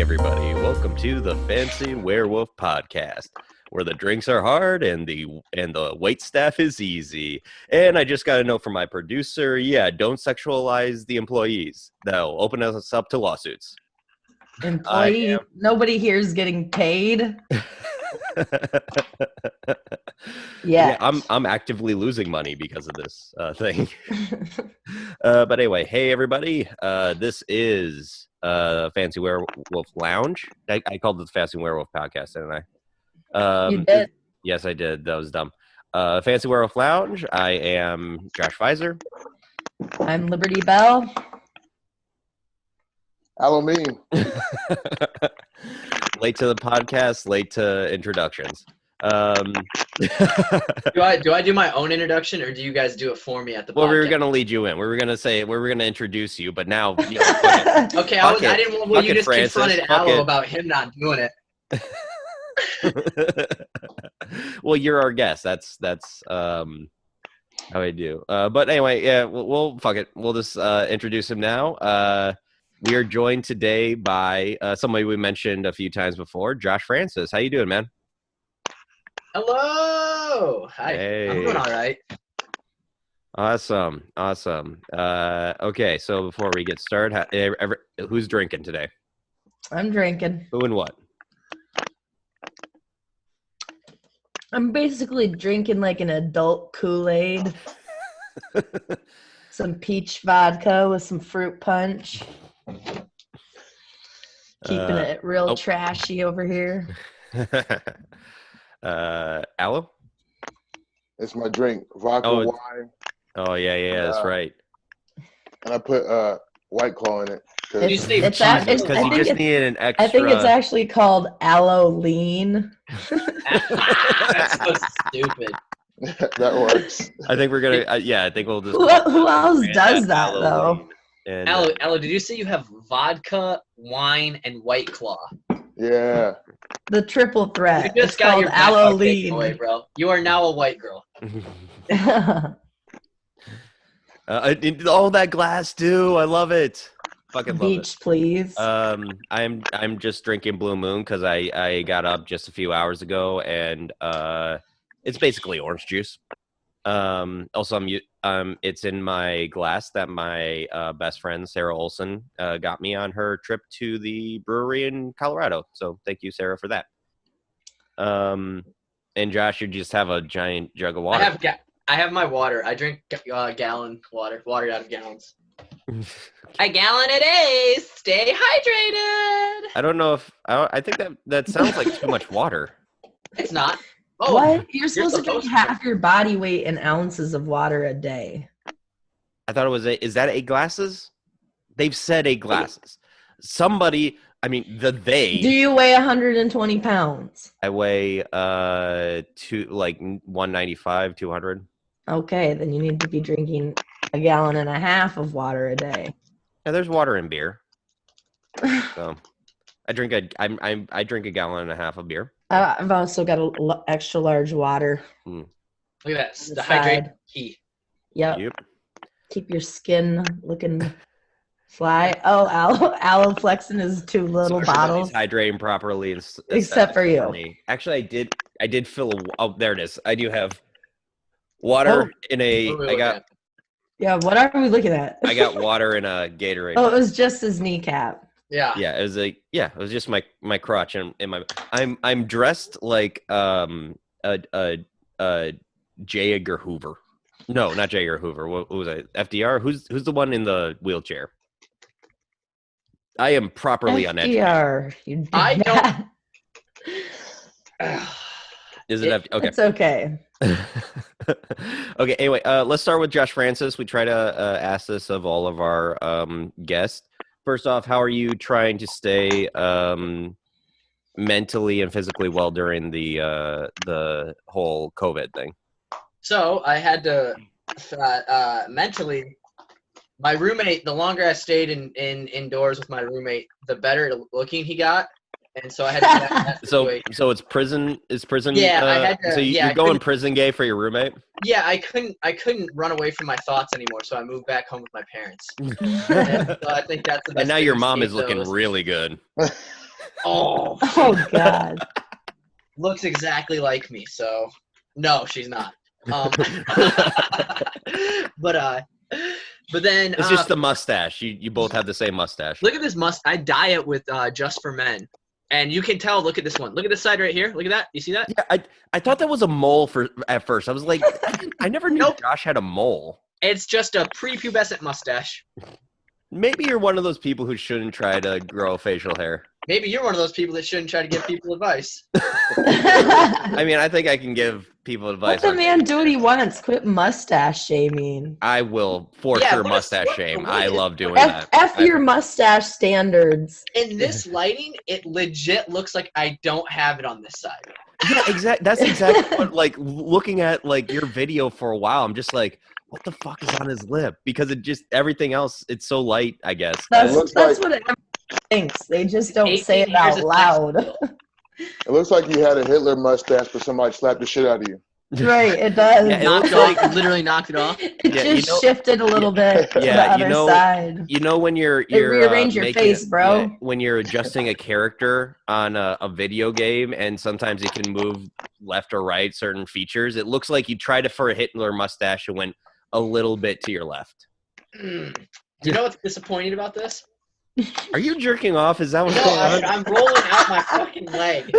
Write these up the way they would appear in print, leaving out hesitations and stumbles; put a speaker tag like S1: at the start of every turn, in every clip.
S1: everybody. Welcome to the Fancy Werewolf podcast, where the drinks are hard and the wait staff is easy. And I just got a note from my producer. Yeah, don't sexualize the employees. That'll open us up to lawsuits.
S2: Nobody here is getting paid.
S1: Yeah, I'm actively losing money because of this thing. But anyway, hey everybody, this is Fancy Werewolf Lounge. I called it the Fancy Werewolf podcast, didn't I?
S2: You did.
S1: Yes, I did. That was dumb. Fancy Werewolf Lounge. I am Josh Pfizer.
S2: I'm Liberty Bell.
S3: Hello, me.
S1: Late to the podcast, late to introductions.
S4: Do I do my own introduction, or do you guys do it for me at the podcast?
S1: Well, we were going to lead you in. We were going to introduce you, but now, you know, fuck it.
S4: Okay, I didn't want when you just
S1: Francis,
S4: confronted Aloe about him not doing
S1: it. Well, you're our guest. That's how I do. But anyway, yeah, we'll fuck it. We'll just introduce him now. We are joined today by somebody we mentioned a few times before, Josh Francis. How you doing, man?
S4: Hello. Hi.
S1: Hey.
S4: I'm doing all right.
S1: Awesome. Okay, so before we get started, who's drinking today?
S2: I'm drinking.
S1: Who and what?
S2: I'm basically drinking like an adult Kool-Aid. Some peach vodka with some fruit punch. Keeping it real trashy over here.
S1: Aloe?
S3: It's my drink, vodka wine.
S1: Oh yeah, that's right.
S3: And I put White Claw in it.
S1: Because you just needed an extra.
S2: I think it's actually called Aloe Lean.
S4: That's so stupid.
S3: That works.
S1: I think we're gonna. I think we'll just.
S2: Who else does that though?
S1: And,
S4: Aloe, did you say you have vodka, wine, and White Claw?
S3: Yeah.
S2: The triple threat.
S4: You just
S2: it's
S4: got
S2: called
S4: your
S2: Aloe Lean.
S4: Away, bro. You are now a white girl.
S1: All that glass too. I love it. Fucking love
S2: Beach, please.
S1: I'm just drinking Blue Moon because I got up just a few hours ago and it's basically orange juice. Also, it's in my glass that my best friend Sarah Olson got me on her trip to the brewery in Colorado. So thank you, Sarah, for that. And Josh, you just have a giant jug of water.
S4: I have my water. I drink gallon water out of gallons. A gallon a day. Stay hydrated.
S1: I don't know if I think that sounds like too much water.
S4: It's not. Oh,
S2: what? You're supposed to drink half your body weight in ounces of water a day.
S1: I thought it was is that 8 glasses? They've said 8 glasses. Somebody, I mean, they.
S2: Do you weigh 120 pounds?
S1: I weigh 195, 200.
S2: Okay, then you need to be drinking a gallon and a half of water a day.
S1: Yeah, there's water in beer. So I drink a gallon and a half of beer.
S2: I've also got a extra large water.
S4: Look at that. The hydrate key.
S2: Yep. Keep your skin looking fly. Oh, Aloe flexing his 2 little bottles.
S1: He's hydrating properly,
S2: except for you.
S1: Me. Actually, I did fill there it is. I do have water in a. I got.
S2: Yeah, what are we looking at?
S1: I got water in a Gatorade.
S2: Oh, it was just his kneecap.
S4: Yeah.
S1: Yeah, it was just my crotch and my. I'm dressed like J. Edgar Hoover. No, not J. Edgar Hoover. What was I? FDR. Who's the one in the wheelchair? I am properly
S2: FDR.
S1: uneducated.
S4: I
S2: don't.
S1: Is it okay?
S2: It's okay.
S1: Okay. Anyway, let's start with Josh Francis. We try to ask this of all of our guests. First off, how are you trying to stay mentally and physically well during the whole COVID thing?
S4: So I had to mentally. My roommate. The longer I stayed indoors with my roommate, the better looking he got, and so I had to.
S1: So it's prison. Is prison?
S4: Yeah, I had to.
S1: So you're going prison gay for your roommate?
S4: Yeah, I couldn't run away from my thoughts anymore, so I moved back home with my parents. And so I think that's the best.
S1: And now your mom is looking really good.
S4: Oh,
S2: Oh God.
S4: looks exactly like me. So no, she's not. But then
S1: It's just the mustache. You both have the same mustache.
S4: look at this I dye it with Just for Men, and you can tell. Look at this one. Look at this side right here. Look at that. You see that?
S1: Yeah, I thought that was a mole at first. I was like, I never knew
S4: Nope.
S1: Josh had a mole.
S4: It's just a prepubescent mustache.
S1: Maybe you're one of those people who shouldn't try to grow facial hair.
S4: Maybe you're one of those people that shouldn't try to give people advice.
S1: I mean, I think I can give people
S2: Let
S1: advice.
S2: the man do what he wants. Quit mustache shaming.
S1: I will for
S4: Yeah,
S1: sure
S4: what
S1: mustache
S4: what-
S1: shame.
S4: what
S1: I
S4: is-
S1: love doing that.
S2: F your mustache standards.
S4: In this lighting, it legit looks like I don't have it on this side.
S1: Yeah, exactly. That's exactly what. Like looking at like your video for a while, I'm just like, what the fuck is on his lip? Because it just everything else, it's so light. I guess.
S2: That's
S3: looks
S2: what
S3: like-
S2: everyone thinks. They just don't
S4: 18
S2: say it
S4: years
S2: out
S4: of
S2: loud.
S3: It looks like you had a Hitler mustache, but somebody slapped the shit out of you.
S2: Right, it does.
S1: Yeah, it
S4: Knocked
S1: looks
S4: off, literally knocked it off.
S2: It
S1: Yeah, you
S2: just
S1: know-
S2: shifted a little bit to
S1: Yeah,
S2: the
S1: you
S2: other
S1: know-
S2: side.
S1: You know when you're
S2: rearrange your
S1: making
S2: face, bro.
S1: when you're adjusting a character on a video game, and sometimes it can move left or right certain features. It looks like you tried to for a Hitler mustache and went a little bit to your left.
S4: Do you know what's disappointing about this?
S1: Are you jerking off? Is that what's
S4: No,
S1: going on?
S4: I'm rolling out my fucking leg.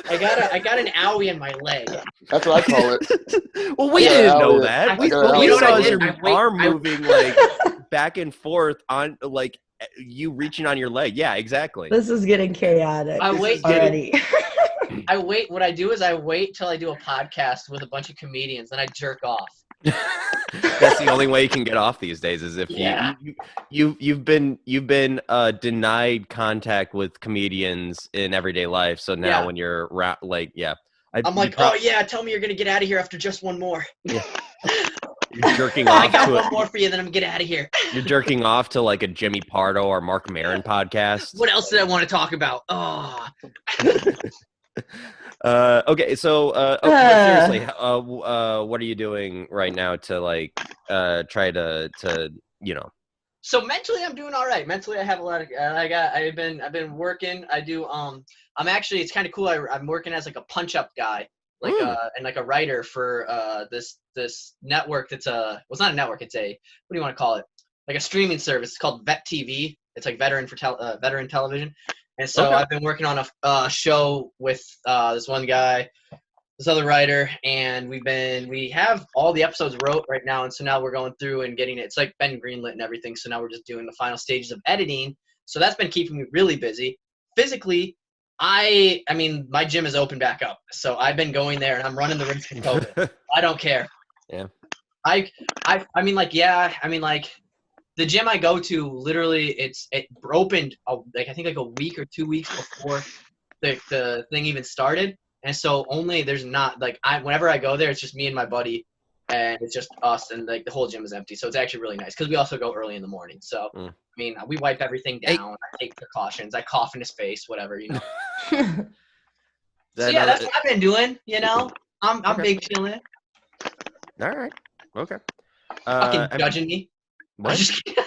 S4: I got an owie in my leg.
S3: That's what I call it.
S1: Well, we
S3: I got
S1: didn't
S3: an
S1: know
S3: owie.
S1: that.
S3: I
S1: We,
S3: got an
S1: all we
S3: owie. You know
S1: saw
S3: what
S1: is
S3: I
S1: your
S4: did?
S1: arm
S4: I-
S1: moving like back and forth on like you reaching on your leg. Yeah, exactly.
S2: This is getting chaotic
S4: I
S1: This
S4: wait
S1: is getting-
S2: already.
S4: I wait. What I do is I wait till I do a podcast with a bunch of comedians, then I jerk off.
S1: That's the only way you can get off these days is if
S4: Yeah.
S1: you've been denied contact with comedians in everyday life. So now
S4: Yeah.
S1: when you're like, yeah,
S4: I'm like, oh yeah, tell me you're gonna get out of here after just one more.
S1: you're jerking
S4: I
S1: off
S4: got
S1: to
S4: one
S1: it.
S4: more for you, then I'm gonna get out of here.
S1: You're jerking off to like a Jimmy Pardo or Mark Maron podcast.
S4: What else did I want to talk about? Oh,
S1: Okay, so but seriously, what are you doing right now to like try to
S4: so mentally I'm doing all right. Mentally I have a lot of I've been working. I do I'm actually it's kind of cool. I'm working as like a punch up guy, like and like a writer for this network that's it's not a network, it's a what do you want to call it? Like a streaming service. It's called Vet TV. It's like veteran television. And so
S1: Okay.
S4: I've been working on a show with this one guy, this other writer, and we have all the episodes wrote right now, and so now we're going through and getting it. It's like been greenlit and everything, so now we're just doing the final stages of editing. So that's been keeping me really busy. Physically, I mean my gym is open back up, so I've been going there and I'm running the risk of COVID. I don't care.
S1: Yeah.
S4: I mean like the gym I go to, literally, it opened like I think like a week or 2 weeks before the thing even started, and so there's not like whenever I go there, it's just me and my buddy, and it's just us, and like the whole gym is empty, so it's actually really nice because we also go early in the morning. So I mean, we wipe everything down. I take precautions. I cough in his face, whatever, you know. So yeah, that's what I've been doing. You know, I'm
S1: Okay.
S4: big chilling.
S1: all right, okay.
S4: Fucking judging me. I'm
S1: What?
S4: just kidding.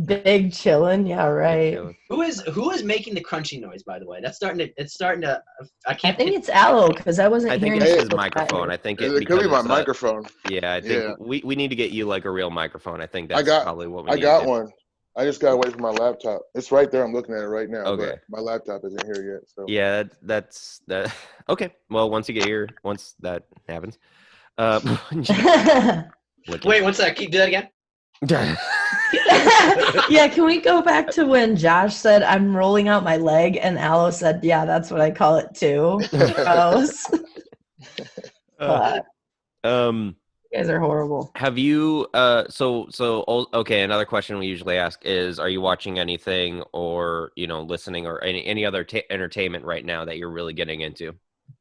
S2: Big chillin', yeah, right.
S4: Who is making the crunchy noise, by the way? It's starting to I
S2: I
S4: can't
S2: think it's Aloe because I wasn't
S1: I think
S2: hearing
S1: it's
S2: it
S1: his
S2: with
S1: microphone.
S2: that.
S1: I think
S3: It could
S1: because
S3: be my
S1: it's,
S3: microphone.
S1: Yeah, I think
S3: Yeah.
S1: we need to get you like a real microphone. I think that's
S3: got-
S1: probably what we
S3: I
S1: need
S3: got
S1: to do.
S3: one. I just gotta wait for my laptop. It's right there. I'm looking at it right now.
S1: Okay.
S3: But my laptop isn't here yet. So
S1: Yeah, that's that. Okay, well, once that happens,
S4: Wait, what's that? Keep do that again.
S2: Yeah, can we go back to when Josh said I'm rolling out my leg and Aloe said, yeah, that's what I call it too. Gross. But you guys are horrible.
S1: Have you okay, another question we usually ask is, are you watching anything or listening or any other entertainment right now that you're really getting into?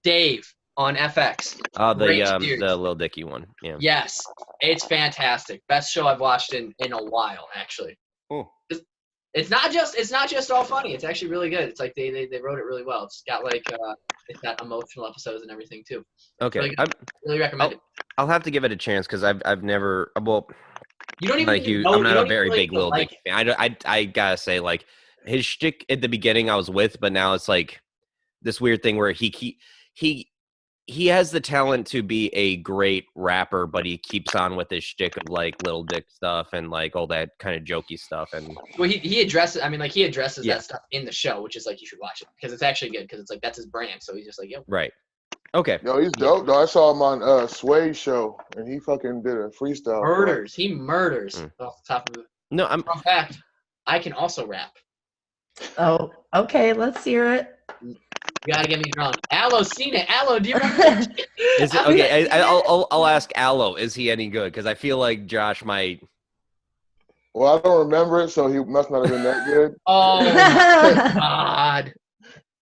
S4: Dave on FX.
S1: The
S4: Great series.
S1: the Lil Dicky one. Yeah.
S4: Yes, it's fantastic. Best show I've watched in a while, actually.
S1: Oh.
S4: It's not just all funny. It's actually really good. It's like they wrote it really well. It's got like it's got emotional episodes and everything too.
S1: Okay.
S4: Really, really recommend it.
S1: I'll have to give it a chance because I've never
S4: You don't even
S1: like you.
S4: know,
S1: I'm
S4: you
S1: not
S4: don't
S1: a very
S4: even
S1: big Lil
S4: like
S1: Dicky fan. I gotta say, like, his shtick at the beginning I was with, but now it's like this weird thing where he has the talent to be a great rapper, but he keeps on with his shtick of like little dick stuff and like all that kind of jokey stuff. And
S4: well, he addresses. I mean, like he addresses
S1: Yeah.
S4: that stuff in the show, which is like you should watch it because it's actually good because it's like that's his brand. So he's just like, yo,
S1: right, okay,
S3: Yo, he's dope though. I saw him on Sway's show, and he fucking did a freestyle.
S4: murders. He murders off the top of the.
S1: no, I'm
S4: Fun fact, I can also rap.
S2: Oh, okay. Let's hear it.
S4: You gotta get me drunk. Aloe's seen it. Aloe, do you remember?
S1: is it okay? I'll ask Aloe. Is he any good? Because I feel like Josh might.
S3: Well, I don't remember it, so he must not have been that good.
S4: Oh my god.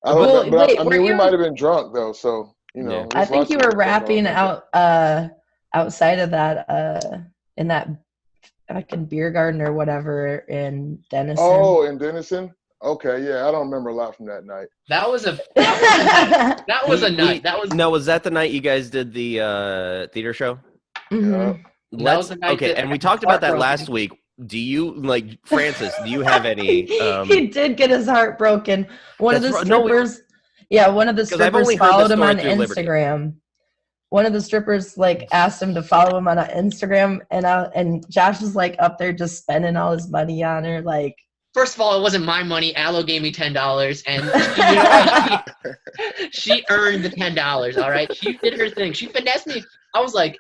S3: I don't
S2: Well,
S3: know, but
S2: wait,
S3: I
S2: were
S3: mean, we
S2: you-
S3: might have been drunk though, so you know.
S1: Yeah.
S2: I
S3: there's
S2: think
S3: lots
S2: you
S3: of
S2: were
S3: stuff going
S2: rapping
S3: on.
S2: out outside of that in that fucking beer garden or whatever in Denison.
S3: Oh, in Denison. Okay, yeah, I don't remember a lot from that night.
S4: That was a night. That was
S1: No, was that the night you guys did the theater show?
S2: Mhm.
S4: That was the night
S1: Okay,
S4: that
S1: and we
S4: I got
S1: talked about that
S4: heartbroken.
S1: last week. Do you like Francis? Do you have any?
S2: He did get his heart broken. One of the
S1: That's right. No,
S2: strippers, one of the
S1: 'Cause I've
S2: strippers
S1: only heard
S2: followed
S1: this
S2: him
S1: story
S2: on
S1: through Liberty.
S2: Instagram. One of the strippers like asked him to follow him on Instagram, and Josh was like up there just spending all his money on her, like.
S4: First of all, it wasn't my money. Aloe gave me $10, and she earned the $10. All right, she did her thing. She finessed me. I was like,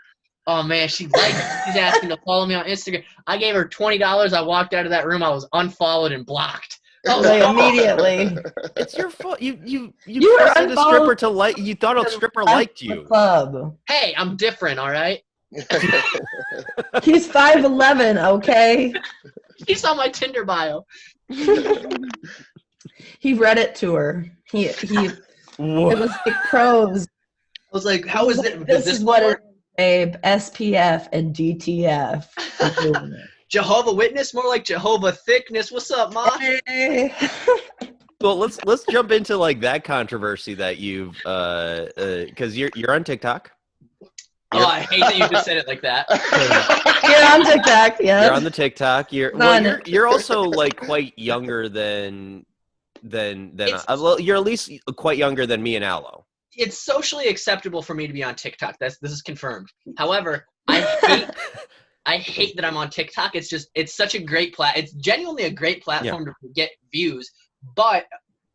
S4: oh man, she's asking to follow me on Instagram. I gave her $20. I walked out of that room. I was unfollowed and blocked. I was
S2: Like
S4: like,
S2: immediately.
S1: It's your fault. You
S2: were
S1: trusted a stripper
S2: unfollowed
S1: to like. You thought a stripper
S2: Left
S1: liked
S2: the
S1: you.
S2: club.
S4: hey, I'm different. All right.
S2: He's 5'11", okay?
S4: He saw my Tinder bio.
S2: He read it to her. He it was like pros.
S4: I was like, how is it?
S2: This is what it is, babe. SPF and DTF. We're doing it.
S4: Jehovah Witness, more like Jehovah Thickness. What's up, Ma?
S2: Hey.
S1: Well, let's jump into like that controversy that you've because you're on TikTok.
S4: Oh, I hate that you just said it like that.
S2: You're on TikTok, yeah.
S1: You're on the TikTok. You're also like quite younger than well, you're at least quite younger than me and Aloe.
S4: It's socially acceptable for me to be on TikTok. This is confirmed. However, I hate that I'm on TikTok. It's such a great it's genuinely a great platform to get views, but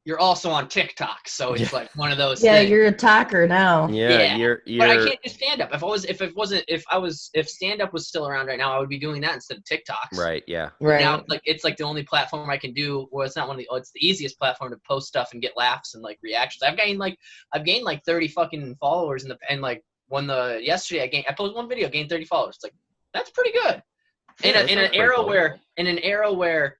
S4: you're also on TikTok, so it's like one of those things.
S2: You're a talker now.
S1: Yeah, you're
S4: But I can't do stand up. If stand up was still around right now, I would be doing that instead of TikToks.
S1: right, yeah.
S2: Right.
S4: Now it's like the only platform I can do. Well, it's not it's the easiest platform to post stuff and get laughs and like reactions. I've gained like 30 fucking followers yesterday I posted one video, gained 30 followers. It's like that's pretty good. In an era where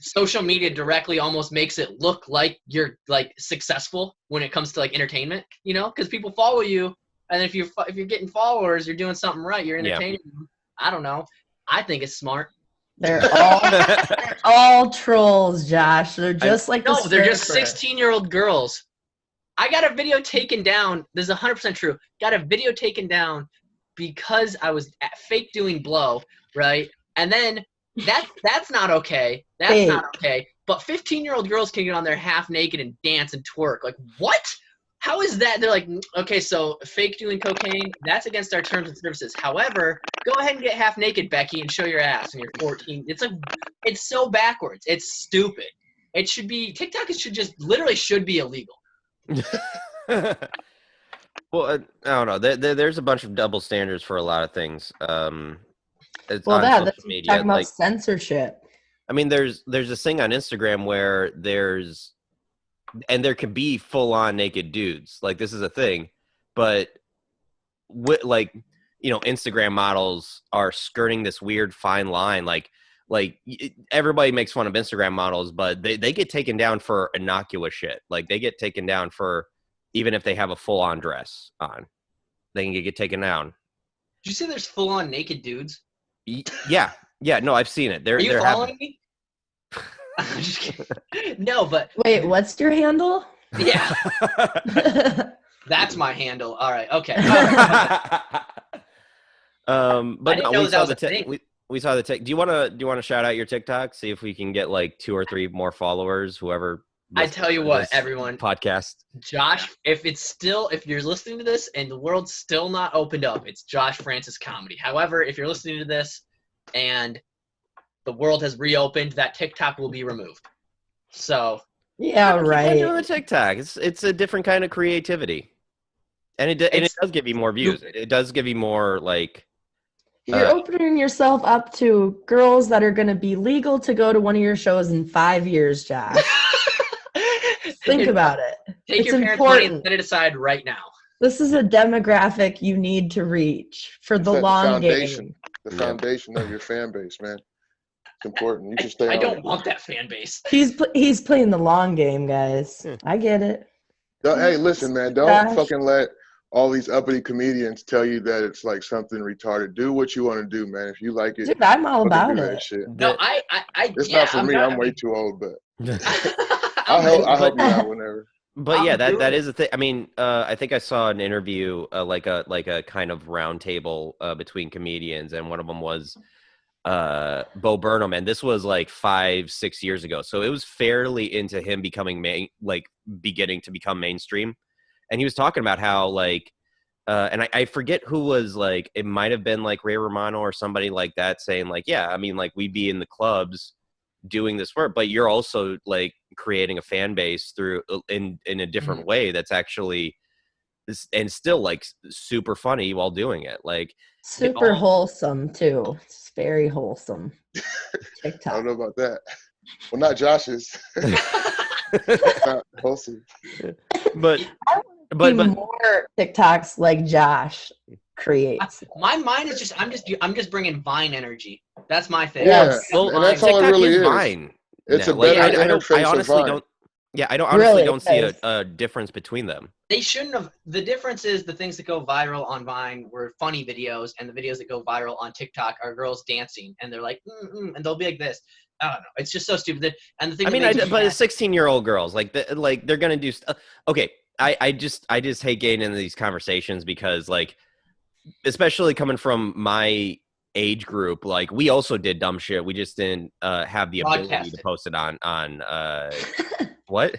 S4: social media directly almost makes it look like you're like successful when it comes to like entertainment, you know, because people follow you, and if you're getting followers, you're doing something right. You're entertaining them. I don't know. I think it's smart.
S2: They're all trolls, Josh. They're just they're just
S4: 16-year-old girls. I got a video taken down. This is 100% true. Got a video taken down because I was fake doing blow, right? And then that's not okay. That's not okay. But 15-year-old girls can get on there half naked and dance and twerk. Like, what? How is that? They're like, okay, so fake doing cocaine, that's against our terms and services. However, go ahead and get half naked, Becky, and show your ass when you're 14. It's so backwards. It's stupid. It should be TikTok. It should be illegal.
S1: Well, I don't know. There's a bunch of double standards for a lot of things. It's on
S2: that's
S1: social media.
S2: talking about
S1: Like,
S2: censorship.
S1: I mean, there's this thing on Instagram where there can be full on naked dudes. Like, this is a thing, but Instagram models are skirting this weird fine line. Like everybody makes fun of Instagram models, but they get taken down for innocuous shit. Like, they get taken down for even if they have a full on dress on, they can get taken down.
S4: Did you say there's full on naked dudes?
S1: Yeah. No, I've seen it.
S4: Are you following me? I'm just kidding. No, but
S2: wait, what's your handle?
S4: Yeah, that's my handle. All right, okay.
S1: But
S4: I didn't know that was a thing.
S1: we saw the tick. Do you want to shout out your TikTok? See if we can get like 2 or 3 more followers. Whoever.
S4: I tell you what, everyone.
S1: Podcast.
S4: Josh, if you're listening to this and the world's still not opened up, it's Josh Francis Comedy. However, if you're listening to this and the world has reopened, that TikTok will be removed. So.
S2: Yeah, right.
S1: Keep on doing the TikTok. It's a different kind of creativity, and it does give you more views. It does give you more like.
S2: You're opening yourself up to girls that are going to be legal to go to one of your shows in 5 years, Josh. Think about it.
S4: Take
S2: it's
S4: your parents' money and set it aside right now.
S2: This is a demographic you need to reach for the long game.
S3: The foundation of your fan base, man. It's important. You should stay.
S4: I don't want that fan base.
S2: He's playing the long game, guys. I get it.
S3: Hey, listen, man. Don't fucking let all these uppity comedians tell you that it's like something retarded. Do what you want to do, man. If you like it,
S2: dude, I'm all about it.
S3: Shit.
S4: No,
S3: it's not for me. I'm way too old, but I'll help you out whenever.
S1: But yeah, that is a thing. I mean, I think I saw an interview, like a kind of round table between comedians, and one of them was Bo Burnham, and this was like 5-6 years ago. So it was fairly into him becoming beginning to become mainstream. And he was talking about how like, and I forget who was like, it might have been like Ray Romano or somebody like that saying like, yeah, I mean, like we'd be in the clubs doing this work, but you're also like creating a fan base through in a different way that's actually and still like super funny while doing it. Like
S2: super wholesome too. It's very wholesome. TikTok.
S3: I don't know about that. Well, not Josh's. Not wholesome.
S2: But more TikToks like Josh creates.
S4: My mind is I'm just bringing Vine energy. That's my thing.
S3: Yeah, well, and that's all it really is.
S1: Vine.
S3: It's a better interface.
S1: I honestly don't. Yeah, I don't see a difference between them.
S4: They shouldn't have. The difference is the things that go viral on Vine were funny videos, and the videos that go viral on TikTok are girls dancing, and they're like, and they'll be like this. I don't know. It's just so stupid. And the thing. I mean,
S1: but 16-year-old girls like they're gonna do. Okay, I just hate getting into these conversations because like, especially coming from my age group, like we also did dumb shit. We just didn't have the ability to post it on what?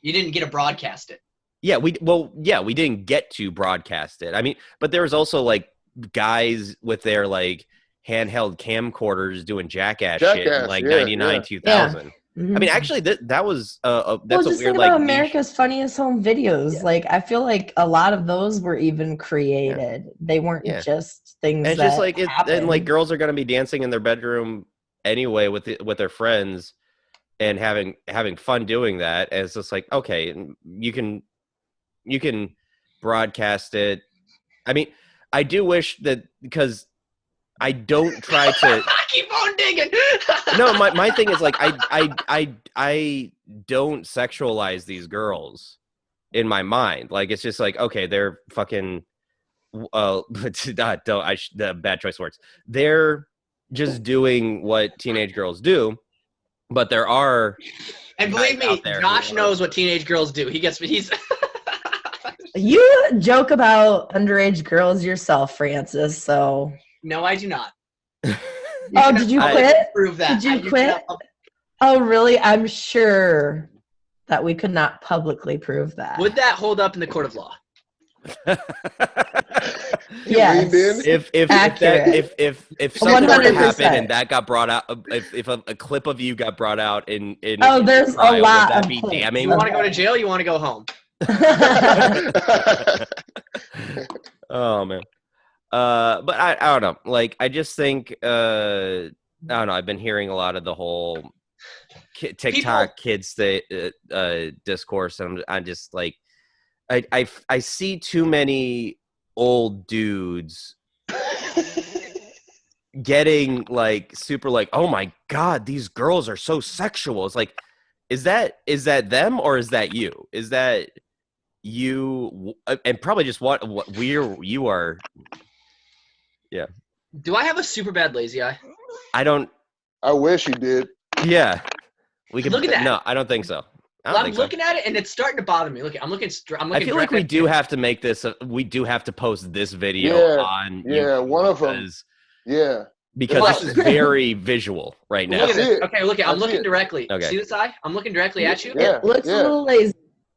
S4: You didn't get to broadcast it.
S1: Yeah, we didn't get to broadcast it. I mean, but there was also like guys with their like handheld camcorders doing jackass shit in like 99, 2000. Yeah. Mm-hmm. I mean, actually, that was that's a weird like
S2: America's Funniest Home Videos. Yeah. Like, I feel like a lot of those were even created. Yeah. They weren't just things. And it's just like
S1: and like girls are gonna be dancing in their bedroom anyway with their friends and having fun doing that. And it's just like, okay, you can broadcast it. I mean, I do wish that because I don't try to
S4: keep on digging.
S1: No, my thing is like I don't sexualize these girls in my mind. Like it's just like, okay, they're fucking the bad choice of words. They're just doing what teenage girls do, but there are
S4: and believe me, Josh knows what teenage girls do. He's
S2: You joke about underage girls yourself, Francis, so
S4: no, I do not.
S2: Oh, did you quit?
S4: Prove that.
S2: Did you quit? Oh, really? I'm sure that we could not publicly prove that.
S4: Would that hold up in the court of law?
S2: Yes.
S1: If something were to happen and that got brought out, if a clip of you got brought out in
S2: there's
S1: trial,
S2: a lot
S1: would that
S2: of
S1: be
S2: clips.
S1: damning?
S4: You want to go to jail? You want to go home?
S1: Oh man. But I don't know. Like I just think I don't know. I've been hearing a lot of the whole TikTok kids discourse, and I'm just like, I see too many old dudes getting like super like, oh my god, these girls are so sexual. It's like, is that them or is that you? Is that you? And probably just what you are. Yeah.
S4: Do I have a super bad lazy eye?
S3: I wish you did.
S1: Yeah. We could
S4: look at that.
S1: No, I don't think so.
S4: I'm looking at it and it's starting to bother me. Look, I'm looking.
S1: I feel like we do have to make this. We do have to post this video on.
S3: Yeah, one of them. Yeah.
S1: Because this is very visual right now.
S4: Look at this. Okay, look at. I'm looking
S3: it.
S4: directly.
S1: Okay.
S4: See this eye? I'm looking directly at you.
S3: Yeah,
S2: It looks a little lazy.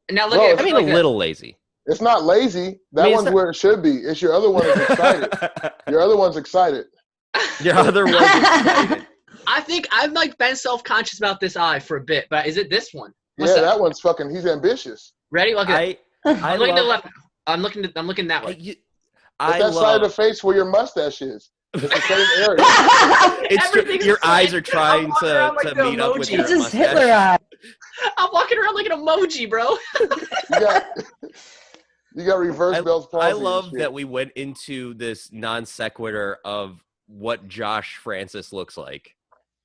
S4: And now look
S3: Bro,
S4: at.
S1: I mean,
S4: like
S1: a little lazy.
S3: It's not lazy. That
S1: I mean,
S3: one's where it should be. It's your other one is excited. Your other one's excited.
S1: Your other one's excited.
S4: I think I've like been self-conscious about this eye for a bit, but is it this one?
S3: Yeah, that one's fucking. He's ambitious.
S4: Ready? Look at. I'm looking to the left. I'm looking that way.
S3: It's that side of the face where your mustache is. It's the same area.
S1: It's your eyes are trying to meet up with your
S2: It's just
S1: mustache.
S2: Hitler eye.
S4: I'm walking around like an emoji, bro.
S3: You got reverse Bell's palsy.
S1: I love that we went into this non sequitur of what Josh Francis looks like.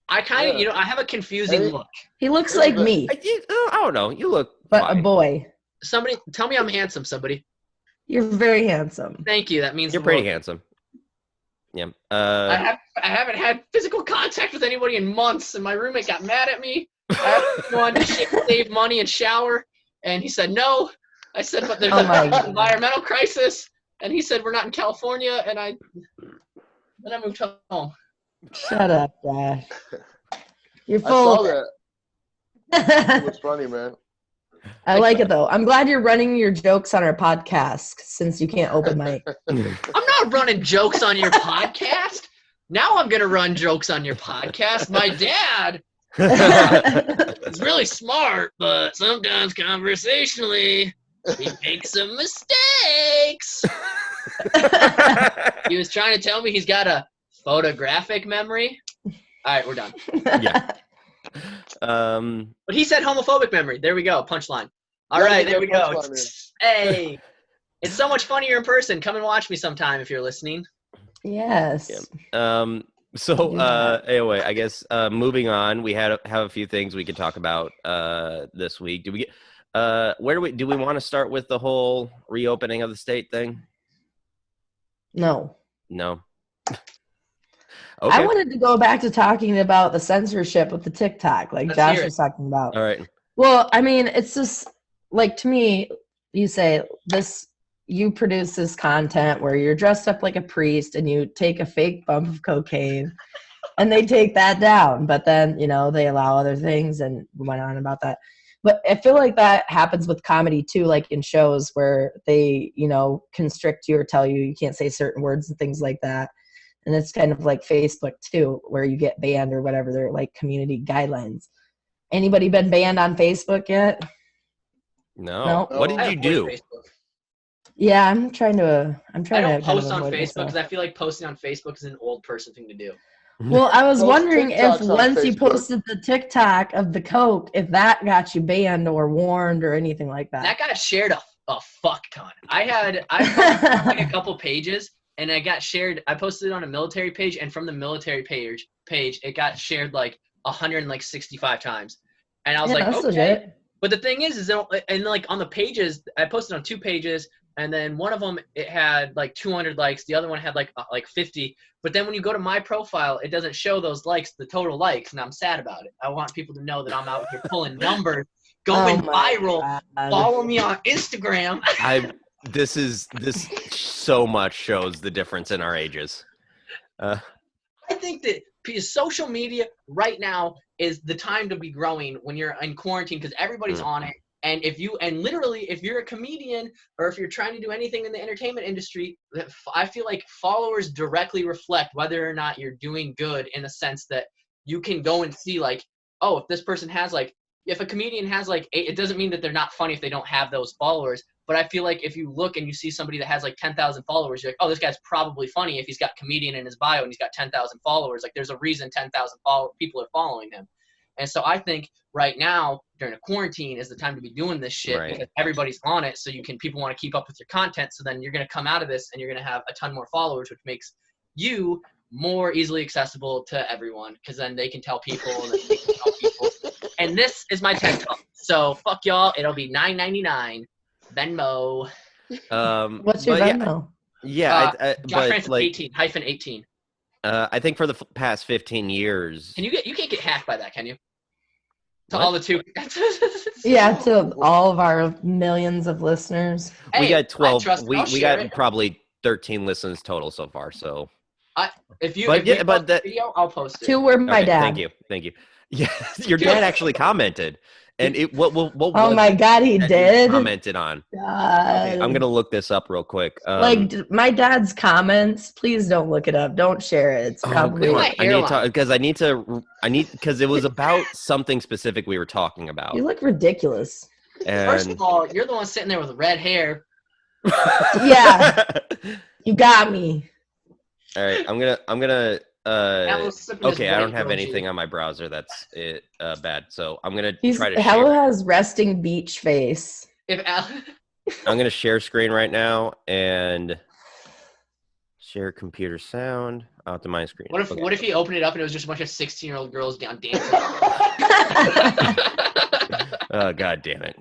S4: I kind of, I have a confusing look.
S2: He looks like me.
S1: I don't know. You look
S2: but
S1: fine.
S2: a boy.
S4: Somebody tell me I'm handsome. Somebody.
S2: You're very handsome.
S4: Thank you. That means
S1: you're pretty handsome. Yeah.
S4: I haven't had physical contact with anybody in months, and my roommate got mad at me. I wanted to save money and shower, and he said no. I said, but there's an environmental crisis, and he said we're not in California, and then I moved home.
S2: Shut up, Josh. You're full.
S3: I saw that. It was funny, man.
S2: I like it though. I'm glad you're running your jokes on our podcast since you can't open mic.
S4: I'm not running jokes on your podcast. Now I'm gonna run jokes on your podcast. My dad is really smart, but sometimes conversationally he makes some mistakes. He was trying to tell me he's got a photographic memory. All right, we're done.
S1: Yeah.
S4: But he said homophobic memory. There we go. Punchline. All right, there we go. Hey, it's so much funnier in person. Come and watch me sometime if you're listening.
S2: Yes.
S1: Yeah. Anyway, I guess moving on, we have a few things we could talk about this week. Do we want to start with the whole reopening of the state thing?
S2: No.
S1: Okay.
S2: I wanted to go back to talking about the censorship with the TikTok, like Josh was talking about.
S1: All right.
S2: Well, I mean, it's just like, to me, you say this, you produce this content where you're dressed up like a priest and you take a fake bump of cocaine and they take that down, but then, they allow other things and went on about that. But I feel like that happens with comedy too, like in shows where they, constrict you or tell you can't say certain words and things like that. And it's kind of like Facebook too, where you get banned or whatever. They're like community guidelines. Anybody been banned on Facebook yet?
S1: No. What did you do?
S2: Yeah, I'm trying to.
S4: I don't post on Facebook because I feel like posting on Facebook is an old person thing to do.
S2: Well, I was wondering if once you posted the TikTok of the Coke, if that got you banned or warned or anything like that.
S4: That got shared a fuck ton. I posted like a couple pages. And I got shared. I posted it on a military page, and from the military page, it got shared like 165 times. And I was like, okay.
S2: Legit.
S4: But the thing is and like on the pages, I posted on 2 pages, and then one of them it had like 200 likes, the other one had like 50. But then when you go to my profile, it doesn't show those likes, the total likes, and I'm sad about it. I want people to know that I'm out here pulling numbers, going viral. God. Follow me on Instagram.
S1: This so much shows the difference in our ages.
S4: I think that social media right now is the time to be growing when you're in quarantine because everybody's on it. And if you're a comedian or if you're trying to do anything in the entertainment industry, I feel like followers directly reflect whether or not you're doing good in the sense that you can go and see like, oh, if this person has like, if a comedian has like 8, it doesn't mean that they're not funny if they don't have those followers. But I feel like if you look and you see somebody that has like 10,000 followers, you're like, oh, this guy's probably funny if he's got comedian in his bio and he's got 10,000 followers. Like there's a reason 10,000 people are following him. And so I think right now during a quarantine is the time to be doing this shit because everybody's on it. So people want to keep up with your content. So then you're going to come out of this and you're going to have a ton more followers, which makes you more easily accessible to everyone because then they can tell people and then they can tell people. And this is my TED Talk. So fuck y'all. It'll be $9.99. Venmo.
S2: What's your Venmo?
S4: Josh Francis 18.
S1: I think for the past 15 years.
S4: You can't get hacked by that, can you? To all the two.
S2: Yeah, to all of our millions of listeners.
S1: We got 12. We got probably 13 listens total so far. So
S4: If you
S1: But
S4: post the video, I'll post it.
S2: 2 were my dad.
S1: Thank you. Yeah, your dad actually commented, and what
S2: Oh
S1: was
S2: my
S1: it
S2: God, he
S1: that
S2: did.
S1: commented on?
S2: God.
S1: Okay, I'm gonna look this up real quick.
S2: My dad's comments. Please don't look it up. Don't share it. It's probably.
S1: I need because it was about something specific we were talking about.
S2: You look ridiculous.
S1: And...
S4: First of all, you're the one sitting there with red hair.
S2: Yeah, you got me.
S1: All right, I'm gonna. Okay, I don't have
S4: girl
S1: anything on my browser that's bad, so I'm gonna try to
S2: Hello
S1: share.
S2: has resting beach face.
S1: I'm gonna share screen right now and share computer sound. Optimize screen.
S4: What if he opened it up and it was just a bunch of 16-year-old girls down dancing?
S1: Oh, God damn it!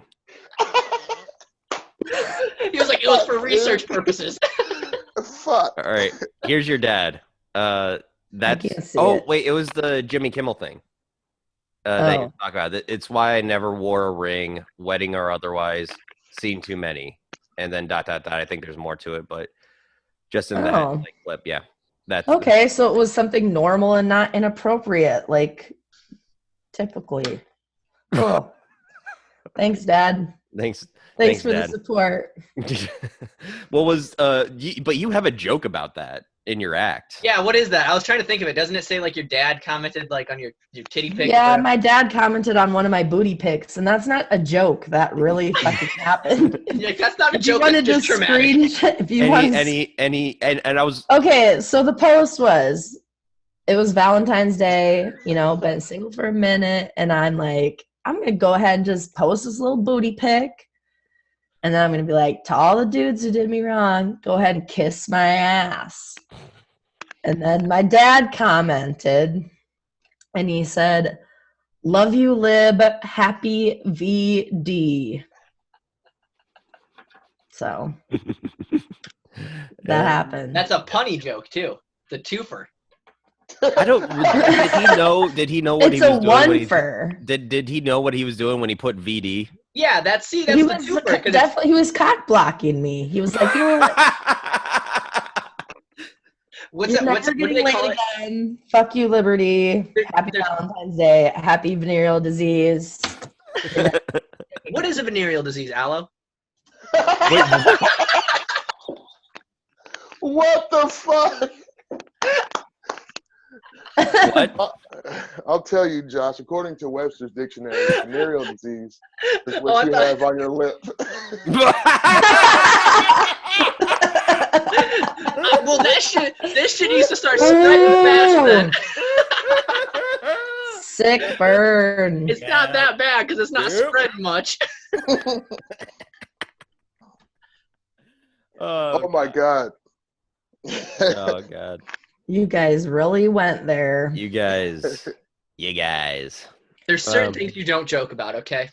S4: He was like, it was for research purposes.
S3: Fuck.
S1: All right, here's your dad. That's wait, it was the Jimmy Kimmel thing. That you talk about. It's why I never wore a ring, wedding or otherwise. Seen too many, and then ... I think there's more to it, but just in that clip, yeah. That's
S2: okay. So it was something normal and not inappropriate, like typically. Cool. Thanks, Dad.
S1: Thanks
S2: for
S1: Dad.
S2: the support.
S1: What was but you have a joke about that in your act.
S4: Yeah, what is that? I was trying to think of it. Doesn't it say like your dad commented like on your titty pic?
S2: Yeah, my dad commented on one of my booty pics, and that's not a joke. That really fucking happened.
S4: Yeah, that's not a joke.
S2: If you wanted to screenshot, if you want
S1: and I was
S2: okay. So the post was, it was Valentine's Day. You know, been single for a minute, and I'm like, I'm gonna go ahead and just post this little booty pic. And then I'm going to be like, to all the dudes who did me wrong, go ahead and kiss my ass. And then my dad commented, and he said, love you, Lib. Happy VD. So that happened.
S4: That's a punny joke, too. The twofer.
S1: I don't. Did he know what
S2: it's
S1: he was
S2: a
S1: doing?
S2: one-fer.
S1: Did he know what he was doing when he put VD?
S4: Yeah, that's the twofer.
S2: Definitely, he was cock blocking me. He was like, you know what? What do they call it? Again. Fuck you, Liberty. Happy Valentine's Day. Happy venereal disease.
S4: What is a venereal disease, Aloe?
S3: What the fuck?
S1: What?
S3: I'll tell you, Josh. According to Webster's dictionary, venereal disease is what you have on your lip.
S4: Well, this shit needs to start spreading fast. Then.
S2: Sick burn.
S4: It's not that bad because it's not spreading much.
S3: Oh my God.
S1: Oh God.
S2: You guys really went there.
S1: You guys.
S4: There's certain things you don't joke about, okay?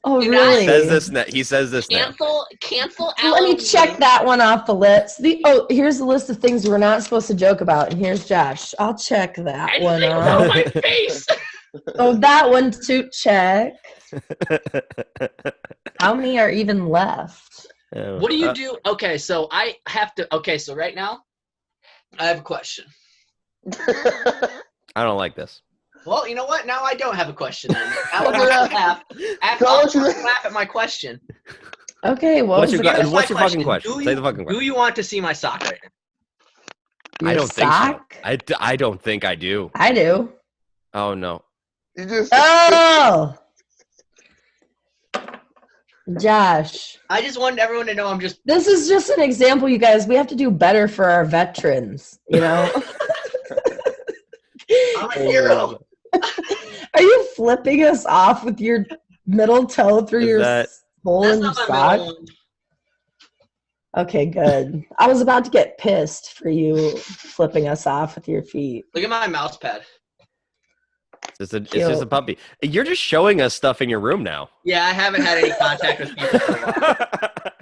S2: Oh, really?
S1: He says this now.
S4: Cancel
S2: Let me check that one off the list. Here's the list of things we're not supposed to joke about, and here's Josh. I'll check that one off.
S4: My face.
S2: Oh, that one too. Check. How many are even left?
S4: What do you do? Okay, so I have to. Okay, so right now, I have a question.
S1: I don't like this.
S4: Well, you know what? Now I don't have a question. Then. I'll laugh at my question.
S2: Okay, well,
S1: what's your fucking question? Say the fucking question.
S4: Do you want to see my sock right now?
S1: I don't think so. I don't think I do.
S2: I do.
S1: Oh no.
S3: You just.
S2: Oh. Josh.
S4: I just wanted everyone to know I'm just.
S2: This is just an example, you guys. We have to do better for our veterans, you know?
S4: I'm a hero.
S2: Are you flipping us off with your middle toe through your swollen sock? Okay, good. I was about to get pissed for you flipping us off with your feet.
S4: Look at my mouse pad.
S1: It's just a puppy. You're just showing us stuff in your room now.
S4: Yeah, I haven't had any contact with people for a while.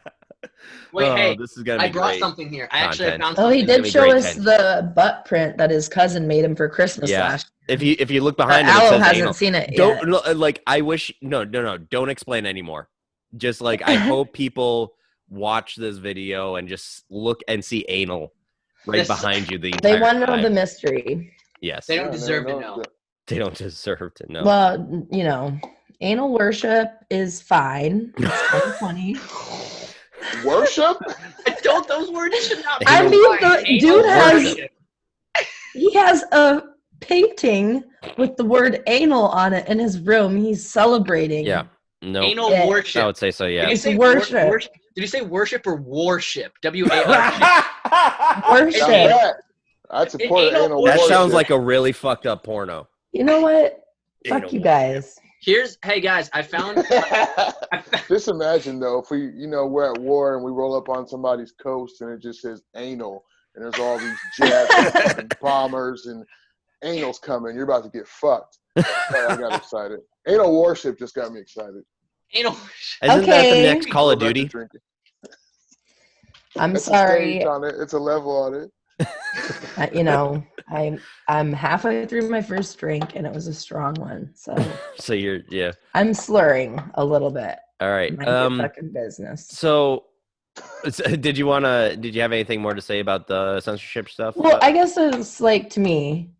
S4: Wait, hey,
S1: this is gonna be
S4: I brought
S1: great
S4: something here. I
S1: content.
S4: actually found something.
S2: Oh, he did show us the butt print that his cousin made him for Christmas last year.
S1: If you look behind him,
S2: Aloe
S1: it says
S2: hasn't
S1: anal.
S2: seen it
S1: Don't
S2: yet.
S1: like. I wish no. Don't explain anymore. Just like I hope people watch this video and just look and see anal right behind you the entire
S2: They want to know
S1: time.
S2: the mystery.
S1: Yes.
S4: They don't deserve to know.
S1: They don't deserve to know.
S2: Well, you know, anal worship is fine. It's 2020.
S3: Worship?
S4: Don't those words should not be.
S2: I mean, the dude
S1: worship.
S2: he has a painting with the word anal on it in his room. He's celebrating.
S1: Yeah. No.
S4: Anal
S2: Yeah.
S4: worship.
S1: I would say so, yeah.
S4: Did you say
S2: Worship.
S4: worship? Did you say worship or warship? W-A-R.
S2: Worship.
S3: I support
S4: Anal
S3: anal
S1: That
S3: worship.
S1: sounds like a really fucked up porno.
S2: You know what?
S1: Anal
S2: Fuck you guys.
S4: Hey guys, I found.
S3: Just imagine though, if we're at war and we roll up on somebody's coast and it just says anal, and there's all these jets and bombers and anal's coming. You're about to get fucked. I got excited. Anal worship just got me excited.
S4: Anal.
S1: Isn't that the
S2: Okay.
S1: next Call of Duty?
S2: I'm
S3: It's
S2: sorry.
S3: a stage on it. It's a level on it.
S2: I'm halfway through my first drink and it was a strong one. So
S1: So yeah.
S2: I'm slurring a little bit.
S1: All right.
S2: Mind your fucking business.
S1: So did you have anything more to say about the censorship stuff?
S2: Well, I guess it's like, to me,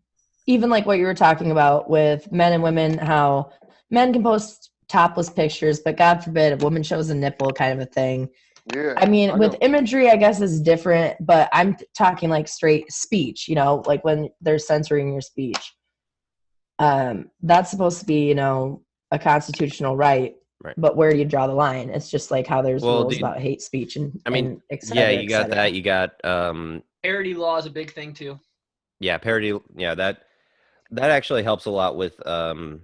S2: even like what you were talking about with men and women, how men can post topless pictures, but God forbid a woman shows a nipple, kind of a thing.
S3: Yeah.
S2: I mean, with imagery, I guess is different, but I'm talking like straight speech, like when they're censoring your speech. That's supposed to be, a constitutional right.
S1: Right.
S2: But where do you draw the line? It's just like how there's rules about hate speech and et cetera,
S1: yeah, you got that. You got
S4: parody law is a big thing too.
S1: Yeah, parody. Yeah, that actually helps a lot with a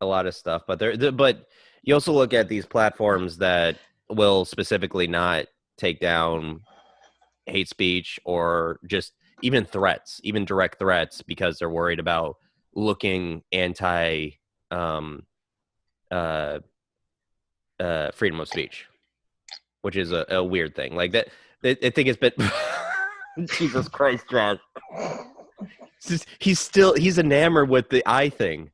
S1: lot of stuff. But but you also look at these platforms that will specifically not take down hate speech or just even threats, even direct threats, because they're worried about looking anti freedom of speech, which is a weird thing. Like that, I think it's been Jesus Christ, Josh. He's enamored with the eye thing.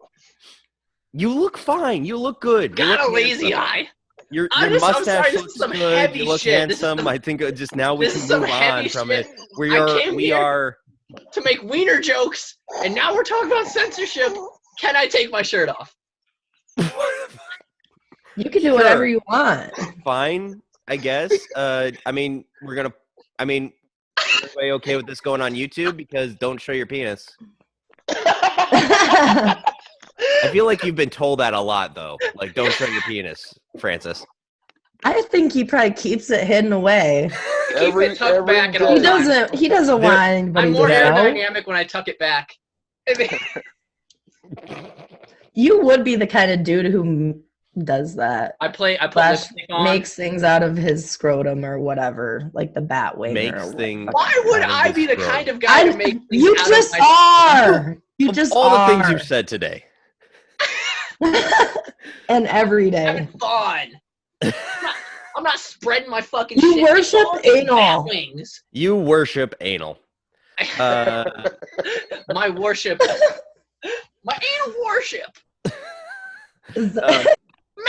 S1: You look fine. You look good.
S4: Got a lazy eye.
S1: Your mustache looks good. You look handsome. I think just now we can move on from it. We are
S4: to make wiener jokes, and now we're talking about censorship. Can I take my shirt off?
S2: You can do whatever you want.
S1: Fine, I guess. I mean, everybody okay with this going on YouTube? Because don't show your penis. I feel like you've been told that a lot, though. Like, don't show your penis, Francis.
S2: I think he probably keeps it hidden away.
S4: Keep it tucked back.
S2: He doesn't want anybody
S4: I'm more
S2: to know.
S4: aerodynamic when I tuck it back.
S2: You would be the kind of dude who does that.
S4: I put lipstick on.
S2: Makes things out of his scrotum or whatever, like the bat wing.
S1: Makes things.
S4: Why would I be the kind of guy to make things
S2: You
S4: out
S2: just
S4: of my
S2: are. You just
S1: all
S2: are.
S1: the things you've said today.
S2: And every day.
S4: Having fun. I'm not spreading my fucking
S2: You
S4: shit.
S2: worship anal.
S4: Wings.
S1: You worship anal.
S4: My worship. My anal worship.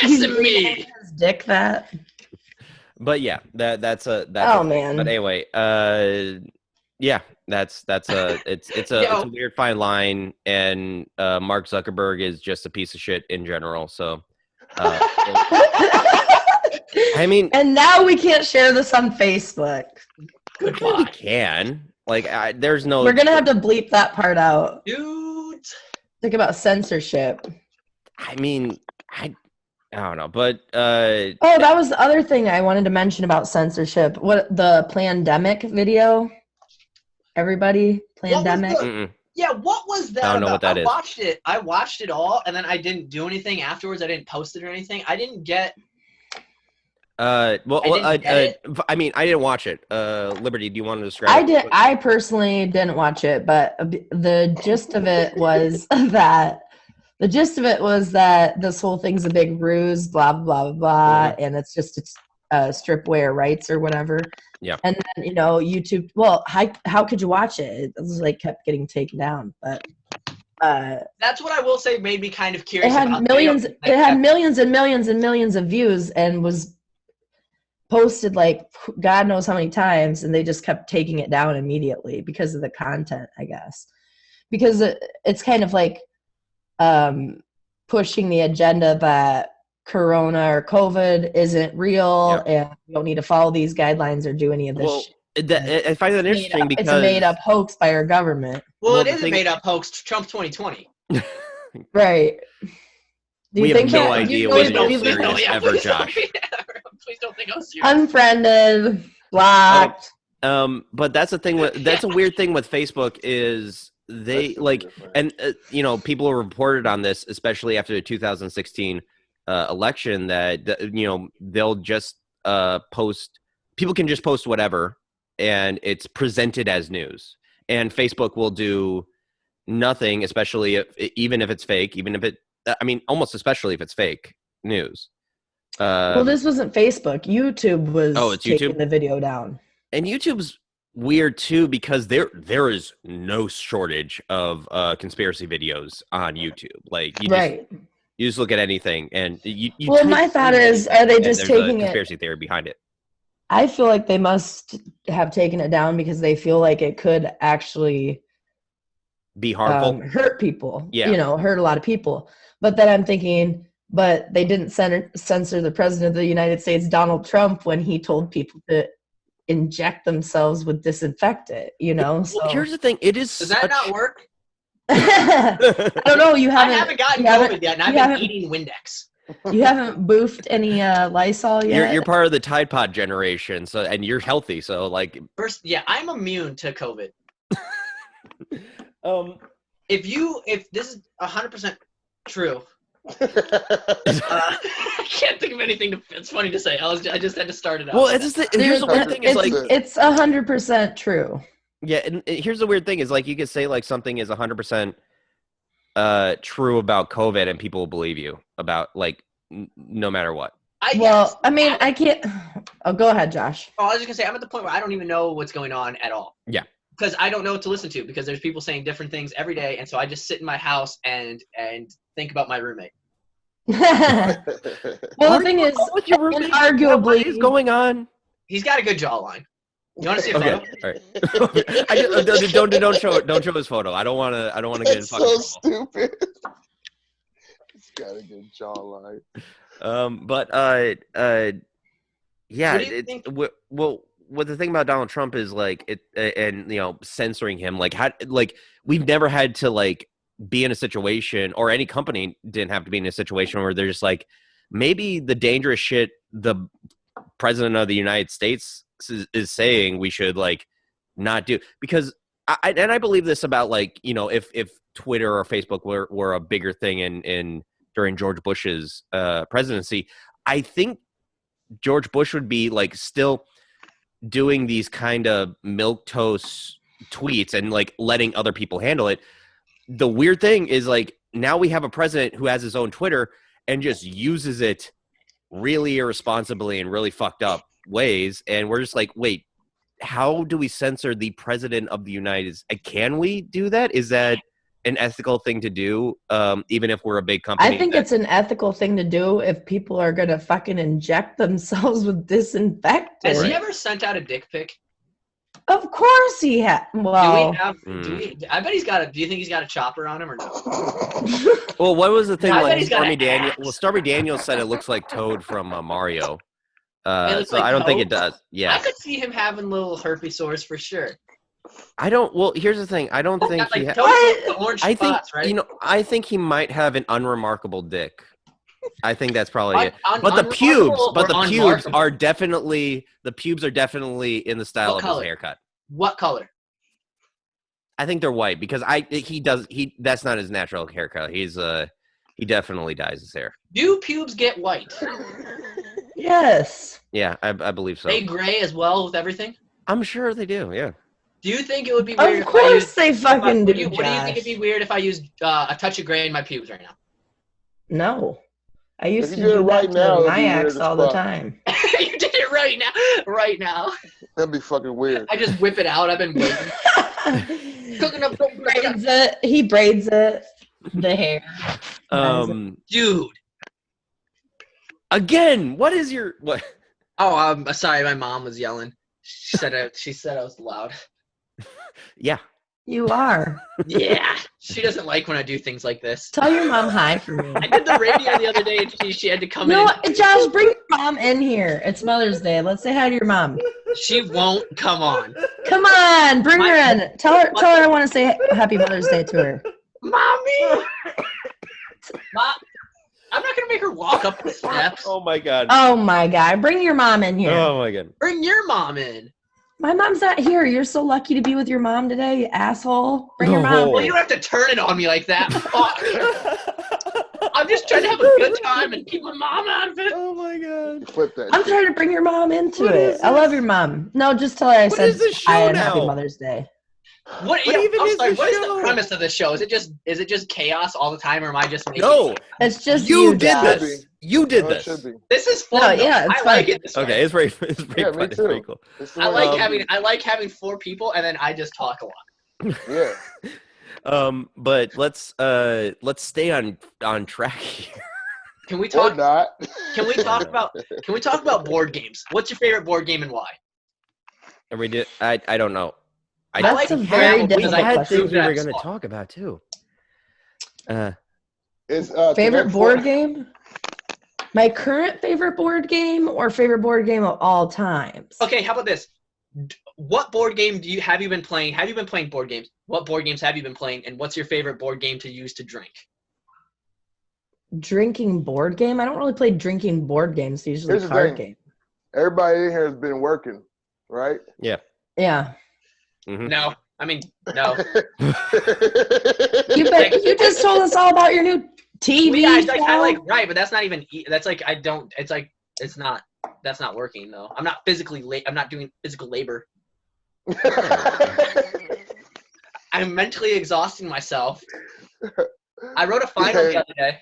S4: Messing me.
S2: His dick that.
S1: But yeah, that's
S2: man.
S1: But anyway, yeah, it's a weird fine line, and Mark Zuckerberg is just a piece of shit in general. So, I mean,
S2: and now we can't share this on Facebook.
S1: Goodbye. We can. Like, there's no.
S2: We're gonna have to bleep that part out,
S4: dudes.
S2: Think about censorship.
S1: I mean, I don't know, but
S2: oh, that was the other thing I wanted to mention about censorship. What the pandemic video? Everybody, pandemic.
S4: Yeah, what was that?
S1: I don't know what that is.
S4: I watched it all, and then I didn't do anything afterwards. I didn't post it or anything. I didn't get.
S1: I mean, I didn't watch it. Liberty, do you want to describe?
S2: I did. I personally didn't watch it, but the gist of it was that. The gist of it was that this whole thing's a big ruse, blah, blah, blah, blah, and it's just strip away our rights or whatever.
S1: Yeah.
S2: And then, YouTube, well, how could you watch it? It was like kept getting taken down. But
S4: that's what I will say made me kind of curious.
S2: It had millions and millions and millions of views and was posted like God knows how many times, and they just kept taking it down immediately because of the content, I guess. Because it's kind of like pushing the agenda that Corona or COVID isn't real, and you don't need to follow these guidelines or do any of this shit.
S1: I find that interesting because
S2: it's a made-up hoax by our government.
S4: Well, it is a made-up hoax. Trump 2020.
S2: Right.
S1: We have no idea when you're serious ever, Josh.
S4: Please don't think I'm serious.
S2: Unfriended, blocked.
S1: But that's the thing. That's a weird thing with Facebook is they like, and you know, people reported on this, especially after the 2016 election, that you know they'll just post. People can just post whatever, and it's presented as news. And Facebook will do nothing, especially even if it's fake, even if it. I mean, almost especially if it's fake news.
S2: Well, this wasn't Facebook. YouTube was taking
S1: YouTube?
S2: the video down.
S1: And YouTube's weird too because there is no shortage of conspiracy videos on YouTube. Like you just look at anything and you
S2: well, my thought is, are they just taking
S1: a conspiracy theory behind it?
S2: I feel like they must have taken it down because they feel like it could actually
S1: be harmful,
S2: hurt people.
S1: Yeah,
S2: you know, hurt a lot of people. But then I'm thinking, but they didn't censor the president of the United States, Donald Trump, when he told people to inject themselves with disinfectant, you know?
S1: Well,
S2: so
S1: here's the thing. Does
S4: that not work?
S2: I don't know. I
S4: haven't gotten COVID yet, and I've been eating Windex.
S2: You haven't boofed any Lysol yet?
S1: You're part of the Tide Pod generation, so and you're healthy, so like
S4: first, I'm immune to COVID. If this is 100% true, I can't think of anything it's funny to say. I just had to start it out.
S1: Well, here's the weird thing is like
S2: it's 100% true.
S1: Yeah, and here's the weird thing is like you could say like something is 100% true about COVID and people will believe you about like no matter what.
S2: I can't. Oh, go ahead, Josh.
S4: Oh, I was just gonna say I'm at the point where I don't even know what's going on at all.
S1: Yeah.
S4: Because I don't know what to listen to because there's people saying different things every day, and so I just sit in my house and think about my roommate.
S2: Well, the thing is,
S1: with your roommate?
S2: Arguably,
S1: what is going on?
S4: He's got a good jawline. You want to see a photo?
S1: Okay, all right. Don't show his photo. I don't want to get in fucking trouble.
S3: So stupid. He's got a good jawline.
S1: Yeah. What the thing about Donald Trump is like it, and you know, censoring him, like we've never had to like be in a situation, or any company didn't have to be in a situation where they're just like, maybe the dangerous shit the president of the United States is saying we should like not do, because I believe this about like, you know, if Twitter or Facebook were a bigger thing in during George Bush's presidency, I think George Bush would be like still doing these kind of milquetoast tweets and like letting other people handle it. The weird thing is like now we have a president who has his own Twitter and just uses it really irresponsibly and really fucked up ways, and we're just like, wait, how do we censor the president of the United States? Can we do that? Is that an ethical thing to do, even if we're a big company?
S2: I think it's an ethical thing to do if people are gonna fucking inject themselves with disinfectant.
S4: Has he ever sent out a dick pic?
S2: Of course he had. Well,
S4: I bet he's got a. Do you think he's got a chopper on him or no?
S1: Well, what was the thing? Like
S4: Stormy Daniels.
S1: Well, Stormy Daniels said it looks like Toad from Mario. So
S4: like
S1: I don't
S4: Toad?
S1: think it does. Yeah,
S4: I could see him having little herpes sores for sure.
S1: I don't. Well, here's the thing. I don't think
S4: like
S1: he.
S4: The orange
S1: I think
S4: spots, right?
S1: you know. I think he might have an unremarkable dick. I think that's probably it. But the pubes are definitely in the style of his haircut.
S4: What color?
S1: I think they're white because that's not his natural haircut. He definitely dyes his hair.
S4: Do pubes get white?
S2: Yes.
S1: Yeah, I believe so.
S4: They gray as well with everything?
S1: I'm sure they do, yeah.
S4: Do you think it would be weird
S2: Of course they fucking do,
S4: What do you think it'd be weird if I used a touch of gray in my pubes right now?
S2: No. I used to do that to my ex all the time.
S4: You did it right now.
S3: That'd be fucking weird.
S4: I just whip it out. I've been waiting. Cooking up.
S2: He braids it. The hair.
S4: Dude.
S1: Again, what is your what?
S4: Oh, sorry, my mom was yelling. She said I was loud.
S1: Yeah.
S2: You are.
S4: Yeah, she doesn't like when I do things like this.
S2: Tell your mom hi for me.
S4: I did the radio the other day, and she had to come
S2: You know
S4: in.
S2: what, Josh, bring your mom in here. It's Mother's Day. Let's say hi to your mom.
S4: She won't come on.
S2: Come on, bring her in. Tell her I want to say Happy Mother's Day to her.
S4: Mommy! Mom, I'm not going to make her walk up the steps.
S1: Oh my god.
S2: Oh my God, bring your mom in here.
S1: Oh my god.
S4: Bring your mom in.
S2: My mom's not here. You're so lucky to be with your mom today, you asshole. Bring your mom.
S4: Well, you don't have to turn it on me like that. Fuck. I'm just trying to have a good time and keep my mom out of it.
S1: Oh my god.
S3: Flip that.
S2: I'm trying to bring your mom into
S1: What is
S2: it. I love your mom. No, just tell her I said
S1: is this show
S2: hi and
S1: now?
S2: Happy Mother's Day.
S4: What
S1: even is the
S4: what is the
S1: show?
S4: premise of this show? Is it just chaos all the time, or am I just making
S1: No,
S2: It's just
S1: you
S2: you,
S1: did
S2: Josh.
S1: this. You did
S3: No, it
S1: this.
S3: should be.
S4: This is fun.
S2: No,
S4: though.
S2: yeah, it's
S4: I like
S2: fun.
S4: it this way.
S1: Okay, it's very
S3: Yeah,
S1: fun.
S3: me
S1: It's very
S3: too.
S1: cool.
S3: It's the
S4: I
S3: way
S4: like
S3: it should
S4: having 4 people and then I just talk a lot.
S3: be. Yeah.
S1: But let's stay on track here.
S4: Can we
S3: Or
S4: talk?
S3: not.
S4: Can we talk about board games? What's your favorite board game and why?
S1: And we did. I don't know.
S2: That's
S4: like
S2: a
S4: to
S2: very
S4: have-
S2: difficult
S1: I had
S2: question.
S1: things we were
S4: That's
S1: going to
S4: fun.
S1: talk about too.
S3: Is
S2: Favorite
S3: Connect
S2: board
S3: Four-
S2: game? My current favorite board game or favorite board game of all times?
S4: Okay, how about this? What board game have you been playing? Have you been playing board games? What board games have you been playing? And what's your favorite board game to use to drink?
S2: Drinking board game? I don't really play drinking board games. It's usually
S3: Here's the
S2: card
S3: thing.
S2: game.
S3: Everybody in here has been working, right?
S1: Yeah.
S2: Yeah.
S1: Mhm.
S4: No, I mean no.
S2: You just told us all about your new TV
S4: Yeah,
S2: show.
S4: right, but that's not even. That's like I don't. It's like it's not. That's not working though. I'm not physically. I'm not doing physical labor. I'm mentally exhausting myself. I wrote a final the other day.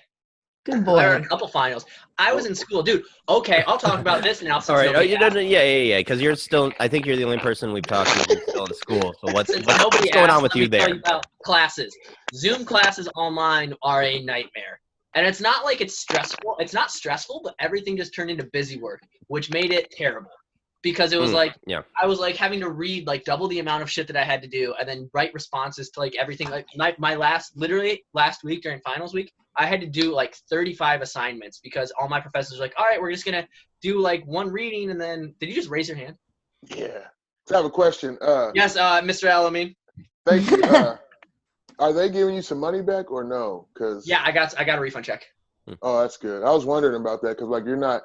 S2: Good
S4: I wrote
S2: boy.
S4: a couple finals. I was in school, dude. Okay, I'll talk about this now.
S1: All right. Oh,
S4: nobody
S1: you don't.
S4: asked.
S1: Yeah. Because you're still. I think you're the only person we've talked to who's still in school. So what's
S4: Since
S1: going
S4: nobody
S1: on
S4: asked,
S1: with
S4: let
S1: you
S4: me tell
S1: there?
S4: about classes. Zoom classes online are a nightmare. And it's not like it's stressful. It's not stressful, but everything just turned into busy work, which made it terrible. Because it was like
S1: yeah.
S4: I was like having to read like double the amount of shit that I had to do and then write responses to like everything. Like my last week during finals week, I had to do like 35 assignments because all my professors were like, all right, we're just gonna do like one reading and then did you just raise your hand?
S3: Yeah. So I have a question.
S4: Yes, Mr. Alameen.
S3: Thank you. Are they giving you some money back or no? Cause
S4: Yeah, I got a refund check.
S3: oh, that's good. I was wondering about that because like you're not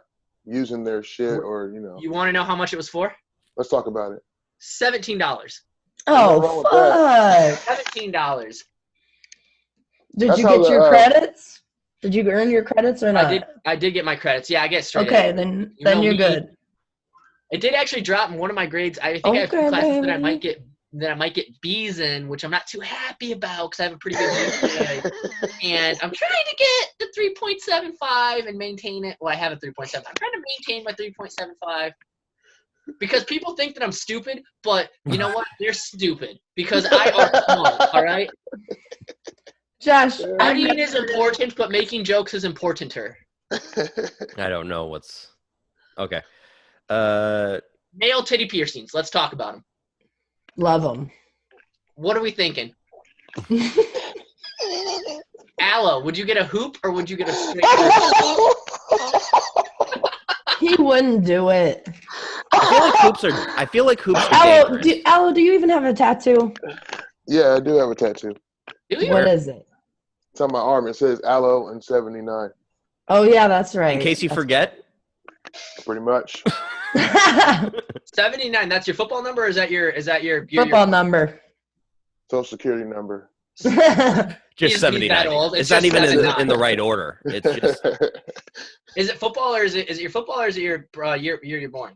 S3: using their shit or you know.
S4: You want to know how much it was for?
S3: Let's talk about it.
S4: $17.
S3: Nothing wrong with that.
S2: Fuck.
S4: $17.
S2: Did
S3: That's
S2: you
S3: how
S2: get
S3: the,
S2: your credits? Did you earn your credits or not?
S4: I did get my credits. Yeah, I get straight.
S2: Okay,
S4: A's.
S2: then
S4: You know
S2: you're
S4: me.
S2: good.
S4: It did actually drop in one of my grades. I think I have two
S2: Okay,
S4: classes
S2: baby.
S4: that I might get B's in, which I'm not too happy about because I have a pretty good GPA. And I'm trying to get the 3.75 and maintain it. Well, I have a 3.7. I'm trying to maintain my 3.75 because people think that I'm stupid, but you know what? They're stupid because I are smart. All right.
S2: Josh,
S4: Studying is important, but making jokes is importanter.
S1: I don't know what's. Okay.
S4: Male titty piercings. Let's talk about them.
S2: love them.
S4: What are we thinking? Aloe, would you get a hoop or would you get a straight hoop?
S2: He wouldn't do it.
S1: I feel like hoops are dangerous.
S2: Aloe, do you even have a tattoo?
S3: Yeah, I do have a tattoo.
S4: Do you?
S2: What is it?
S3: It's on my arm. It says Aloe and 79.
S2: Oh yeah, that's right.
S1: In case you forget.
S3: Pretty much.
S4: 79. That's your football number, or is that your
S2: Football number.
S3: Social security number.
S1: Just
S4: He's
S1: 79.
S4: that old.
S1: It's
S4: It's
S1: not
S4: just
S1: even
S4: 79.
S1: in the right order. It's just.
S4: Is it football or is it your football or is it your year you're born?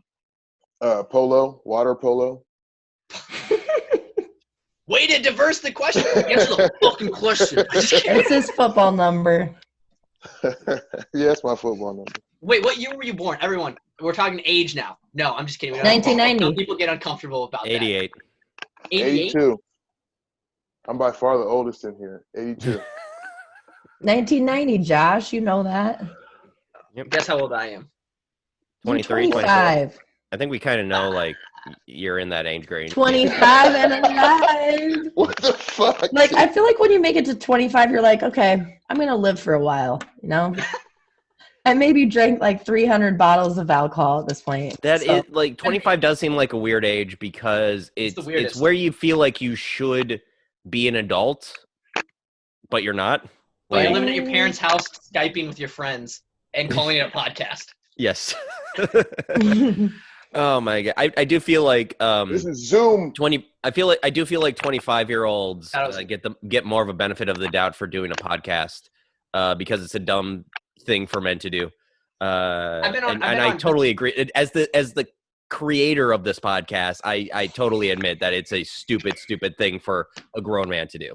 S3: Polo, water polo.
S4: Way to diverse the question. Answer the fucking question. I'm just kidding.
S2: It's his football number.
S3: Yeah, that's my football number.
S4: Wait, what year were you born? Everyone, we're talking age now. No, I'm just kidding.
S2: 1990.
S4: Some people get uncomfortable about
S1: 88.
S4: that. 88.
S3: 82. I'm by far the oldest in here. 82.
S2: 1990, Josh. You know that.
S1: Yep.
S4: Guess how old I am?
S1: 23, 24.
S2: 25.
S1: I think we kind of know, like, you're in that age range.
S2: 25 and alive.
S3: What the fuck?
S2: Like, I feel like when you make it to 25, you're like, okay, I'm going to live for a while, you know? I maybe drank like 300 bottles of alcohol at this point.
S1: That is, like, 25 does seem like a weird age because it's where you feel like you should be an adult, but you're not.
S4: But you're living at your parents' house, Skyping with your friends, and calling it a podcast.
S1: Yes. Oh my god, I do feel like
S3: this is Zoom.
S1: 20. I do feel like 25-year-olds get more of a benefit of the doubt for doing a podcast because it's a dumb thing for men to do. I totally agree. As the creator of this podcast, I totally admit that it's a stupid thing for a grown man to do.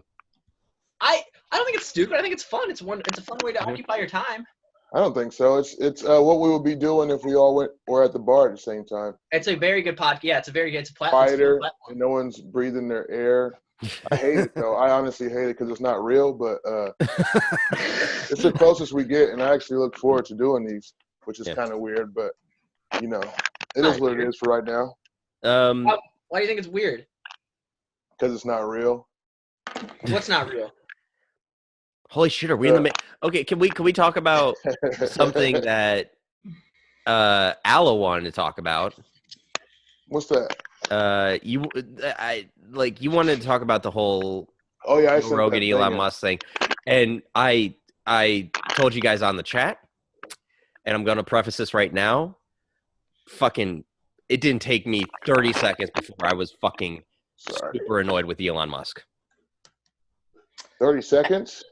S4: I don't think it's stupid. I think it's fun. It's a fun way to occupy your time.
S3: I don't think so. It's what we would be doing if we all were at the bar at the same time.
S4: It's a very good podcast. Yeah, it's a platform.
S3: Quieter, and no one's breathing their air. I hate it though. I honestly hate it because it's not real, but it's the closest we get, and I actually look forward to doing these, which is kind of weird, but you know, it is what it is for right now.
S4: Why do you think it's weird?
S3: Because it's not real.
S4: What's not real?
S1: Holy shit, are we in the okay, can we talk about something that Alla wanted to talk about?
S3: What's that?
S1: You wanted to talk about the whole Rogan Elon Musk thing. And I told you guys on the chat, and I'm gonna preface this right now. Fucking it didn't take me 30 seconds before I was fucking super annoyed with Elon Musk.
S3: 30 seconds?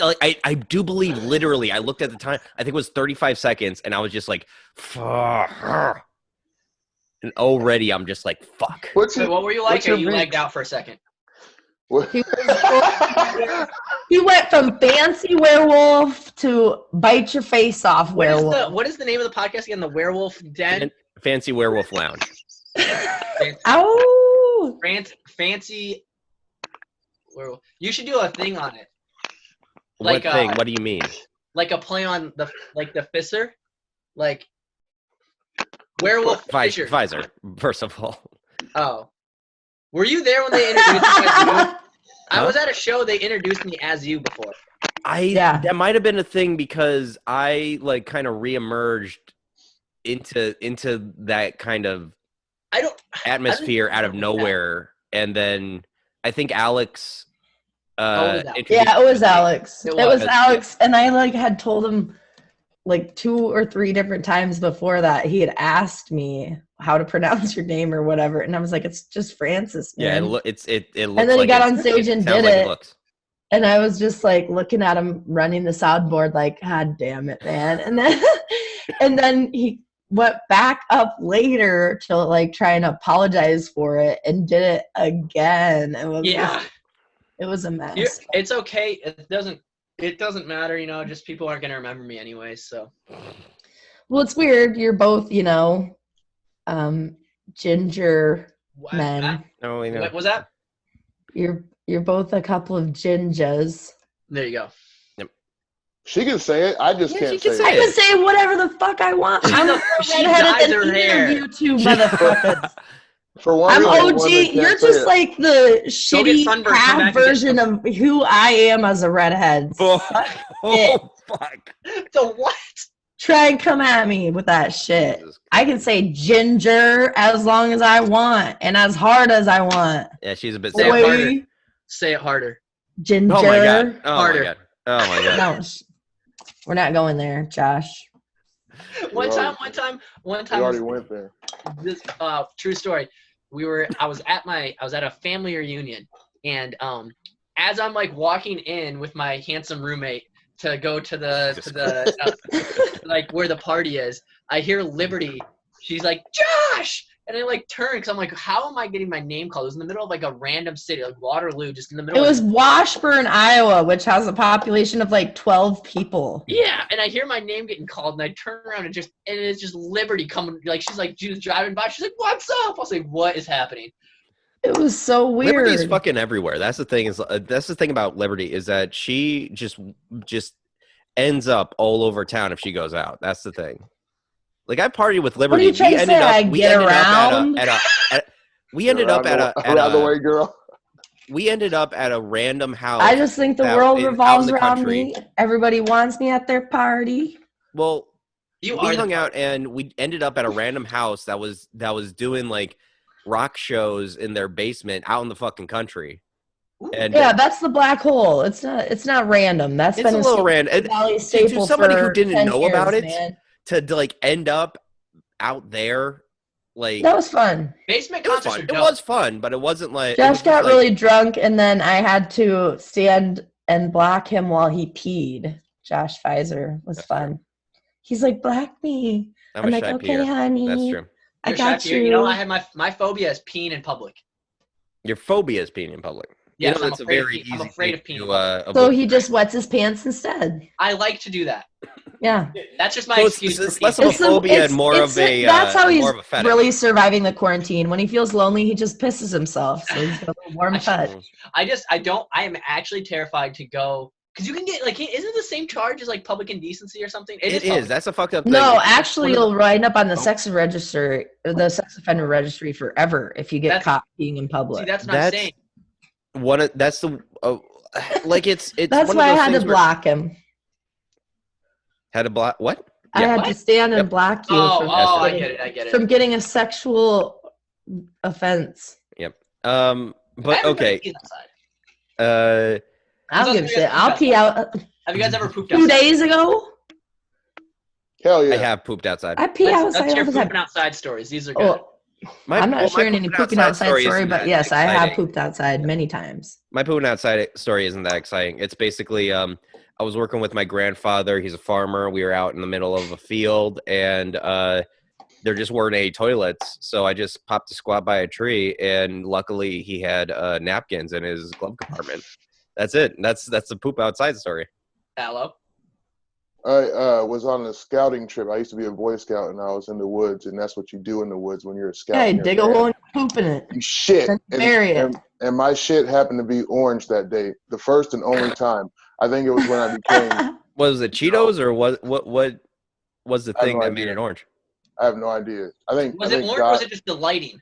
S1: I do believe literally I looked at the time, I think it was 35 seconds, and I was just like, fuck. And already I'm just like, fuck.
S4: What were you like? Or you lagged out for a second?
S2: He went from fancy werewolf to bite your face off werewolf.
S4: What is the name of the podcast again? The Werewolf Den?
S1: Fancy Werewolf Lounge.
S2: Oh!
S4: Fancy werewolf. You should do a thing on it.
S1: What thing? What do you mean?
S4: Like a play on the Fisser? Like Werewolf Fisher.
S1: Pfizer, first of all.
S4: Oh. Were you there when they introduced me as you? I was at a show they introduced me as you before.
S1: That might have been a thing because I like kind of reemerged into that kind of atmosphere out of nowhere, and then I think Alex
S2: it was Alex. It was Alex, and I like had told him like 2 or 3 different times before that he had asked me how to pronounce your name or whatever, and I was like, it's just Francis, man.
S1: Yeah, it looks.
S2: And then he got on stage and did it. And I was just like looking at him running the soundboard, like, God damn it, man. And then he went back up later to like try and apologize for it and did it again. It was a mess.
S4: It's okay. It doesn't matter, you know, just people aren't gonna remember me anyway, so.
S2: Well, it's weird. You're both, you know, ginger men.
S1: Oh, we know.
S4: What was that?
S2: You're both a couple of gingers.
S4: There you go.
S1: Yep.
S3: She can say it. I just can't say it.
S2: I can say whatever the fuck I want. I'm redheaded than either of you two motherfuckers.
S3: For one,
S2: I'm OG. You're just like the shitty half version of who I am as a redhead.
S1: Fuck.
S4: So what?
S2: Try and come at me with that shit. I can say ginger as long as I want and as hard as I want.
S1: Yeah, she's a bit.
S4: Say it harder.
S2: Ginger.
S1: Oh my god.
S4: Harder.
S1: Oh my god.
S2: No, we're not going there, Josh.
S4: One time.
S3: We already went there.
S4: This true story. I was at a family reunion, and as I'm like walking in with my handsome roommate to go to the like where the party is, I hear Liberty. She's like, Josh! And I like turn because I'm like, how am I getting my name called? It was in the middle of like a random city, like Waterloo, just in the middle.
S2: It was Washburn, Iowa, which has a population of like 12 people.
S4: Yeah, and I hear my name getting called, and I turn around and it's just Liberty coming. Like she was driving by. She's like, "What's up?" I was like, "What is happening?"
S2: It was so weird.
S1: Liberty's fucking everywhere. That's the thing. That's the thing about Liberty is that she just ends up all over town if she goes out. That's the thing. Like I partied with
S2: What are
S1: Liberty.
S2: you trying to say? I get around?
S1: We ended up at
S3: around the way, girl.
S1: We ended up at a random house.
S2: I just think the world revolves around me. Everybody wants me at their party.
S1: Well,
S4: we
S1: hung out and we ended up at a random house that was doing like rock shows in their basement out in the fucking country. And
S2: yeah, that's the black hole. It's not random. That's
S1: it's
S2: been
S1: a little random. To somebody who didn't know about it,
S2: man.
S1: to like end up out there. Like
S2: that was fun.
S4: Basement concerts are dope.
S1: It was fun, but it wasn't like
S2: Josh got really drunk, and then I had to stand and block him while he peed. Josh Pfizer was fun. True. He's like, block me. I'm like, okay, honey.
S1: That's true.
S2: I got you.
S4: You know, I had my phobia is peeing in public.
S1: Your phobia is peeing in public.
S4: Yes,
S1: you know, that's a very easy. I'm
S4: afraid of peeing.
S2: So he just wets his pants instead.
S4: I like to do that.
S2: Yeah,
S4: that's just my excuse.
S1: It's less of a phobia and more of a.
S2: That's how he's really surviving the quarantine. When he feels lonely, he just pisses himself. So he's got a warm touch.
S4: I am actually terrified to go because you can get like, isn't it the same charge as like public indecency or something?
S1: It is. That's a fucked up thing.
S2: No, actually, you'll wind up on the sex offender registry forever if you get caught being in public.
S4: See, that's not saying.
S1: That's the like it's.
S2: That's why I had to block him.
S1: Had to block what?
S2: I had to stand and block you.
S4: I get it.
S2: From getting a sexual offense.
S1: Yep. But okay.
S2: I don't give a shit. I'll pee out.
S4: Have you guys ever pooped outside?
S2: 2 days ago?
S3: Hell yeah.
S1: I have pooped outside.
S2: I pee outside.
S4: That's your pooping outside stories. These are good.
S2: I'm not sharing any pooping outside story, but yes, I have pooped outside many times.
S1: My pooping outside story isn't that exciting. It's basically I was working with my grandfather. He's a farmer. We were out in the middle of a field, and there just weren't any toilets. So I just popped a squat by a tree, and luckily he had napkins in his glove compartment. That's it. That's the poop outside story.
S4: Hello.
S3: I was on a scouting trip. I used to be a Boy Scout, and I was in the woods, and that's what you do in the woods when you're a scout.
S2: Hey, dig a hole and poop in it.
S3: You shit. And my shit happened to be orange that day. The first and only time. I think it was when I became.
S1: Was it Cheetos or what was the thing that made it orange?
S3: I have no idea.
S4: Was it orange or was it just the lighting?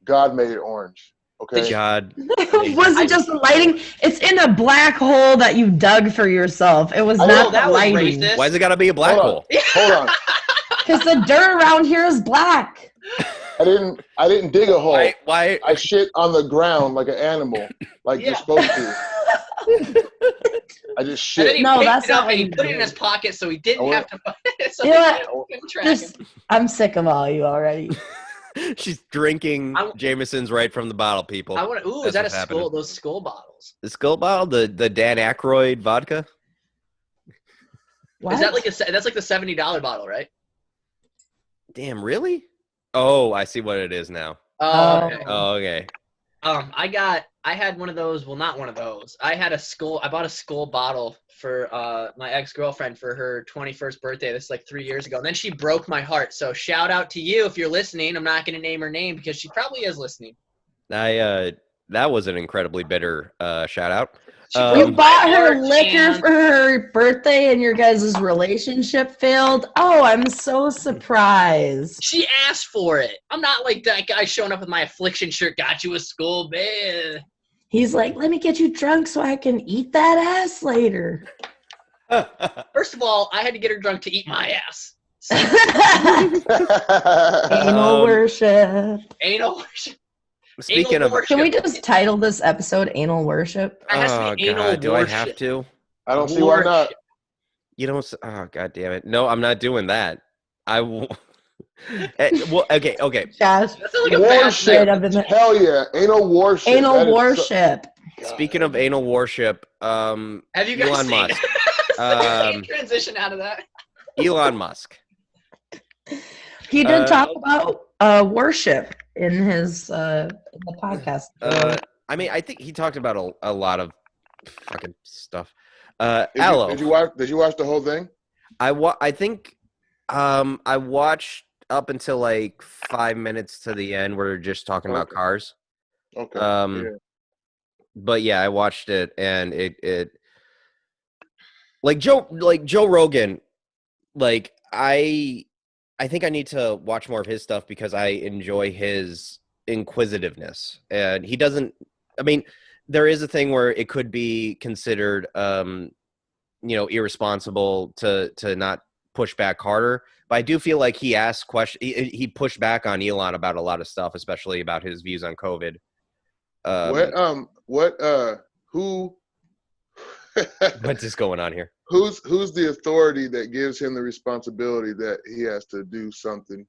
S3: God made it orange. Okay.
S1: God.
S2: Was it just the lighting? It's in a black hole that you dug for yourself. It was not the lighting.
S1: Why's it got to be a black hole?
S3: Hold on.
S2: Because the dirt around here is black.
S3: I didn't dig a hole.
S1: Why?
S3: I shit on the ground like an animal, like you're supposed to. I just shit.
S4: No, that's not what he put it in his pocket, so he didn't have to.
S2: I'm sick of all you already.
S1: She's drinking Jameson's right from the bottle, people.
S4: Is that a skull? Those skull bottles.
S1: The skull bottle, the Dan Aykroyd vodka.
S2: What?
S4: Is that that's like the $70 bottle, right?
S1: Damn, really? Oh, I see what it is now.
S2: Oh,
S1: okay.
S4: I had one of those. Well, not one of those. I bought a skull bottle for my ex-girlfriend for her 21st birthday. This is like 3 years ago. And then she broke my heart. So shout out to you if you're listening. I'm not going to name her name because she probably is listening.
S1: That was an incredibly bitter shout out.
S2: You bought her liquor for her birthday and your guys' relationship failed? Oh, I'm so surprised.
S4: She asked for it. I'm not like that guy showing up with my affliction shirt, got you a skull bed.
S2: He's like, let me get you drunk so I can eat that ass later.
S4: First of all, I had to get her drunk to eat my ass.
S2: Anal worship.
S4: Anal worship.
S1: Speaking of,
S2: can we just title this episode "Anal Worship"?
S1: Oh God, do I have to?
S3: I don't see why not.
S1: You don't. Oh God damn it! No, I'm not doing that. I will. Well, okay.
S2: Josh,
S3: like worship. Hell yeah, anal worship.
S2: Anal worship.
S1: Speaking of anal worship,
S4: have you guys
S1: Elon
S4: seen
S1: Musk?
S4: Transition out of that.
S1: Elon Musk.
S2: He did talk about worship in his in the podcast.
S1: I mean, I think he talked about a lot of fucking stuff.
S3: Did you watch the whole thing?
S1: I think I watched up until like 5 minutes to the end where they're just talking about cars.
S3: Okay.
S1: But yeah, I watched it and it like Joe Rogan, like I I think I need to watch more of his stuff because I enjoy his inquisitiveness, and he doesn't. I mean, there is a thing where it could be considered, irresponsible to not push back harder. But I do feel like he asked questions. He pushed back on Elon about a lot of stuff, especially about his views on COVID.
S3: Who?
S1: What's this going on here?
S3: Who's the authority that gives him the responsibility that he has to do something?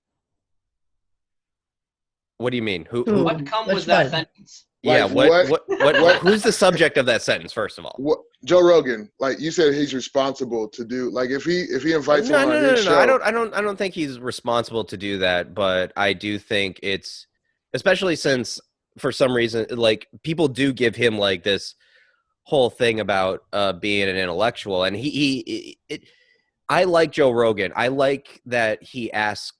S1: What do you mean? Who
S4: What was that sentence?
S1: Yeah,
S3: Like,
S1: what who's the subject of that sentence, first of all?
S3: What, Joe Rogan, like you said, he's responsible to do. Like if he invites someone on his show,
S1: I don't think he's responsible to do that, but I do think it's, especially since for some reason, like, people do give him like this whole thing about being an intellectual, and I like Joe Rogan. I like that he asks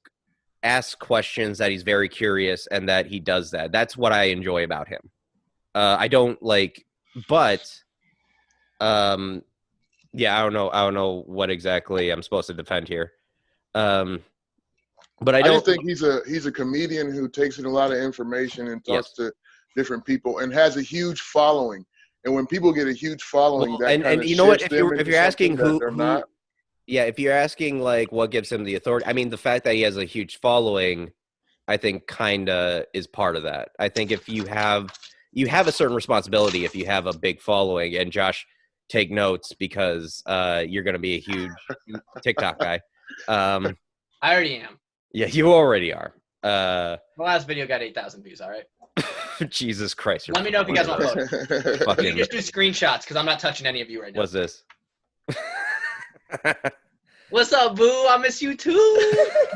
S1: questions, that he's very curious, and that he does that. That's what I enjoy about him. I don't like, but yeah, I don't know what exactly I'm supposed to defend here. But I don't
S3: just think he's a comedian who takes in a lot of information and talks to different people and has a huge following. And when people get a huge following,
S1: and you know what, if you're asking who yeah, if you're asking like what gives him the authority, I mean, the fact that he has a huge following, I think kinda is part of that. I think if you have a certain responsibility if you have a big following, and Josh, take notes because you're going to be a huge TikTok guy.
S4: I already am.
S1: Yeah, you already are.
S4: The last video got 8,000 views, all right?
S1: Jesus Christ.
S4: Let me know if you guys want photos.
S1: Fucking,
S4: You can just do screenshots because I'm not touching any of you right now.
S1: What's this?
S4: What's up, boo? I miss you too.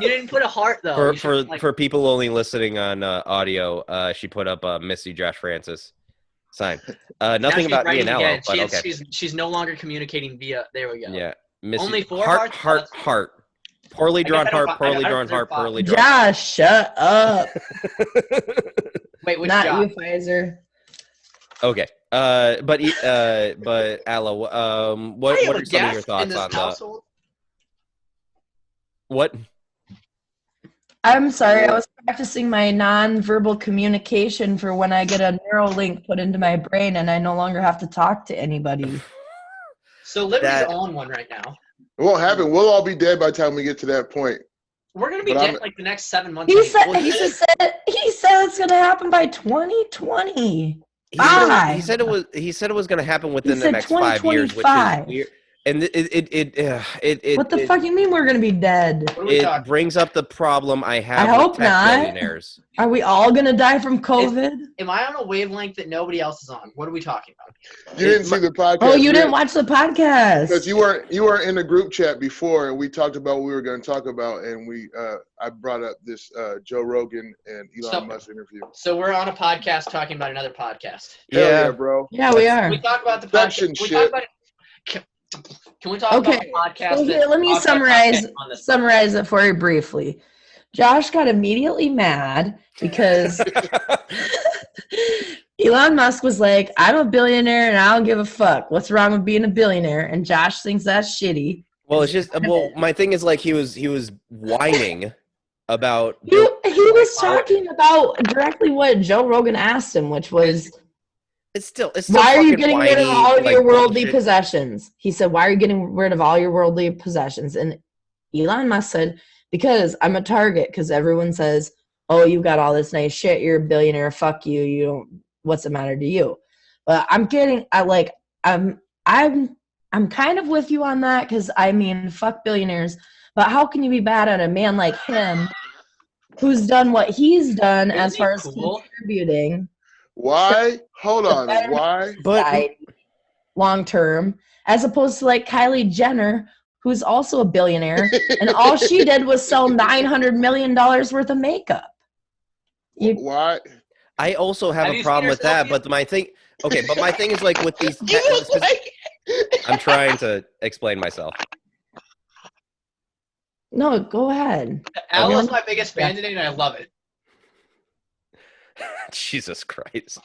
S4: You didn't put a heart though.
S1: For people only listening on audio, she put up a Missy Josh Francis sign. Nothing about me and Ella, but okay.
S4: She's no longer communicating via. There we go.
S1: Yeah, Missy,
S4: only 4
S1: heart. Poorly drawn heart, poorly drawn heart, poorly drawn.
S2: Josh, shut up.
S4: Wait, which
S2: not
S4: job?
S2: you, Pfizer.
S1: Okay. But Ella, what are some of your thoughts on
S4: household?
S1: What?
S2: I'm sorry, I was practicing my non-verbal communication for when I get a neural link put into my brain and I no longer have to talk to anybody.
S4: So Liberty's on one right now.
S3: It won't happen. We'll all be dead by the time we get to that point.
S4: We're gonna be dead like the next 7 months.
S2: He said it's gonna happen by 2020.
S1: He said it was gonna happen within the next 5 years, which is weird. And what
S2: the fuck you mean we're gonna be dead?
S1: It brings up the problem I have with tech billionaires.
S2: Are we all gonna die from COVID?
S4: Am I on a wavelength that nobody else is on? What are we talking about?
S3: You didn't see the podcast.
S2: Oh, you didn't watch the podcast
S3: because you weren't in the group chat before, and we talked about what we were going to talk about, and I brought up this Joe Rogan and Elon Musk interview.
S4: So we're on a podcast talking about another podcast.
S3: Hell yeah, bro.
S2: Yeah, we are.
S4: Can we talk about the podcast? Can we talk about the podcast?
S2: So here, let me summarize it for you briefly. Josh got immediately mad because Elon Musk was like, I'm a billionaire and I don't give a fuck. What's wrong with being a billionaire? And Josh thinks that's shitty.
S1: Well, it's just my thing is like he was whining about
S2: he was talking about directly what Joe Rogan asked him, which was
S1: It's still
S2: why are you getting rid of all of your worldly
S1: bullshit
S2: possessions? He said, why are you getting rid of all your worldly possessions? And Elon Musk said, because I'm a target, because everyone says, oh, you got all this nice shit, you're a billionaire, fuck you, you don't, what's the matter to you? But I'm kind of with you on that, because I mean, fuck billionaires, but how can you be bad at a man like him who's done what he's done as far as contributing?
S3: Why? Hold on. Why?
S1: But
S2: long term, as opposed to like Kylie Jenner, who's also a billionaire, and all she did was sell $900 million worth of makeup.
S3: Why?
S1: I also have a problem with that, but my thing is like with these. I'm trying to explain myself.
S2: No, go ahead.
S4: Alan's my biggest fan today, and I love it.
S1: Jesus Christ.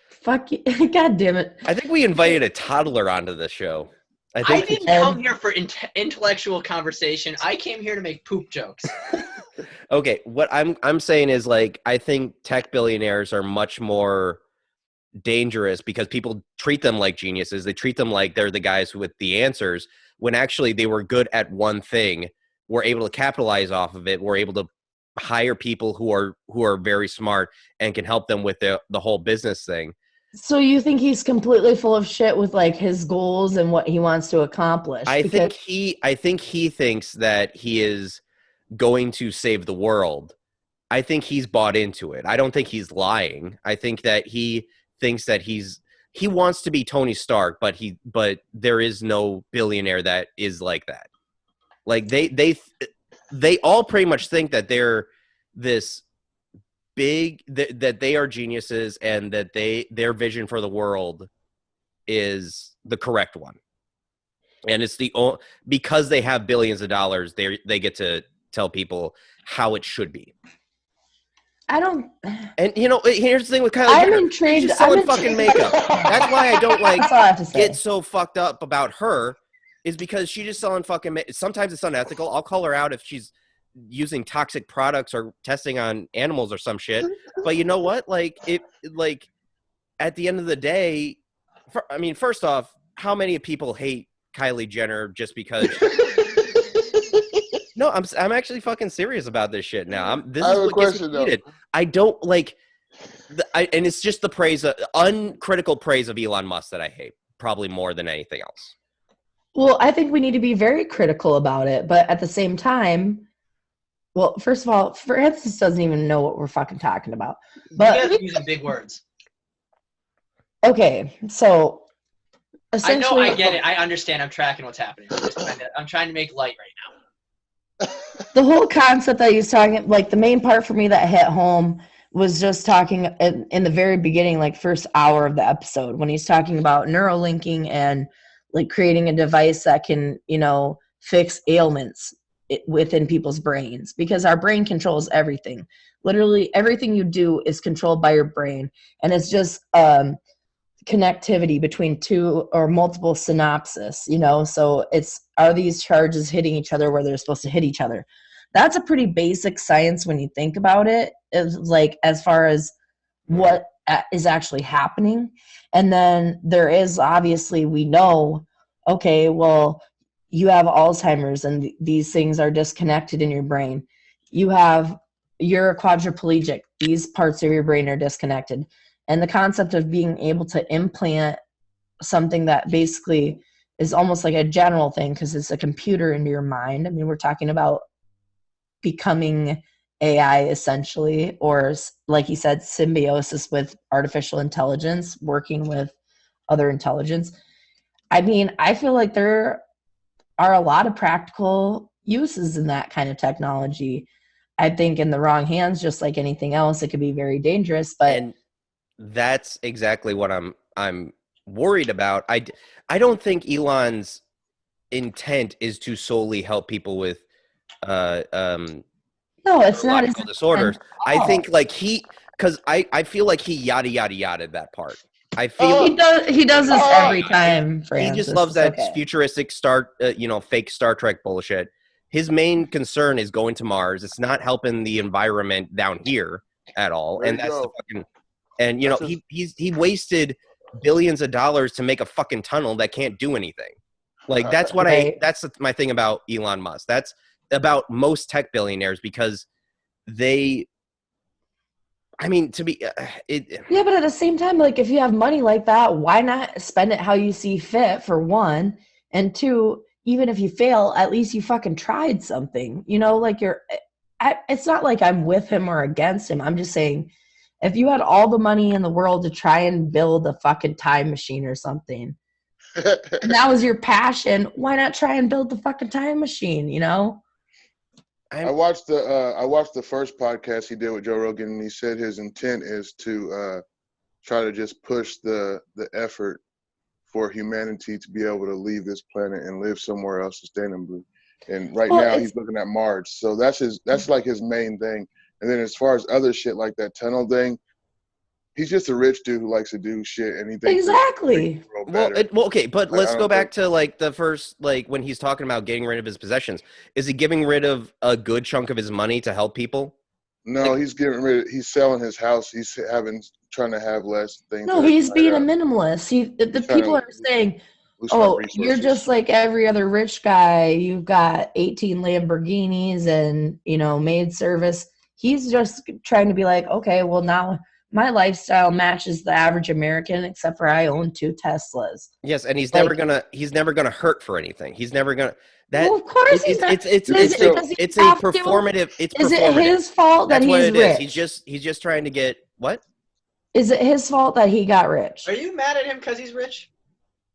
S2: Fuck you. God damn it.
S1: I think we invited a toddler onto the show.
S4: I didn't come here for intellectual conversation. I came here to make poop jokes.
S1: Okay, what I'm saying is, like, I think tech billionaires are much more dangerous because people treat them like geniuses. They treat them like they're the guys with the answers, when actually they were good at one thing, were able to capitalize off of it, were able to hire people who are very smart and can help them with the whole business thing.
S2: So you think he's completely full of shit with like his goals and what he wants to accomplish?
S1: I think he thinks that he is going to save the world. I think he's bought into it. I don't think he's lying. I think that he thinks that he wants to be Tony Stark, but there is no billionaire that is like that. Like they all pretty much think that they're this big, that they are geniuses, and that their vision for the world is the correct one. And it's because they have billions of dollars, they get to tell people how it should be.
S2: I don't.
S1: And here's the thing with Kylie
S2: I'm
S1: Jenner.
S2: intrigued.
S1: She's selling fucking makeup. That's why I don't like
S2: That's all I have to say.
S1: get so fucked up about her, is because she's just selling fucking sometimes it's unethical. I'll call her out if she's using toxic products or testing on animals or some shit. But you know what? Like at the end of the day, first off, how many people hate Kylie Jenner just because? No, I'm actually fucking serious about this shit now. This is what gets me heated. I don't like, and it's just the uncritical praise of Elon Musk that I hate, probably more than anything else.
S2: Well, I think we need to be very critical about it, but at the same time, well, first of all, Francis doesn't even know what we're fucking talking about. But
S4: you guys are using big words.
S2: Okay, so essentially,
S4: I know, I get it. I understand. I'm tracking what's happening. I'm trying to make light right now.
S2: The whole concept that he was talking, like the main part for me that hit home was just talking in the very beginning, like first hour of the episode, when he's talking about neurolinking and like creating a device that can, fix ailments within people's brains, because our brain controls everything. Literally everything you do is controlled by your brain, and it's just connectivity between two or multiple synapses, so are these charges hitting each other where they're supposed to hit each other? That's a pretty basic science when you think about it. It's like, as far as what is actually happening. And then there is, obviously, we know, okay, well, you have Alzheimer's and these things are disconnected in your brain. You're a quadriplegic. These parts of your brain are disconnected. And the concept of being able to implant something that basically is almost like a general thing, because it's a computer into your mind. I mean, we're talking about becoming AI essentially, or like he said, symbiosis with artificial intelligence, working with other intelligence. I mean, I feel like there are a lot of practical uses in that kind of technology. I think in the wrong hands, just like anything else, it could be very dangerous. But
S1: that's exactly what I'm worried about. I don't think Elon's intent is to solely help people with
S2: no, it's not
S1: neurological disorders. I think because I feel like he yada yada yada that part. I feel
S2: he does this every time.
S1: He just loves that futuristic fake Star Trek bullshit. His main concern is going to Mars. It's not helping the environment down here at all. And that's the fucking. And he wasted billions of dollars to make a fucking tunnel that can't do anything. Like that's what that's my thing about Elon Musk. That's about most tech billionaires, because they. I mean, to be
S2: yeah, but at the same time, like, if you have money like that, why not spend it how you see fit, for one, and two, even if you fail, at least you fucking tried something. Like it's not like I'm with him or against him. I'm just saying, if you had all the money in the world to try and build a fucking time machine or something, and that was your passion, why not try and build the fucking time machine?
S3: I watched the first podcast he did with Joe Rogan, and he said his intent is to try to just push the effort for humanity to be able to leave this planet and live somewhere else sustainably. And now he's looking at Mars. So that's like his main thing. And then as far as other shit like that tunnel thing, He's just a rich dude who likes to do shit, and he thinks
S2: exactly.
S1: Well, okay, but let's go back
S3: think...
S1: to like the first, like when he's talking about getting rid of his possessions. Is he giving rid of a good chunk of his money to help people?
S3: No, he's getting rid. He's selling his house. He's trying to have less things.
S2: No, he's being a minimalist. The people are saying, "Oh, you're just like every other rich guy. You've got 18 Lamborghinis and maid service." He's just trying to be like, okay, well now my lifestyle matches the average American, except for I own 2 Teslas.
S1: Yes, and he's never gonna hurt for anything. He's never gonna.
S2: Well, of course he's not.
S1: It's a performative. It's
S2: is
S1: performative.
S2: It his fault that he's rich?
S1: He's just trying to get what?
S2: Is it his fault that he got rich?
S4: Are you mad at him because he's rich?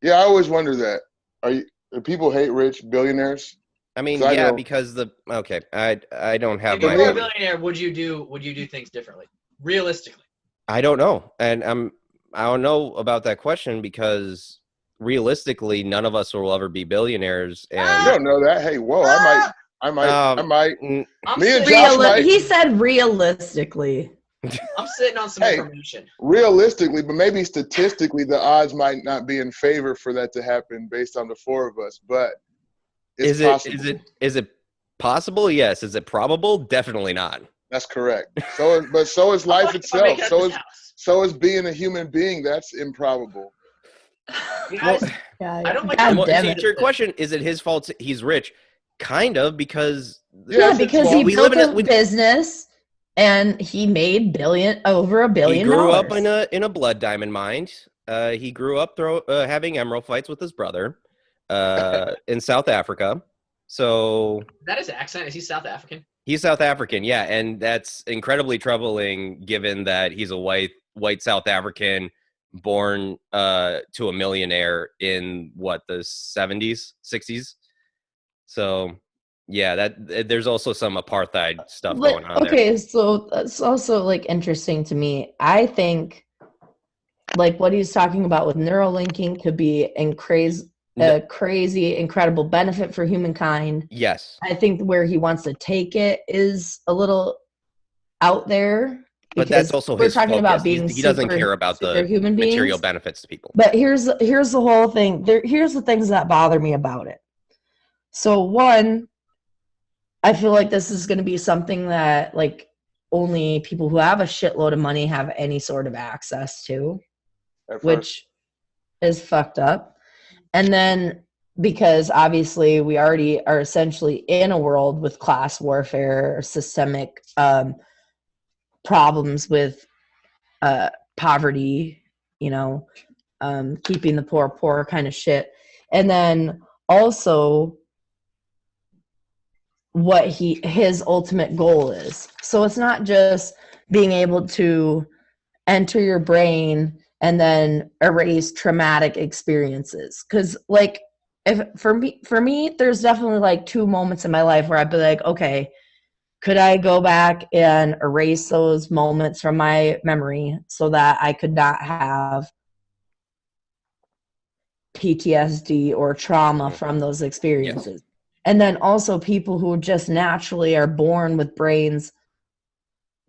S3: Yeah, I always wonder that. Do people hate rich billionaires?
S1: I mean, yeah, because I don't have.
S4: If you were a billionaire, would you do things differently? Realistically,
S1: I don't know, and I don't know about that question because realistically, none of us will ever be billionaires. And
S3: you don't know that. Hey, whoa, I might. Me and Josh might.
S2: He said realistically.
S4: I'm sitting on some information.
S3: Realistically, but maybe statistically, the odds might not be in favor for that to happen based on the 4 of us. But it's possible.
S1: Is it possible? Yes. Is it probable? Definitely not.
S3: That's correct. So is life itself. So is being a human being. That's improbable.
S4: Guys, I don't like.
S1: To answer your question, is it his fault he's rich? Kind of, because
S2: because he built a business and he made over $1 billion.
S1: He grew up in a blood diamond mine. He grew up having emerald fights with his brother in South Africa. So
S4: that is accent. Is he South African?
S1: He's South African, yeah, and that's incredibly troubling given that he's a white South African born to a millionaire in the 70s, 60s. So yeah, there's also some apartheid stuff going on there.
S2: Okay, so that's also like interesting to me. I think like what he's talking about with neurolinking could be a crazy, incredible benefit for humankind.
S1: Yes.
S2: I think where he wants to take it is a little out there.
S1: But that's also his
S2: talking
S1: focus.
S2: About being
S1: he doesn't care about the
S2: human
S1: material benefits to people.
S2: But here's the whole thing. Here's the things that bother me about it. So one, I feel like this is going to be something that like only people who have a shitload of money have any sort of access to, which is fucked up. And then because obviously we already are essentially in a world with class warfare, systemic problems with poverty, keeping the poor kind of shit. And then also what his ultimate goal is. So it's not just being able to enter your brain and then erase traumatic experiences. Because like for me, there's definitely like 2 moments in my life where I'd be like, okay, could I go back and erase those moments from my memory so that I could not have PTSD or trauma from those experiences? Yes. And then also people who just naturally are born with brains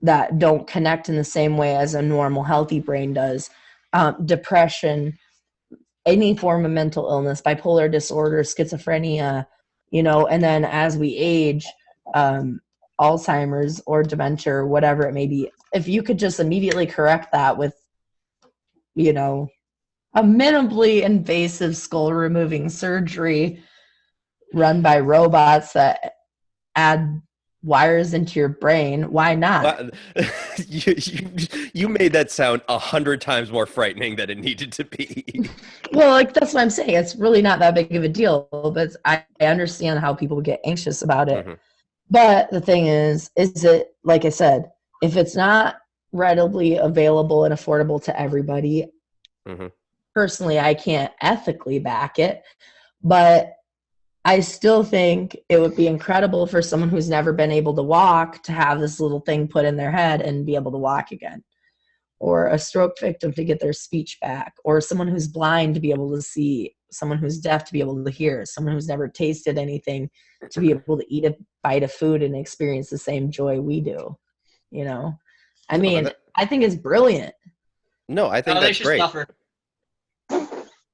S2: that don't connect in the same way as a normal healthy brain does. Depression, any form of mental illness, bipolar disorder, schizophrenia, and then as we age, Alzheimer's or dementia or whatever it may be. If you could just immediately correct that with, a minimally invasive skull removing surgery run by robots that add wires into your brain, why not?
S1: You made that sound 100 times more frightening than it needed to be.
S2: Well, like that's what I'm saying. It's really not that big of a deal, but I understand how people get anxious about it. Mm-hmm. But the thing is it, like I said, if it's not readily available and affordable to everybody, mm-hmm. Personally, I can't ethically back it, but I still think it would be incredible for someone who's never been able to walk to have this little thing put in their head and be able to walk again, or a stroke victim to get their speech back, or someone who's blind to be able to see, someone who's deaf to be able to hear, someone who's never tasted anything to be able to eat a bite of food and experience the same joy we do. I mean, I think it's brilliant.
S1: No, I think
S4: they
S1: that's
S4: should
S1: great.
S4: suffer.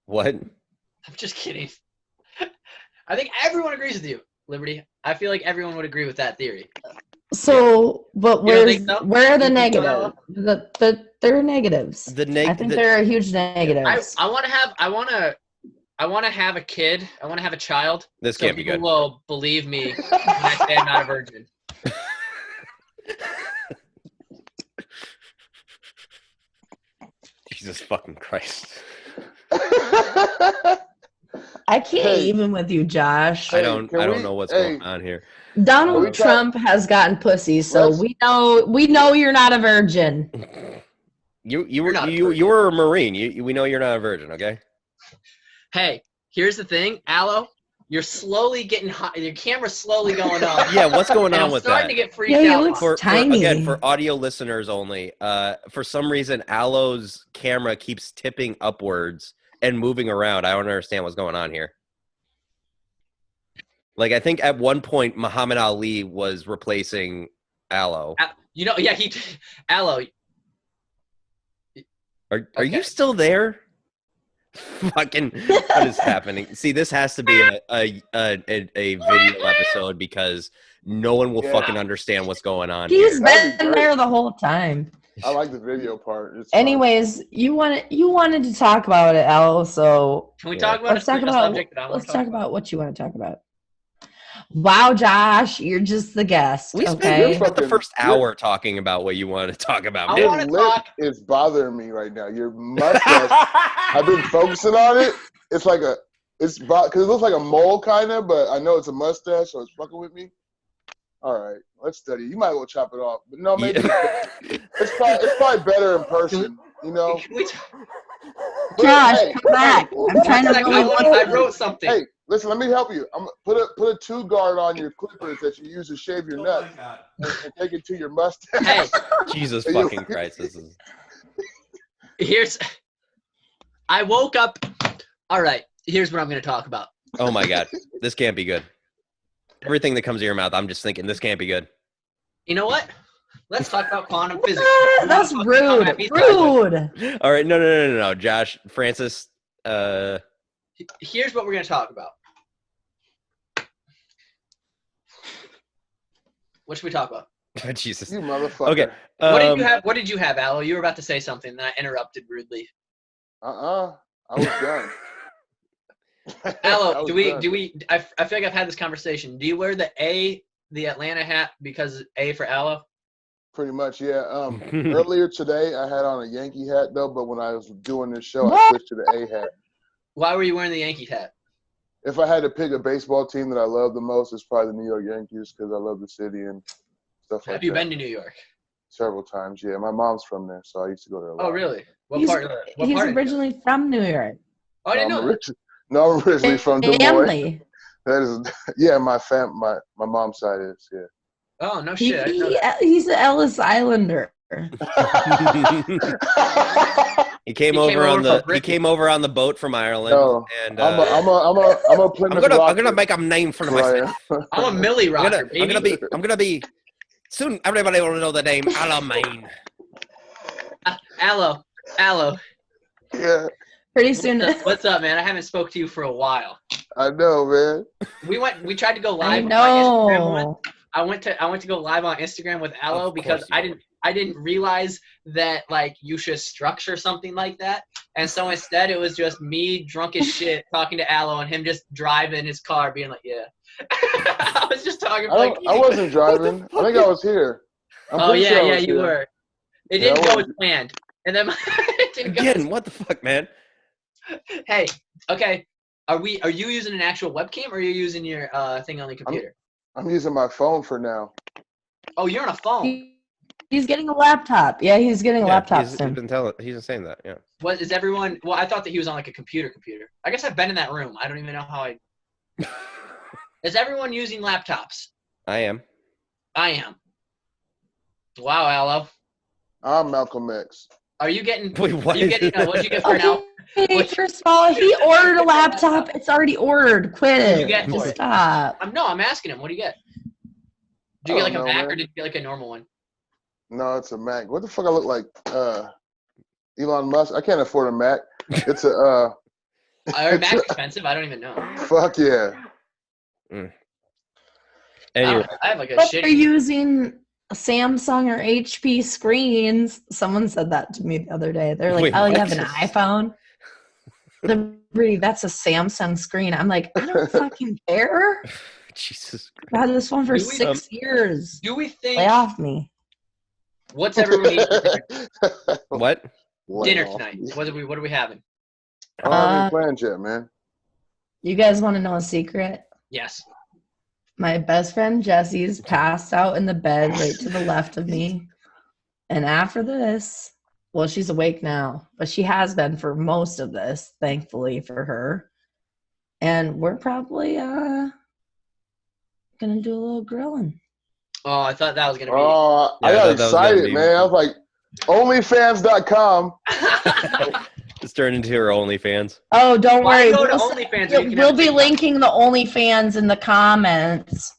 S1: What?
S4: I'm just kidding. I think everyone agrees with you, Liberty. I feel like everyone would agree with that theory.
S2: So, but
S4: You don't think so?
S2: where are the
S4: You think so,
S2: negatives? They're negatives. I think there are huge negatives.
S4: I want to have a kid. I want to have a child.
S1: This
S4: so
S1: can't be
S4: people
S1: good.
S4: will believe me when I say I'm not a virgin.
S1: Jesus fucking Christ.
S2: I can't even with you, Josh.
S1: I don't know what's going on here.
S2: Donald Trump has gotten pussy, so we know you're not a virgin.
S1: You were a Marine. We know you're not a virgin, okay?
S4: Hey, here's the thing, Aloe. You're slowly getting hot. Your camera's slowly going on.
S1: Yeah, what's going on with that?
S4: I'm starting to get freaked out.
S2: He looks tiny.
S1: Again, for audio listeners only, for some reason, Aloe's camera keeps tipping upwards and moving around. I don't understand what's going on here. Like, I think at one point, Muhammad Ali was replacing Aloe.
S4: Aloe.
S1: Are you still there? Fucking, what is happening? See, this has to be a video episode because no one will fucking understand what's going on.
S2: He's been there the whole time.
S3: I like the video part.
S2: Anyways, you wanted to talk about it, Al. So
S4: can we talk about
S2: let's talk about what you want to talk about. Wow, Josh, you're just the guest.
S1: We spent the first hour talking about what you wanted to talk about.
S3: Your lip is bothering me right now. Your mustache. I've been focusing on it. It's because it looks like a mole kind of, but I know it's a mustache, so it's fucking with me. All right, let's study. You might as well chop it off, but no, maybe it's probably better in person. You know.
S2: Josh, come back. I'm trying to.
S4: I wrote something.
S3: Hey, listen, let me help you. I'm put a 2 guard on your clippers that you use to shave your nuts and take it to your mustache.
S4: Hey,
S1: Jesus fucking Christ!
S4: I woke up. All right, here's what I'm going to talk about.
S1: Oh my God, this can't be good. Everything that comes to your mouth, I'm just thinking this can't be good.
S4: You know what? Let's talk about quantum physics.
S2: That's rude. Rude.
S1: All right, no, Josh, Francis.
S4: Here's what we're going to talk about. What should we talk about?
S1: Oh, Jesus.
S3: You motherfucker.
S1: Okay.
S4: What did you have, Aloe? You were about to say something, and I interrupted rudely.
S3: I was done.
S4: Aloe, I feel like I've had this conversation. Do you wear the Atlanta hat because A for Aloe?
S3: Pretty much, yeah. Earlier today, I had on a Yankee hat, though, but when I was doing this show, I switched to the A hat.
S4: Why were you wearing the Yankee hat?
S3: If I had to pick a baseball team that I love the most, it's probably the New York Yankees because I love the city and stuff like that.
S4: Have you been to New York?
S3: Several times, yeah. My mom's from there, so I used to go there a lot.
S4: Oh, really?
S2: He's originally from New York.
S4: Oh, I didn't know that.
S3: No, I'm originally from Des Moines.
S2: Family.
S3: That is, my mom's side is, yeah.
S4: Oh, no shit.
S2: He's an Ellis Islander.
S1: He came over on the boat from Ireland.
S3: No,
S1: and
S3: I'm a Plymouth Rocker.
S1: I'm gonna make a name for myself.
S4: I'm a Millie Rocker.
S1: I'm gonna be soon. Everybody will know the name Alamein.
S4: Aloe.
S3: Yeah.
S2: Pretty soon.
S4: What's up, man? I haven't spoke to you for a while.
S3: I know, man.
S4: We tried to go live.
S2: I know.
S4: I went to go live on Instagram with Aloe because I didn't realize that like you should structure something like that. And so instead it was just me drunk as shit talking to Aloe and him just driving his car being like, yeah. I was just talking
S3: I wasn't driving. I think I was here.
S4: You were. It didn't go as planned. And then
S1: what the fuck, man?
S4: Hey, okay. Are you using an actual webcam or are you using your thing on the computer?
S3: I'm using my phone for now.
S4: Oh, you're on a phone.
S2: He's getting a laptop. Yeah, he's getting a laptop soon.
S1: He's been saying that, yeah.
S4: What is everyone? Well, I thought that he was on like a computer. I guess I've been in that room. I don't even know how I. Is everyone using laptops?
S3: I am.
S4: Wow, Aloe.
S3: I'm Malcolm X.
S4: Are you getting?
S1: Wait, what?
S4: Are you getting? What'd you get for now?
S2: First of all, he ordered a laptop. It's already ordered. Quit it.
S4: You get for it?
S2: Stop.
S4: I'm asking him. What do you get? Did you get like a Mac or did you get like a normal one?
S3: No, it's a Mac. What the fuck I look like? Elon Musk. I can't afford a Mac. It's a.
S4: Are Macs expensive? I don't even know.
S3: Fuck yeah.
S1: Anyway,
S4: I have like a
S2: But
S4: shitty.
S2: they're using Samsung or HP screens. Someone said that to me the other day. They're like,
S1: Wait,
S2: "Oh, you
S1: what?
S2: have an iPhone? Liberty, that's a Samsung screen." I'm like, I don't fucking care.
S1: Jesus
S2: I had this one for
S4: Do we-
S2: 6 years.
S4: Do we think?
S2: Lay off me.
S4: What's everyone eating for dinner?
S1: What?
S4: Dinner tonight? What are we having?
S3: I don't have any plans yet, man.
S2: You guys want to know a secret?
S4: Yes.
S2: My best friend Jessie's passed out in the bed right to the left of me. And after this, well, she's awake now, but she has been for most of this, thankfully for her. And we're probably gonna do a little grilling.
S4: Oh, I thought that was gonna be.
S3: Oh,
S1: Yeah,
S3: I
S1: I
S3: got
S1: thought that was gonna
S3: excited,
S1: be-
S3: man. I was like, OnlyFans.com.
S1: It's turned into her OnlyFans.
S2: Oh, don't
S4: Why
S2: worry.
S4: go to
S2: We'll,
S4: OnlyFans where you can
S2: we'll
S4: have
S2: be
S4: TikTok?
S2: linking the OnlyFans in the comments.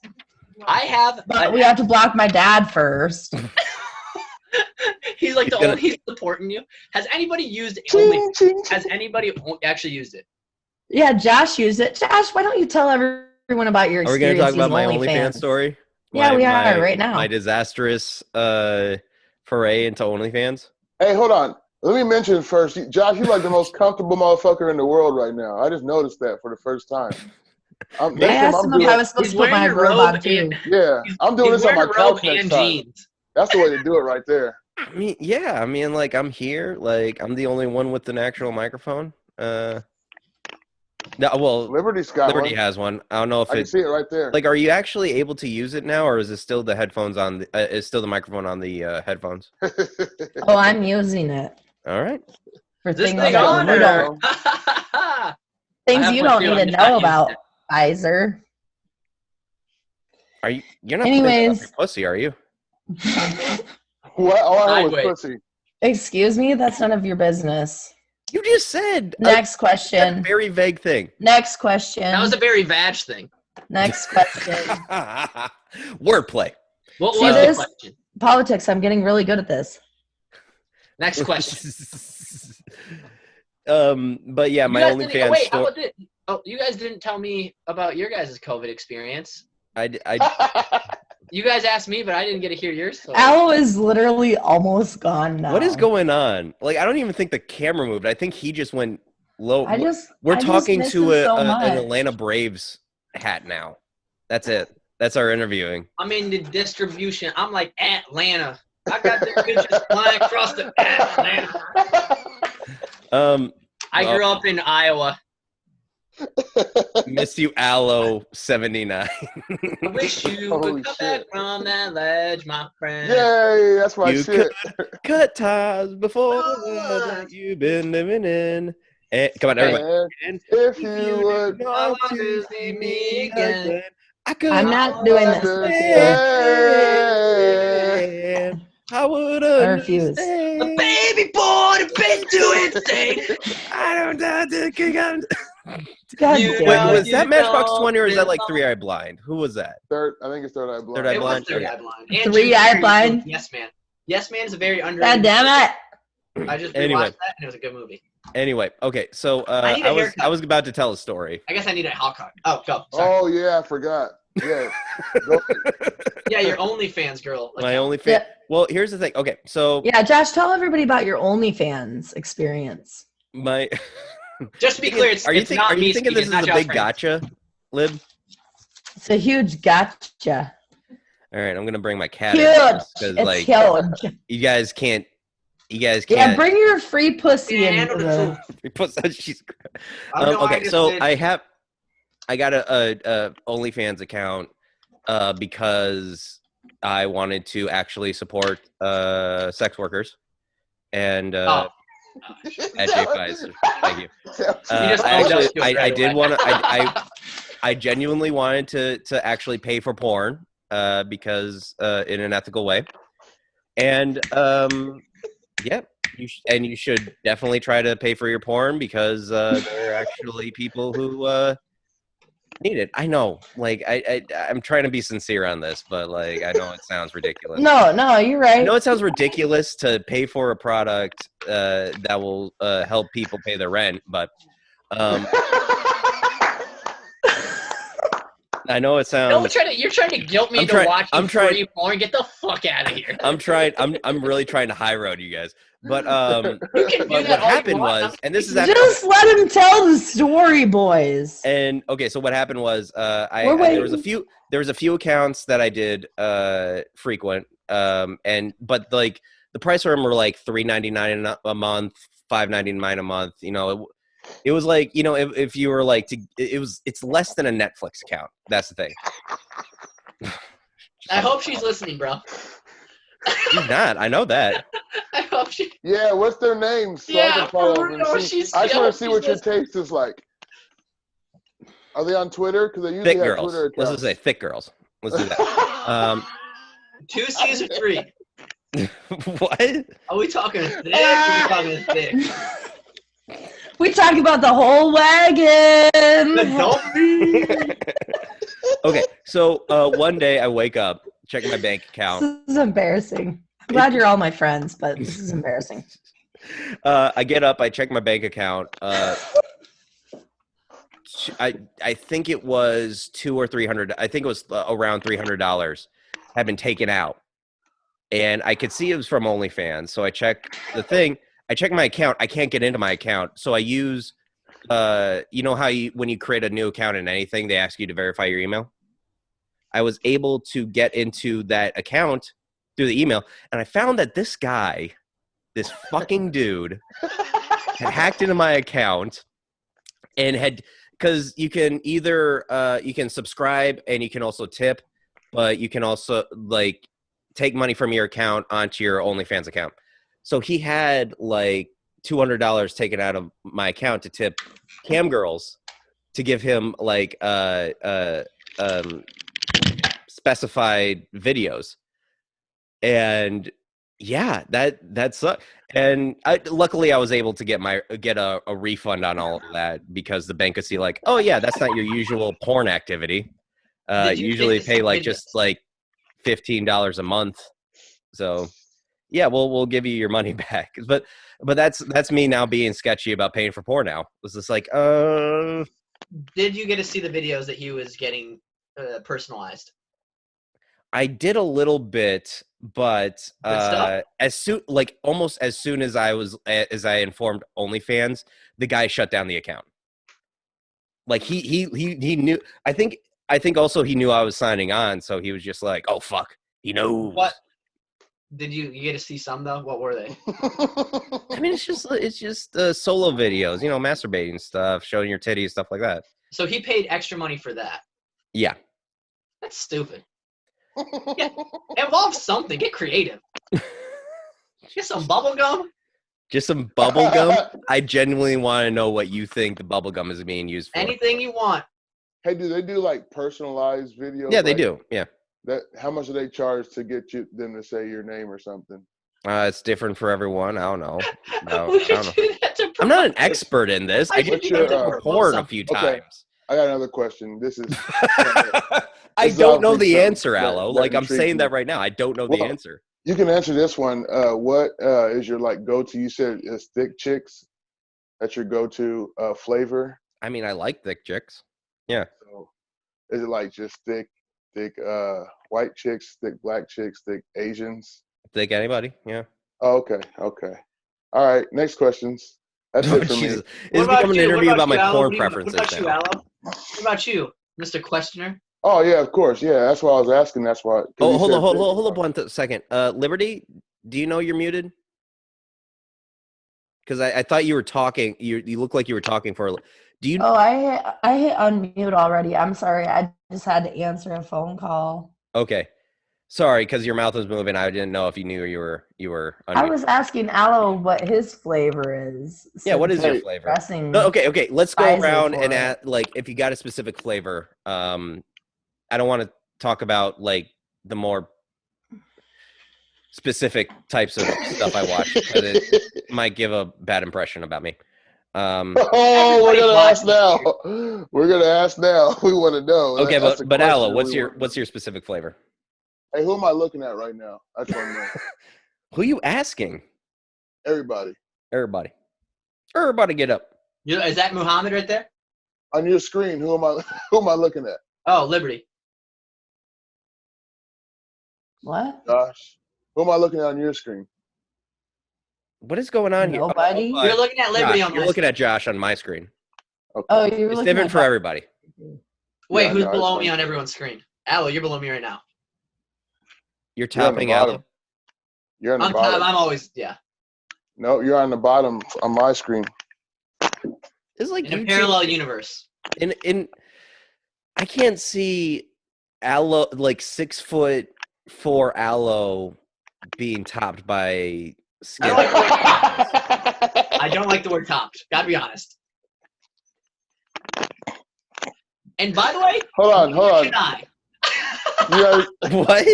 S4: I have.
S2: But we have to block my dad first.
S4: He's like
S1: He's
S4: the
S1: gonna-
S4: only. He's supporting you. Has anybody used
S3: Ching,
S4: OnlyFans?
S3: ching,
S4: Has anybody actually used it?
S2: Yeah, Josh used it. Josh, why don't you tell everyone about your
S1: Are we going
S2: experience
S1: to talk about
S2: using
S1: my OnlyFans story?
S2: Yeah,
S1: My-
S2: we are
S1: my-
S2: right now.
S1: My disastrous foray into OnlyFans.
S3: Hey, hold on. Let me mention first, Josh, you're like the most comfortable motherfucker in the world right now. I just noticed that for the first time.
S2: I
S3: Next time
S2: asked
S3: I'm
S2: him if I
S3: doing,
S2: was supposed
S4: He's
S2: to put my
S4: wearing a
S2: robe
S4: robe
S2: on too.
S3: yeah, I'm doing
S4: He's
S3: this on
S4: wearing
S3: my
S4: a robe
S3: couch next
S4: and
S3: time.
S4: jeans.
S3: That's the way to do it right there.
S1: I mean, yeah. I mean, like, I'm here. Like, I'm the only one with an actual microphone. No, well,
S3: Liberty's got
S1: Liberty
S3: one.
S1: has one. I don't know if
S3: I can
S1: it.
S3: see it right there.
S1: Like, are you actually able to use it now, or is it still the headphones on? Is still the microphone on the headphones?
S2: Oh, I'm using it
S1: All right.
S2: for
S4: This
S2: things
S4: thing
S2: that
S4: on
S2: you
S4: or?
S2: don't,
S4: I
S2: things
S4: have
S2: you
S4: one
S2: don't
S4: too,
S2: need
S4: I'm
S2: to
S4: just not
S2: know
S4: using
S2: about,
S4: it.
S2: Pfizer.
S1: Are you? You're not putting that up
S2: Anyways.
S1: your pussy, are you?
S3: What? All I heard was
S4: Sideways.
S3: pussy.
S2: Excuse me, that's none of your business.
S1: You just said
S2: Next
S1: a
S2: question.
S1: very vague thing.
S2: Next question.
S4: That was a very vag thing.
S2: Next question.
S1: Wordplay.
S4: What
S2: See
S4: was
S2: this?
S4: the question?
S2: Politics. I'm getting really good at this.
S4: Next question.
S1: But yeah, my
S4: You guys didn't-
S1: OnlyFans.
S4: wait, how about this? Oh, you guys didn't tell me about your guys' COVID experience. You guys asked me, but I didn't get to hear yours. So.
S2: Aloe is literally almost gone now.
S1: What is going on? Like, I don't even think the camera moved. I think he just went low. We're talking to an Atlanta Braves hat now. That's it. That's our interviewing.
S4: I'm in the distribution. I'm like Atlanta. I got their bitches flying across the Atlanta. I grew up in Iowa.
S1: Miss you, Aloe 79.
S4: I wish you
S3: Holy
S4: would come
S3: shit.
S4: back from that ledge, my friend.
S3: Yay, that's my
S1: You
S3: shit.
S1: Cut ties before that you've been living in. And, come on, everybody.
S3: And
S1: And
S3: if you would,
S4: want to see me again,
S1: I could.
S2: I'm not doing this with you.
S3: understand.
S1: I would
S2: I refuse.
S1: understand.
S4: the baby boy the been doing things.
S1: I don't know.
S2: God
S4: You
S2: damn
S1: Wait,
S4: know,
S2: it.
S1: was that Matchbox
S4: don't
S1: 20 or is that like
S4: belong.
S1: 3 Eye Blind? Who was that?
S3: I think it's Third Eye Blind.
S1: Third Eye
S4: It was
S1: Blind?
S4: Third
S1: Okay.
S4: Eye Blind. And
S2: Three
S4: Jim
S2: Eye
S4: Carrey
S2: Blind?
S4: was Yes Man. Yes Man is a very
S2: God
S4: underrated.
S2: damn it.
S4: I just rewatched
S1: Anyway.
S4: that and it was a good movie.
S1: Anyway, okay, so
S4: I need a haircut.
S1: I was about to tell a story.
S4: I guess I need a hot cut. Oh, go. Sorry.
S3: Oh yeah, I forgot. Yeah. Go-
S4: Yeah, your OnlyFans girl.
S1: My
S4: account.
S1: only fan.
S2: Yeah.
S1: Well, here's the thing. Okay, so
S2: Yeah, Josh, tell everybody about your OnlyFans experience.
S1: my.
S4: Just to be clear, it's,
S1: Are you
S4: it's not
S1: are
S4: me
S1: you thinking this
S4: speaking,
S1: is
S4: it's not
S1: a big
S4: Josh
S1: gotcha, Lib?
S2: It's a huge gotcha.
S1: All right, I'm gonna bring my cat
S2: Huge.
S1: in because
S2: It's
S1: like
S2: huge.
S1: you guys can't.
S2: Yeah,
S1: can't.
S2: bring your free pussy
S4: Yeah, I
S2: into
S4: know the
S2: the...
S4: truth.
S1: She's.
S4: I don't know why
S1: Okay,
S4: just
S1: so
S4: did-
S1: I got a OnlyFans account because I wanted to actually support sex workers and
S4: Oh.
S1: at J Pfizer. Thank you.
S4: just
S1: I
S4: told
S1: actually
S4: us to do it
S1: I
S4: right
S1: did
S4: away.
S1: want to I genuinely wanted to actually pay for porn because in an ethical way, and yeah, you should definitely try to pay for your porn because there are actually people who Need it. I know. Like I'm trying to be sincere on this, but like I know it sounds ridiculous.
S2: No, you're right.
S1: I know it sounds ridiculous to pay for a product that will help people pay their rent, but I know it sounds.
S4: You're trying to guilt me into watching free porn. Get the fuck out of here.
S1: I'm really trying to high road you guys. But
S4: you can do
S1: what
S4: that
S1: happened was, and this is after,
S2: just let him tell the story, boys.
S1: And okay, so what happened was, there was a few accounts that I did frequent, but like the price for them were like $3.99 a month, $5.99 a month. You know, it was like, you know, if you were like it's less than a Netflix account. That's the thing.
S4: I hope she's listening, bro.
S1: She's not. I know that.
S4: I hope she.
S3: Yeah, what's their names? So
S4: Yeah,
S3: I can follow
S4: for
S3: them
S4: real,
S3: and see. I just want to see what your taste is like. Are they on Twitter? Because they usually
S1: Thick
S3: have
S1: girls.
S3: Twitter accounts.
S1: Let's just say thick girls. Let's do that.
S4: 2 C's or 3?
S1: What?
S4: Are we talking thick? Or are we talking thick?
S2: We talk about the whole wagon.
S1: Okay, so one day I wake up, check my bank account.
S2: This is embarrassing. I'm glad you're all my friends, but this is embarrassing.
S1: I get up, I check my bank account. I think it was $200 or $300. I think it was around $300 had been taken out, and I could see it was from OnlyFans. So I check the thing. I check my account. I can't get into my account, so I use. You know how when you create a new account in anything, they ask you to verify your email. I was able to get into that account through the email, and I found that this guy, this fucking dude, had hacked into my account and had, because you can either you can subscribe and you can also tip, but you can also like take money from your account onto your OnlyFans account. So he had like $200 taken out of my account to tip cam girls to give him like specified videos. And yeah, that sucked. And luckily I was able to get a refund on all of that, because the bank could see like, oh yeah, that's not your usual porn activity. Usually pay like just like $15 a month. So yeah, we'll give you your money back. But that's me now being sketchy about paying for porn now. It was just like,
S4: Did you get to see the videos that he was getting personalized?
S1: I did a little bit, but almost as soon as I informed OnlyFans, the guy shut down the account. Like he knew. I think also he knew I was signing on, so he was just like, oh fuck, he knows.
S4: What did you get to see some though? What were they?
S1: I mean, it's just solo videos, you know, masturbating stuff, showing your titties, stuff like that.
S4: So he paid extra money for that.
S1: Yeah,
S4: that's stupid. Yeah, involve something. Get creative. Get some bubble gum.
S1: Just some bubble gum. I genuinely want to know what you think the bubble gum is being used for.
S4: Anything you want.
S3: Hey, do they do like personalized videos?
S1: Yeah, they do. Yeah.
S3: How much do they charge to get them to say your name or something?
S1: It's different for everyone. I don't know. I'm not an expert in this. I just did porn a few times.
S3: I got another question. This is.
S1: I don't know the answer, Aloe. Like I'm saying that right now. I don't know the answer.
S3: You can answer this one. What is your like go-to? You said it's thick chicks. That's your go-to flavor.
S1: I mean, I like thick chicks. Yeah.
S3: So, is it like just thick white chicks, thick black chicks, thick Asians?
S1: Thick anybody? Yeah.
S3: Oh, okay. All right. Next questions. That's it for me.
S1: It's becoming an interview about my porn preferences.
S4: What about you, Aloe? What about you, Mr. Questioner?
S3: Oh yeah, of course. Yeah, that's why I was asking. That's why.
S1: Oh, hold up 1 second. Liberty, do you know you're muted? Because I thought you were talking. You look like you were talking for. Do you?
S2: Oh, I hit unmute already. I'm sorry. I just had to answer a phone call.
S1: Okay, sorry, because your mouth was moving. I didn't know if you knew you were. Unmuted.
S2: I was asking Aloe what his flavor is.
S1: Yeah, what is your flavor? Okay. Let's go around and add, like, if you got a specific flavor. I don't want to talk about like the more specific types of stuff I watch, because it might give a bad impression about me.
S3: Oh, we're gonna ask now. We're gonna ask now. We want to know.
S1: Okay,
S3: That's
S1: but Aloe,
S3: we
S1: what's
S3: wanna know.
S1: your specific flavor?
S3: Hey, who am I looking at right now? That's what I know.
S1: Who are you asking?
S3: Everybody
S1: Everybody get up.
S4: Is that Muhammad right there?
S3: on your screen. Who am I? Who am I looking at?
S4: Oh, Liberty.
S2: What?
S3: Josh. Who am I looking at on your screen?
S1: What is going on here?
S2: Nobody?
S1: Oh,
S4: You're looking at Liberty
S1: Josh,
S4: on
S1: you're
S4: my
S1: looking
S4: screen.
S1: at Josh on my screen.
S3: Okay.
S2: Oh, you were
S1: It's
S2: looking
S1: different
S2: at
S1: for everybody.
S4: Wait,
S3: Yeah,
S4: who's
S3: no,
S4: below
S3: it's
S4: me
S3: fine.
S4: on everyone's screen? Aloe, you're below me right now.
S1: You're
S3: You're on the
S1: topping
S3: bottom.
S1: Aloe.
S3: You're on the bottom.
S4: I'm always, yeah.
S3: No, you're on the bottom on my screen.
S1: It's like
S4: In a
S1: YouTube.
S4: parallel universe.
S1: In I can't see Aloe, like 6'4" Aloe being topped by skin.
S4: I don't like the word topped. Gotta be honest. And by the way,
S3: Hold on. You guys,
S1: What?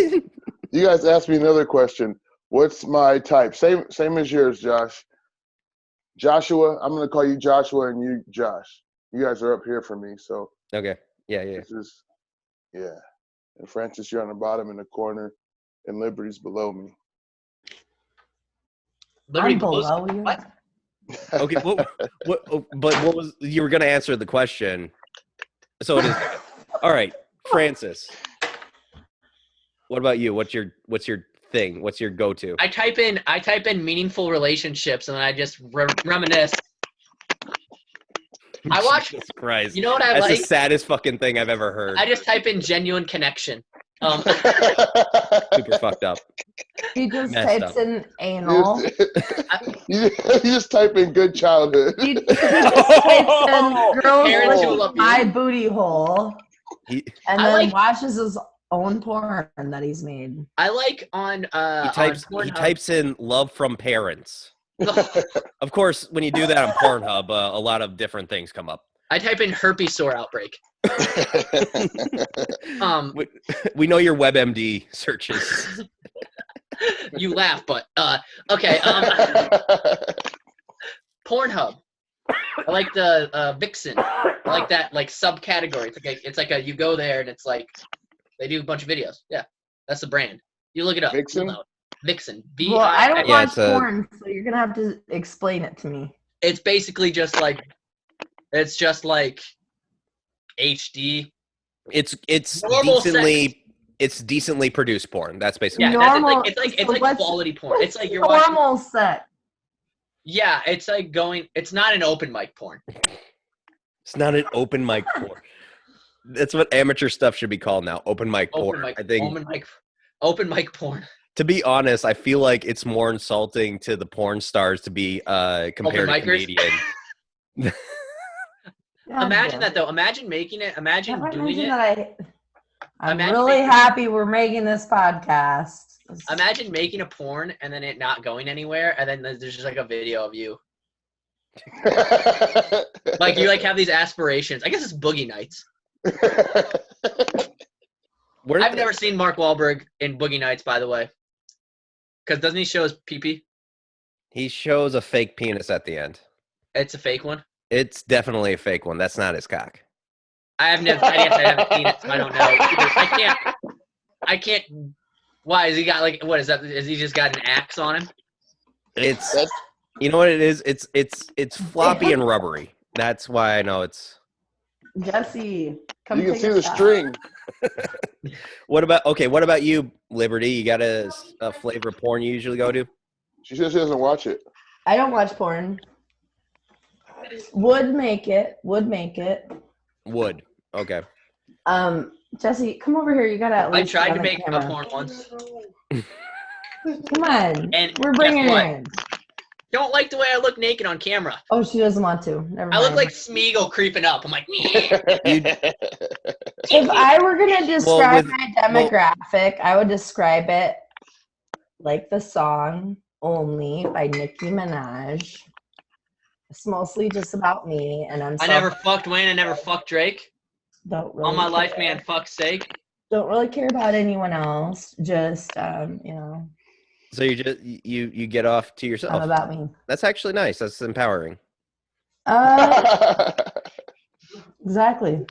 S3: you guys asked me another question. What's my type? Same as yours, Josh. Joshua. I'm gonna call you Joshua and you Josh. You guys are up here for me, so
S1: Okay. Yeah.
S3: this is And Francis, you're on the bottom in the corner, and Liberty's below me.
S4: Liberty
S2: I'm
S4: blows.
S2: below you.
S4: What?
S1: Okay. But what was you were gonna answer the question? So it is. All right, Francis. What about you? What's your thing? What's your go-to?
S4: I type in meaningful relationships and then I just reminisce. I watch.
S1: Jesus Christ.
S4: You know what I
S1: That's
S4: like?
S1: the saddest fucking thing I've ever heard.
S4: I just type in genuine connection.
S1: Super fucked up.
S2: He just
S1: Messed
S2: types
S1: up.
S2: in anal.
S3: You just type in good childhood.
S2: He just types in girls
S4: Parents who
S2: look
S4: love
S2: at my
S4: you.
S2: booty hole,
S1: He
S2: and
S4: I
S2: then
S4: like-
S2: watches his own porn that he's made.
S4: I like on
S1: types
S4: on
S1: he
S4: Pornhub-
S1: types in love from parents. Of course, when you do that on Pornhub, a lot of different things come up.
S4: I type in herpes sore outbreak.
S1: We know your WebMD searches.
S4: You laugh, but okay. Pornhub. I like the Vixen. I like that like subcategory. It's like a you go there and it's like they do a bunch of videos. Yeah, that's the brand. You look it up.
S3: Vixen?
S4: You'll know it. Vixen.
S2: Well, I don't
S1: Yeah,
S2: watch
S1: it's a-
S2: porn, so you're gonna have to explain it to me.
S4: It's basically just like HD.
S1: It's
S4: Normal
S1: decently produced porn. That's basically
S4: Yeah,
S2: Normal-
S4: it's like
S2: so what's-
S4: quality porn. It's like you're
S2: normal
S4: watching.
S2: set.
S4: Yeah, it's like going. It's not an open mic porn.
S1: It's not an open mic porn. That's what amateur stuff should be called now. Open mic porn.
S4: Open mic.
S1: I think.
S4: Open mic porn.
S1: To be honest, I feel like it's more insulting to the porn stars to be compared to
S4: micers?
S1: comedian.
S4: Imagine that though. Imagine making it. Imagine doing it.
S2: I'm
S4: Imagine
S2: really
S4: making-
S2: happy we're making this podcast.
S4: Imagine making a porn and then it not going anywhere, and then there's just like a video of you. Like you like have these aspirations. I guess it's Boogie Nights. I've never seen Mark Wahlberg in Boogie Nights, by the way. Because doesn't he show his pee-pee?
S1: He shows a fake penis at the end.
S4: It's a fake one.
S1: It's definitely a fake one. That's not his cock.
S4: I guess I haven't seen it, so I don't know. I can't. Why has he got like? What is that? Has he just got an axe on him?
S1: It's you know what it is. It's floppy and rubbery. That's why I know it's.
S2: Jesse, come
S3: You can
S2: take
S3: see
S2: a
S3: the
S2: shot.
S3: string.
S1: What about you, Liberty? You got a flavor of porn you usually go to?
S3: She says she doesn't watch it.
S2: I don't watch porn. Would make it.
S1: Would. Okay.
S2: Jesse, come over here. You gotta at
S4: I
S2: least.
S4: tried
S2: get
S4: to
S2: on the
S4: make a
S2: camera.
S4: porn once.
S2: Come on.
S4: And
S2: We're bringing
S4: guess
S2: her
S4: what?
S2: in.
S4: Don't like the way I look naked on camera.
S2: Oh, she doesn't want to. Never mind.
S4: I look like Smeagol creeping up. I'm like,
S2: If I were gonna describe
S1: with-
S2: my demographic, I would describe it like the song "Only" by Nicki Minaj. It's mostly just about me, and
S4: I never fucked Wayne. I never fucked Drake.
S2: don't really
S4: All my life,
S2: care.
S4: man. Fuck's sake.
S2: Don't really care about anyone else. Just you know,
S1: So you just you get off to
S2: I'm
S1: yourself.
S2: about me.
S1: That's actually nice. That's empowering.
S2: Exactly.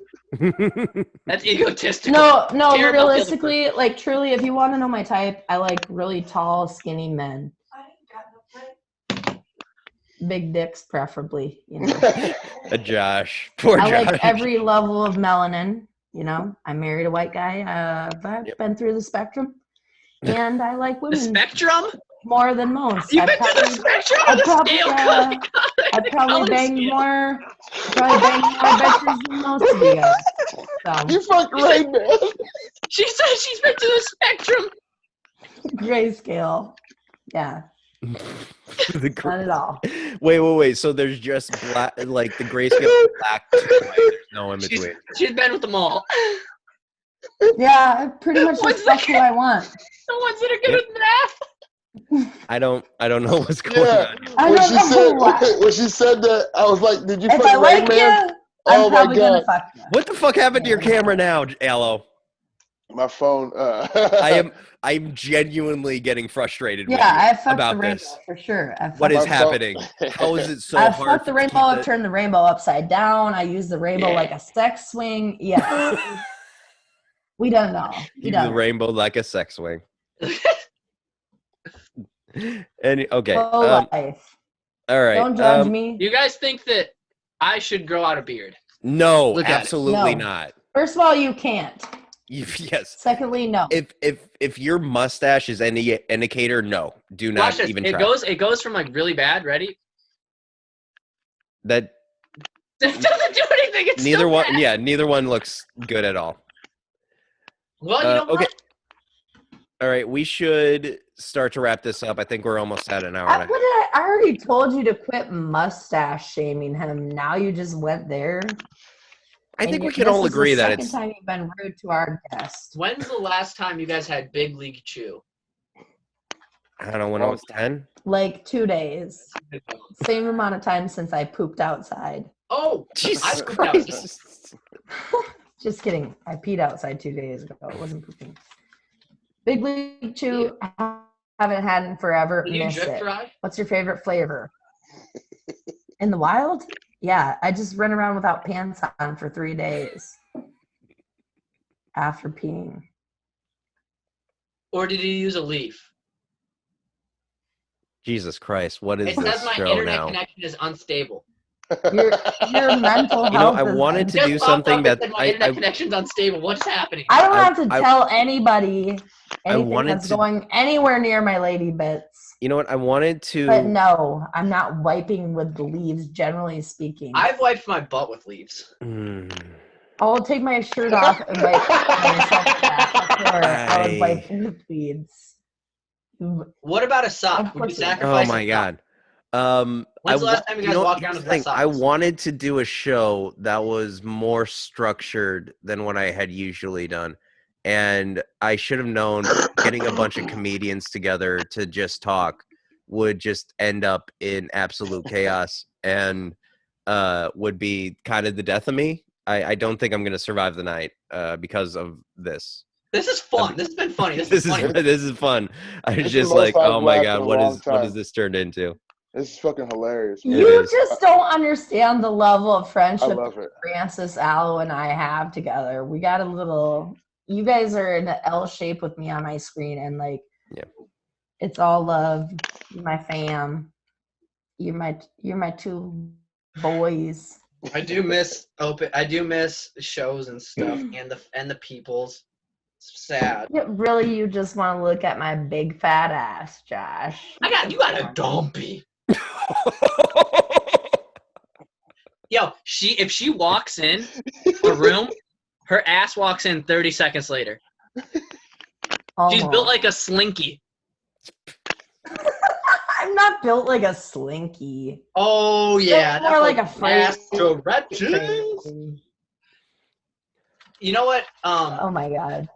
S4: That's egotistical.
S2: No,
S4: Care about the other
S2: realistically, like truly, if you want to know my type, I like really tall, skinny men. Big dicks, preferably, you know.
S1: Josh. Poor
S2: I
S1: Josh.
S2: like every level of melanin, you know. I married a white guy. I've been through the spectrum. And I like
S4: The
S2: women
S4: spectrum?
S2: more than most.
S4: You've been through the spectrum on the scale.
S2: I'd probably bang more bitches than most of you guys. So,
S3: You fucking right, man.
S4: She said she's been through the spectrum.
S2: grayscale. Yeah, not at all.
S1: Wait. So there's just black, like the grayscale black to white. There's no in between.
S4: She's been with them all.
S2: Yeah, I pretty much just fuck who I want.
S4: The ones that are good at math.
S1: I don't know what's going on.
S3: When she said that, I was like, "Did you
S2: If
S3: fuck
S2: I like
S3: Rain Man?"
S2: you,
S3: Oh
S2: I'm
S3: my
S2: probably gonna
S3: god!
S2: fuck you.
S1: What the fuck happened to your camera now, Aloe?
S3: My phone.
S1: I'm genuinely getting frustrated with
S2: Yeah,
S1: you
S2: I fucked
S1: about
S2: the rainbow
S1: this.
S2: for sure.
S1: What is
S3: My phone-
S1: happening? How is it so
S2: I've
S1: hard?
S2: fucked the rainbow. I've turned the rainbow upside down. I use the rainbow like a sex swing. Yeah. We don't know.
S1: Use the rainbow like a sex swing. And okay.
S2: Life.
S1: All right.
S2: Don't judge me.
S4: You guys think that I should grow out a beard?
S1: No,
S4: Look at it.
S1: absolutely
S2: No.
S1: not.
S2: First of all, you can't.
S1: Yes.
S2: Secondly, no.
S1: If your mustache is any indicator, no, do not
S4: Watch this.
S1: even
S4: It
S1: try.
S4: It goes from like really bad. Ready?
S1: That
S4: It doesn't do anything. It's
S1: neither
S4: still
S1: one.
S4: bad.
S1: Yeah, neither one looks good at all.
S4: Well, you know
S1: Okay.
S4: what?
S1: All right, we should start to wrap this up. I think we're almost at an hour.
S2: I already told you to quit mustache shaming him. Now you just went there.
S1: I think we can all agree that it's.
S2: the second time you've been rude to our guest.
S4: When's the last time you guys had Big League Chew?
S1: I don't know, when I was 10.
S2: Like 2 days. Same amount of time since I pooped outside.
S4: Oh,
S1: Jesus
S4: I pooped outside.
S1: Christ.
S2: Just kidding. I peed outside 2 days ago. It wasn't pooping. Big League Chew, haven't had in forever.
S4: Will you
S2: Miss
S4: drip
S2: it.
S4: dry?
S2: What's your favorite flavor? In the wild? Yeah, I just ran around without pants on for 3 days after peeing.
S4: Or did you use a leaf?
S1: Jesus Christ, what is
S4: It
S1: this
S4: says my
S1: show
S4: internet
S1: now?
S4: connection is unstable.
S2: Your mental health.
S1: You know, I
S2: is
S1: wanted to
S4: Just
S1: do
S4: popped
S1: something
S4: up and
S1: that
S4: said my internet connection's unstable. What's happening?
S2: I don't have to
S1: I-
S2: tell anybody anything
S1: wanted
S2: that's
S1: to-
S2: going anywhere near my lady bits.
S1: You know what? I wanted to.
S2: But no, I'm not wiping with the leaves, generally speaking.
S4: I've wiped my butt with leaves.
S2: I'll take my shirt off and wipe myself back, or I would wipe with weeds.
S4: What about a sock? Would you sacrifice?
S1: Oh my
S4: a
S1: god.
S4: When's the last time you guys walked around
S1: here's
S4: with
S1: the thing, I wanted to do a show that was more structured than what I had usually done. And I should have known getting a bunch of comedians together to just talk would just end up in absolute chaos and would be kind of the death of me. I don't think I'm going to survive the night because of this.
S4: This is fun. This has been funny. This
S1: This
S4: is funny.
S1: this is fun. I was
S3: This
S1: just
S3: is the
S1: like,
S3: most I've
S1: oh my
S3: laughed
S1: god,
S3: in a
S1: what
S3: long
S1: has
S3: time.
S1: this turned into?
S3: This is fucking hilarious.
S1: It
S2: You
S1: is.
S2: just don't understand the level of
S3: I
S2: friendship
S3: love it.
S2: Francis, Aloe, and I have together. We got a little. You guys are in an L shape with me on my screen, and like,
S1: Yeah.
S2: it's all love. You're my fam. You're my two boys.
S4: I do miss shows and stuff and the peoples. It's sad.
S2: Yeah, really, you just want to look at my big fat ass, Josh.
S4: You got a dumpy. Yo, if she walks in a room, her ass walks in 30 seconds later. She's built like a slinky.
S2: I'm not built like a slinky.
S4: Oh yeah,
S2: Built more like a freight
S4: Astro-Retches.
S2: train.
S4: You know what?
S2: Oh my god.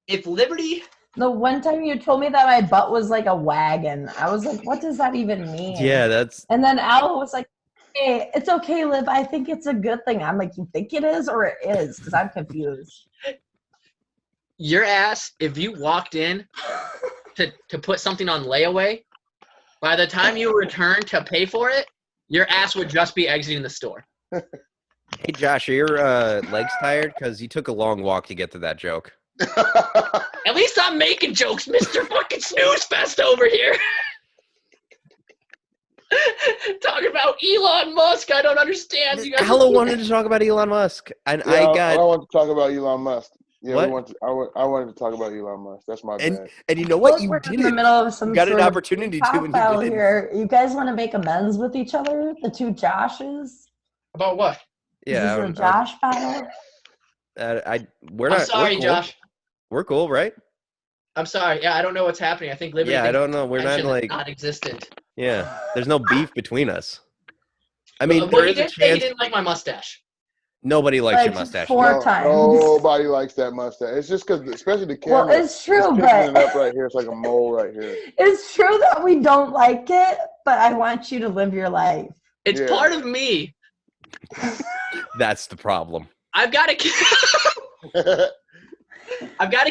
S4: If Liberty,
S2: The one time you told me that my butt was like a wagon, I was like, what does that even mean?
S1: Yeah, that's
S2: And then Al was like, hey, it's okay, Liv. I think it's a good thing. I'm like, you think it is or it is? Because I'm confused.
S4: your ass, if you walked in to put something on layaway, by the time you return to pay for it, Your ass would just be exiting the store.
S1: Hey, Josh, are your legs tired? Because you took a long walk to get to that joke.
S4: At least I'm making jokes, Mr. fucking Snooze Fest over here. Talking about Elon Musk, I don't understand. You guys
S1: Ella wanted to talk about Elon Musk, and
S3: Yeah, I want to talk about Elon Musk. Yeah,
S1: What?
S3: I wanted to talk about Elon Musk. That's my bad.
S1: And you know what?
S2: Look,
S1: You
S2: we're
S1: did
S2: in the
S1: it.
S2: middle of some
S1: You got an
S2: sort of
S1: opportunity to, and
S2: pop out
S1: you didn't.
S2: here. You guys want to make amends with each other? The two Joshes?
S4: About what?
S1: Yeah,
S2: Is this a Josh battle?
S1: we're
S4: I'm
S1: not.
S4: sorry,
S1: we're cool.
S4: Josh.
S1: We're cool, right?
S4: I'm sorry. Yeah, I don't know what's happening. I think Liberty
S1: Yeah, I
S4: thinks
S1: don't know. We're not
S4: tension is
S1: like.
S4: non-existent.
S1: Yeah, there's no beef between us. I mean,
S4: Well,
S1: there
S4: he
S1: is a
S4: did say he
S1: chance.
S4: didn't like my mustache.
S1: Nobody likes your
S2: Like
S1: mustache.
S2: 4 times.
S3: Nobody likes that mustache. It's just because, especially the camera.
S2: Well, it's true,
S3: it's
S2: but
S3: it up right here. It's like a mole right here.
S2: it's true that we don't like it, but I want you to live your life.
S4: It's
S3: Yeah.
S4: part of me.
S1: That's the problem.
S4: I've got a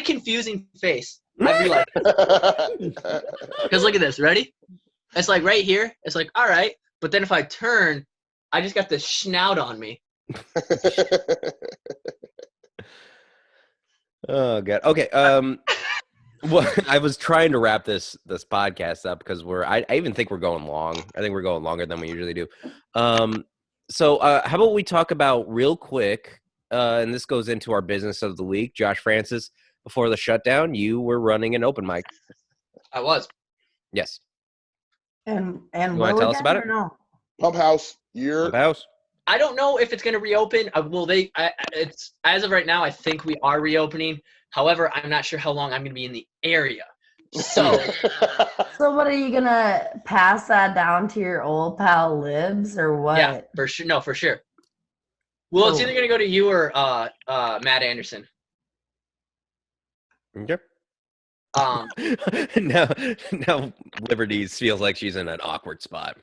S4: confusing face. I realize. Because look at this. Ready? It's like right here. It's like, all right. But then if I turn, I just got this snout on me.
S1: Oh god. Okay. Well, I was trying to wrap this podcast up because I even think we're going long. I think we're going longer than we usually do. So how about we talk about real quick, and this goes into our business of the week. Josh Francis, before the shutdown, you were running an open mic.
S4: I was.
S1: Yes.
S2: And
S1: You want to tell us about it?
S2: No?
S3: Pump House.
S1: Pump House.
S4: I don't know if it's going to reopen. It's as of right now. I think we are reopening. However, I'm not sure how long I'm going to be in the area. So
S2: what are you gonna pass that down to your old pal Libs or what?
S4: yeah, for sure. No, for sure. Well, it's either going to go to you or Matt Anderson.
S1: Okay.
S4: Um,
S1: now Liberties feels like she's in an awkward spot.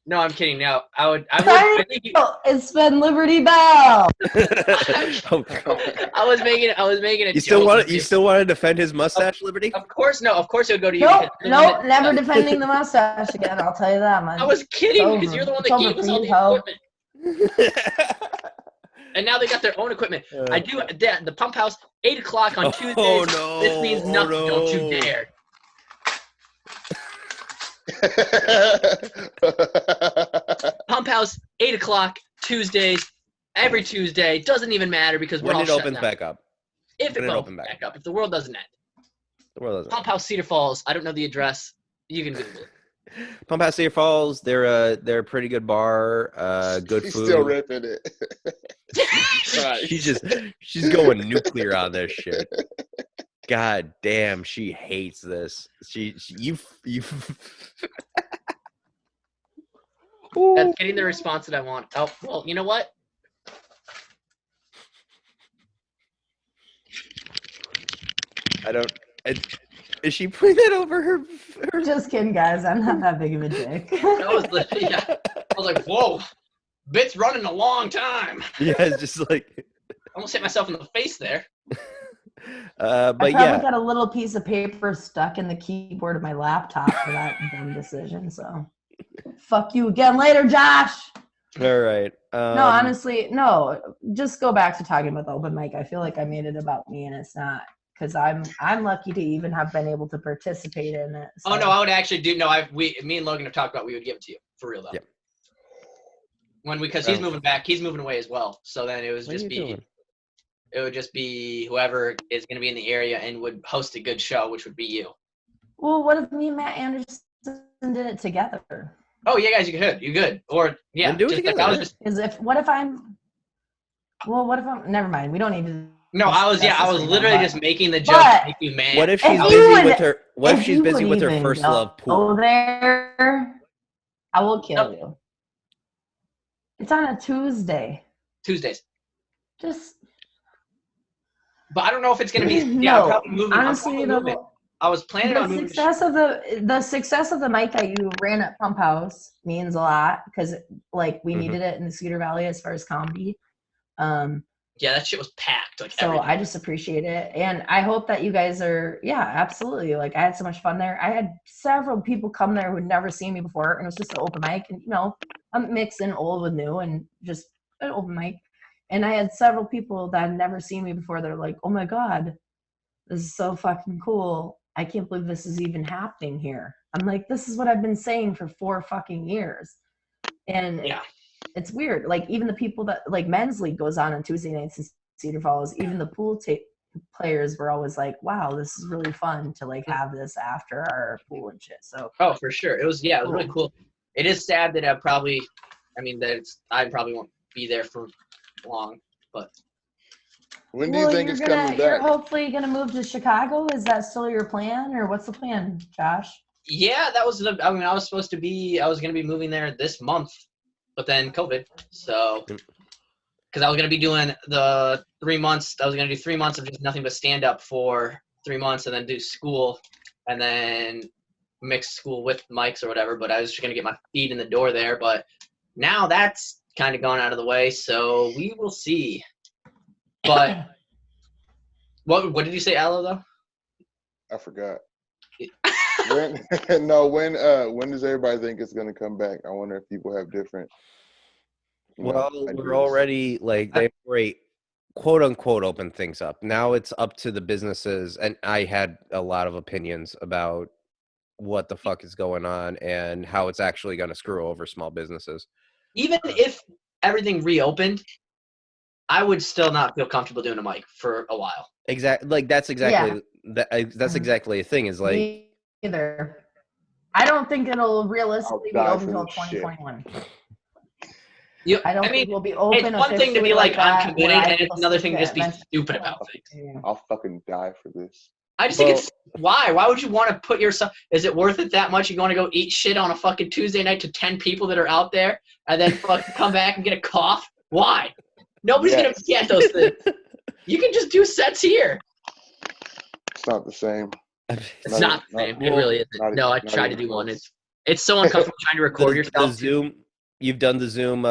S4: No, I'm kidding. No, I think
S2: it's been Liberty Bell.
S4: I was making a
S1: You
S4: joke.
S1: still want to defend his mustache, Liberty?
S4: Of course, no. Of course, it would go to you.
S2: Nope, never defending the mustache again. I'll tell you that, man.
S4: I was kidding because you're the one that gave us all the equipment. And now they got their own equipment. I do the Pump House 8 o'clock on Tuesdays.
S1: Oh no!
S4: This means nothing. No. Don't you dare. Pump House 8 o'clock Tuesdays. Every Tuesday doesn't even matter because we're
S1: when
S4: all
S1: it
S4: shut
S1: opens
S4: down.
S1: back up.
S4: If it opens back up, if the world doesn't end.
S1: The world doesn't.
S4: Pump House Cedar Falls. I don't know the address. You can Google it.
S1: Pump House Cedar Falls. They're a pretty good bar. Good
S3: She's
S1: food.
S3: still ripping it.
S1: She's going nuclear on this shit. God damn, she hates this. You.
S4: That's getting the response that I want. Oh well, you know what?
S1: Is she putting that over her?
S2: Just kidding, guys. I'm not that big of a dick.
S4: That was I was like, whoa, bit's running a long time.
S1: Yeah, it's just like.
S4: I almost hit myself in the face there.
S1: But
S2: I probably
S1: yeah,
S2: got a little piece of paper stuck in the keyboard of my laptop for that dumb decision. So, fuck you again later, Josh.
S1: all right.
S2: No, honestly, no. Just go back to talking about the open mic. I feel like I made it about me, and it's not, because I'm lucky to even have been able to participate in it. So.
S4: Oh no, I would actually do. No, me and Logan have talked about we would give it to you for real though.
S1: Yep.
S4: Because he's moving back, he's moving away as well. So then it would just be whoever is going to be in the area and would host a good show, which would be you.
S2: Well, what if me and Matt Anderson did it together?
S4: Oh yeah, guys, you could, or yeah,
S1: Then do it
S4: just
S1: together.
S4: like I was just.
S2: What if I'm? Never mind. We don't need to.
S4: No, I was literally just making the joke
S2: But-
S4: to make you mad.
S1: What if she's
S2: If
S1: busy
S2: you would-
S1: with her? What if
S2: If
S1: she's
S2: you
S1: busy
S2: would
S1: with her
S2: even
S1: first
S2: go
S1: love pool?
S2: there, I will kill
S4: Nope.
S2: you. It's on a Tuesday.
S4: Tuesdays?
S2: But
S4: I don't know if it's going to be.
S2: no,
S4: Yeah, I'm probably moving.
S2: honestly,
S4: I was planning on
S2: the
S4: moving.
S2: success of the mic that you ran at Pump House means a lot, because we needed it in the Cedar Valley as far as comedy.
S4: Yeah, that shit was packed.
S2: So
S4: everything.
S2: I just appreciate it, and I hope that you guys are. Yeah, absolutely. I had so much fun there. I had several people come there who had never seen me before, and it was just an open mic, and I'm mixing old with new and just an open mic. And I had several people that had never seen me before. They're like, "Oh my god, this is so fucking cool! I can't believe this is even happening here." I'm like, "This is what I've been saying for 4 fucking years," and
S4: Yeah.
S2: it's weird. Like even the people that like men's league goes on Tuesday nights in Cedar Falls. Even the pool players were always like, "Wow, this is really fun to like have this after our pool and shit." So
S4: for sure, it was really cool. It is sad that I probably won't be there for long, but
S3: when do you think it's coming
S2: you're
S3: back?
S2: hopefully gonna move to Chicago. Is that still your plan, or what's the plan, Josh?
S4: Yeah, that was I was going to be moving there this month, but then COVID. So, because I was going to be doing the 3 months, I was going to do 3 months of just nothing but stand up for 3 months, and then do school, and then mix school with mics or whatever. But I was just going to get my feet in the door there. But now that's kind of gone out of the way, so we will see. But what did you say, Aloe, though?
S3: I forgot. When does everybody think it's going to come back? I wonder if people have different.
S1: Well, we're already like they've already quote unquote opened things up. Now it's up to the businesses, and I had a lot of opinions about what the fuck is going on and how it's actually going to screw over small businesses.
S4: Even if everything reopened, I would still not feel comfortable doing a mic for a while.
S1: Exactly. Like that's exactly that's exactly the thing is like.
S2: Me either. I don't think it'll realistically be open until 2021. I don't think we'll be open.
S4: It's one thing to be like uncommitted, and it's another thing to just be stupid about things.
S3: I'll fucking die for this.
S4: I just think it's why would you want to put yourself? Is it worth it that much? You want to go eat shit on a fucking Tuesday night to 10 people that are out there, and then fucking come back and get a cough? Why? Nobody's gonna get those things. You can just do sets here.
S3: It's not the same.
S4: It's not the same. It really isn't. No, I tried to do one. It's so uncomfortable trying to record yourself.
S1: The Zoom. You've done the Zoom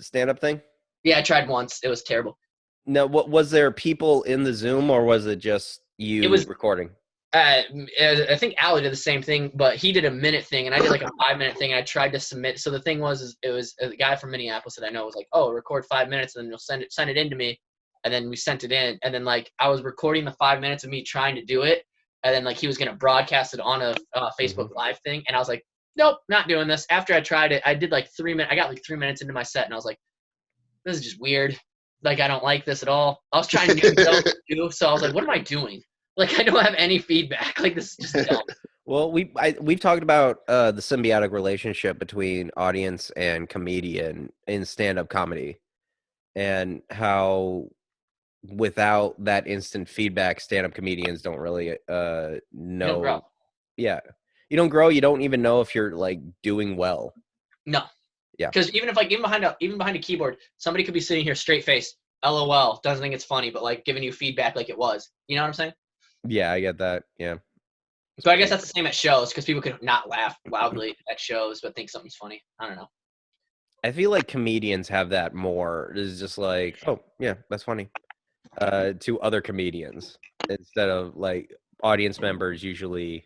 S1: stand-up thing?
S4: Yeah, I tried once. It was terrible.
S1: Now, what was there people in the Zoom, or was it just you recording?
S4: I think Ali did the same thing, but he did a minute thing, and I did like a 5-minute thing. And I tried to submit. So the thing was, it was a guy from Minneapolis that I know was like, "Oh, record 5 minutes, and then you'll send it in to me." And then we sent it in, and then like I was recording the 5 minutes of me trying to do it, and then like he was gonna broadcast it on a Facebook Live thing, and I was like, "Nope, not doing this." After I tried it, I did like 3 minutes. I got like 3 minutes into my set, and I was like, "This is just weird. Like I don't like this at all." I was trying new stuff too, so I was like, "What am I doing? Like I don't have any feedback. Like this is just dumb."
S1: Well, we've talked about the symbiotic relationship between audience and comedian in stand-up comedy, and how without that instant feedback, stand-up comedians don't really know. Yeah, you don't grow. You don't even know if you're like doing well.
S4: No.
S1: Yeah.
S4: Because even behind a keyboard, somebody could be sitting here straight faced, LOL, doesn't think it's funny, but like giving you feedback like it was. You know what I'm saying?
S1: Yeah, I get that. Yeah.
S4: So I guess that's the same at shows, because people could not laugh loudly at shows but think something's funny. I don't know.
S1: I feel like comedians have that more. It's just like, oh yeah, that's funny. To other comedians instead of like audience members usually.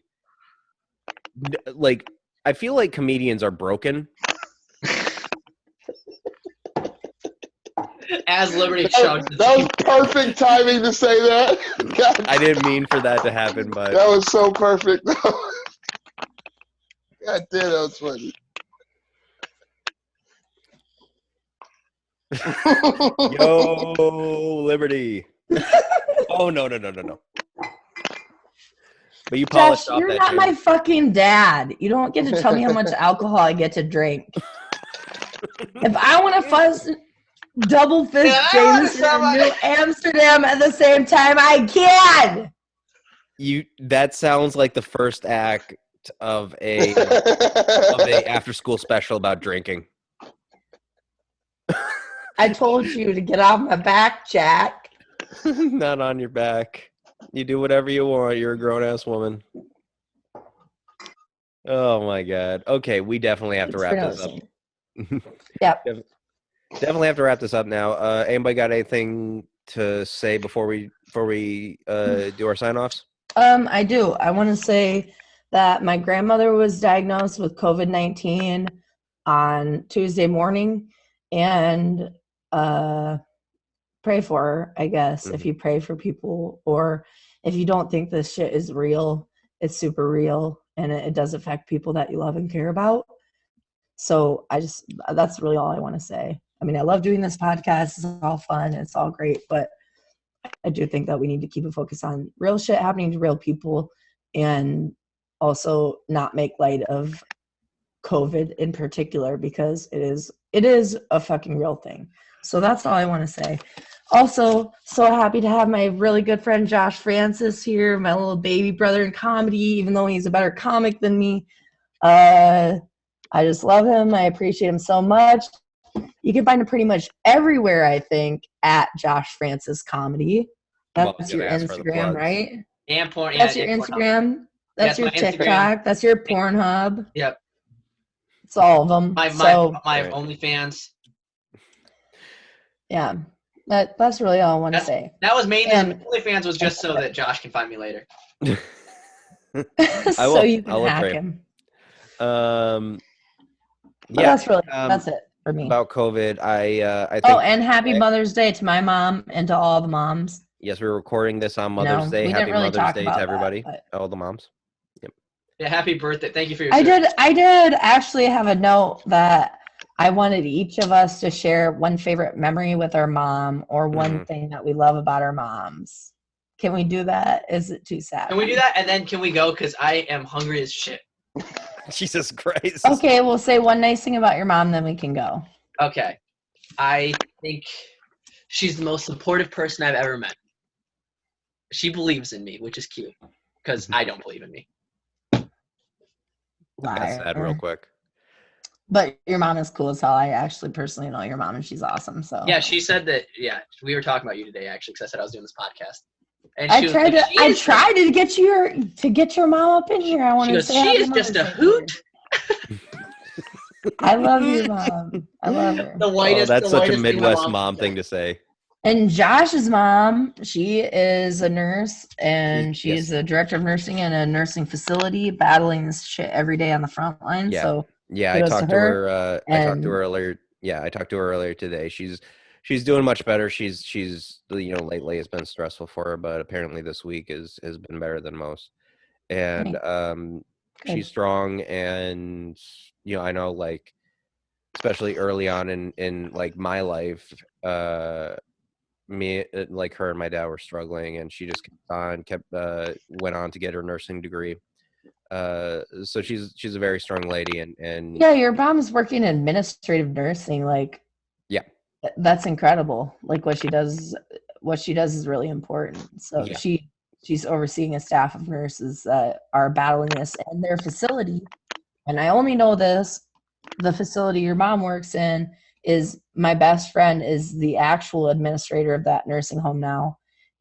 S1: Like I feel like comedians are broken.
S4: As Liberty
S3: that was perfect timing to say that. God,
S1: I didn't mean for that to happen, but
S3: that was so perfect. God damn, that was funny.
S1: Yo, Liberty. Oh no. But you polished
S2: Josh,
S1: off
S2: you're
S1: that.
S2: Not my fucking dad. You don't get to tell me how much alcohol I get to drink. If I want to fuzz double fist Jameson in New Amsterdam at the same time, I can.
S1: That sounds like the first act of a after school special about drinking.
S2: I told you to get off my back, Jack.
S1: Not on your back. You do whatever you want. You're a grown-ass woman. Oh, my God. Okay, we definitely have to wrap this up.
S2: Yep.
S1: Definitely have to wrap this up now. Anybody got anything to say before we do our sign-offs?
S2: I do. I want to say that my grandmother was diagnosed with COVID-19 on Tuesday morning and pray for her, I guess, if you pray for people, or if you don't think this shit is real, it's super real, and it does affect people that you love and care about. So that's really all I want to say. I mean, I love doing this podcast. It's all fun. It's all great. But I do think that we need to keep a focus on real shit happening to real people, and also not make light of COVID in particular, because it is a fucking real thing. So that's all I want to say. Also, so happy to have my really good friend Josh Francis here, my little baby brother in comedy, even though he's a better comic than me. I just love him. I appreciate him so much. You can find him pretty much everywhere, I think, at Josh Francis Comedy. That's your Instagram, right?
S4: And porn.
S2: That's your Instagram. That's your TikTok. That's your Pornhub.
S4: Yep.
S2: It's all of them.
S4: My OnlyFans.
S2: Yeah. That's really all I want to say.
S4: That was mainly OnlyFans was just so that Josh can find me later.
S2: So you can hack him.
S1: Yeah,
S2: that's it for me.
S1: About COVID, I think.
S2: Oh, and happy Mother's Day to my mom and to all the moms.
S1: Yes, we're recording this on Mother's Day. Happy Mother's Day to everybody, all the moms. Yep.
S4: Yeah, happy birthday! Thank you for your.
S2: I did actually have a note that I wanted each of us to share one favorite memory with our mom, or one thing that we love about our moms. Can we do that? Is it too sad?
S4: Can we do that, and then can we go? Because I am hungry as shit.
S1: Jesus Christ.
S2: Okay, we'll say one nice thing about your mom, then we can go.
S4: Okay. I think she's the most supportive person I've ever met. She believes in me, which is cute, because I don't believe in me.
S1: That's sad real quick.
S2: But your mom is cool as hell. I actually personally know your mom, and she's awesome. So
S4: yeah, she said that. Yeah, we were talking about you today, actually, because I said I was doing this podcast. And
S2: I tried to get your mom up in here. I want to say
S4: she is just a hoot.
S2: I love your mom. I love her.
S1: That's such a Midwest mom thing to say.
S2: And Josh's mom, she is a nurse, and she's a director of nursing in a nursing facility, battling this shit every day on the front line.
S1: Yeah.
S2: So
S1: yeah, I talked to her. I talked to her earlier. Yeah, I talked to her earlier today. She's doing much better. She's lately it's been stressful for her, but apparently this week has been better than most. And she's strong, and I know, like, especially early on in like my life, me, like, her and my dad were struggling, and she just went on to get her nursing degree. So she's a very strong lady, and
S2: yeah, your mom's working in administrative nursing, like.
S1: Yeah.
S2: That's incredible. Like, what she does is really important. So she's overseeing a staff of nurses that are battling this in their facility. And I only know this, the facility your mom works in is my best friend is the actual administrator of that nursing home now.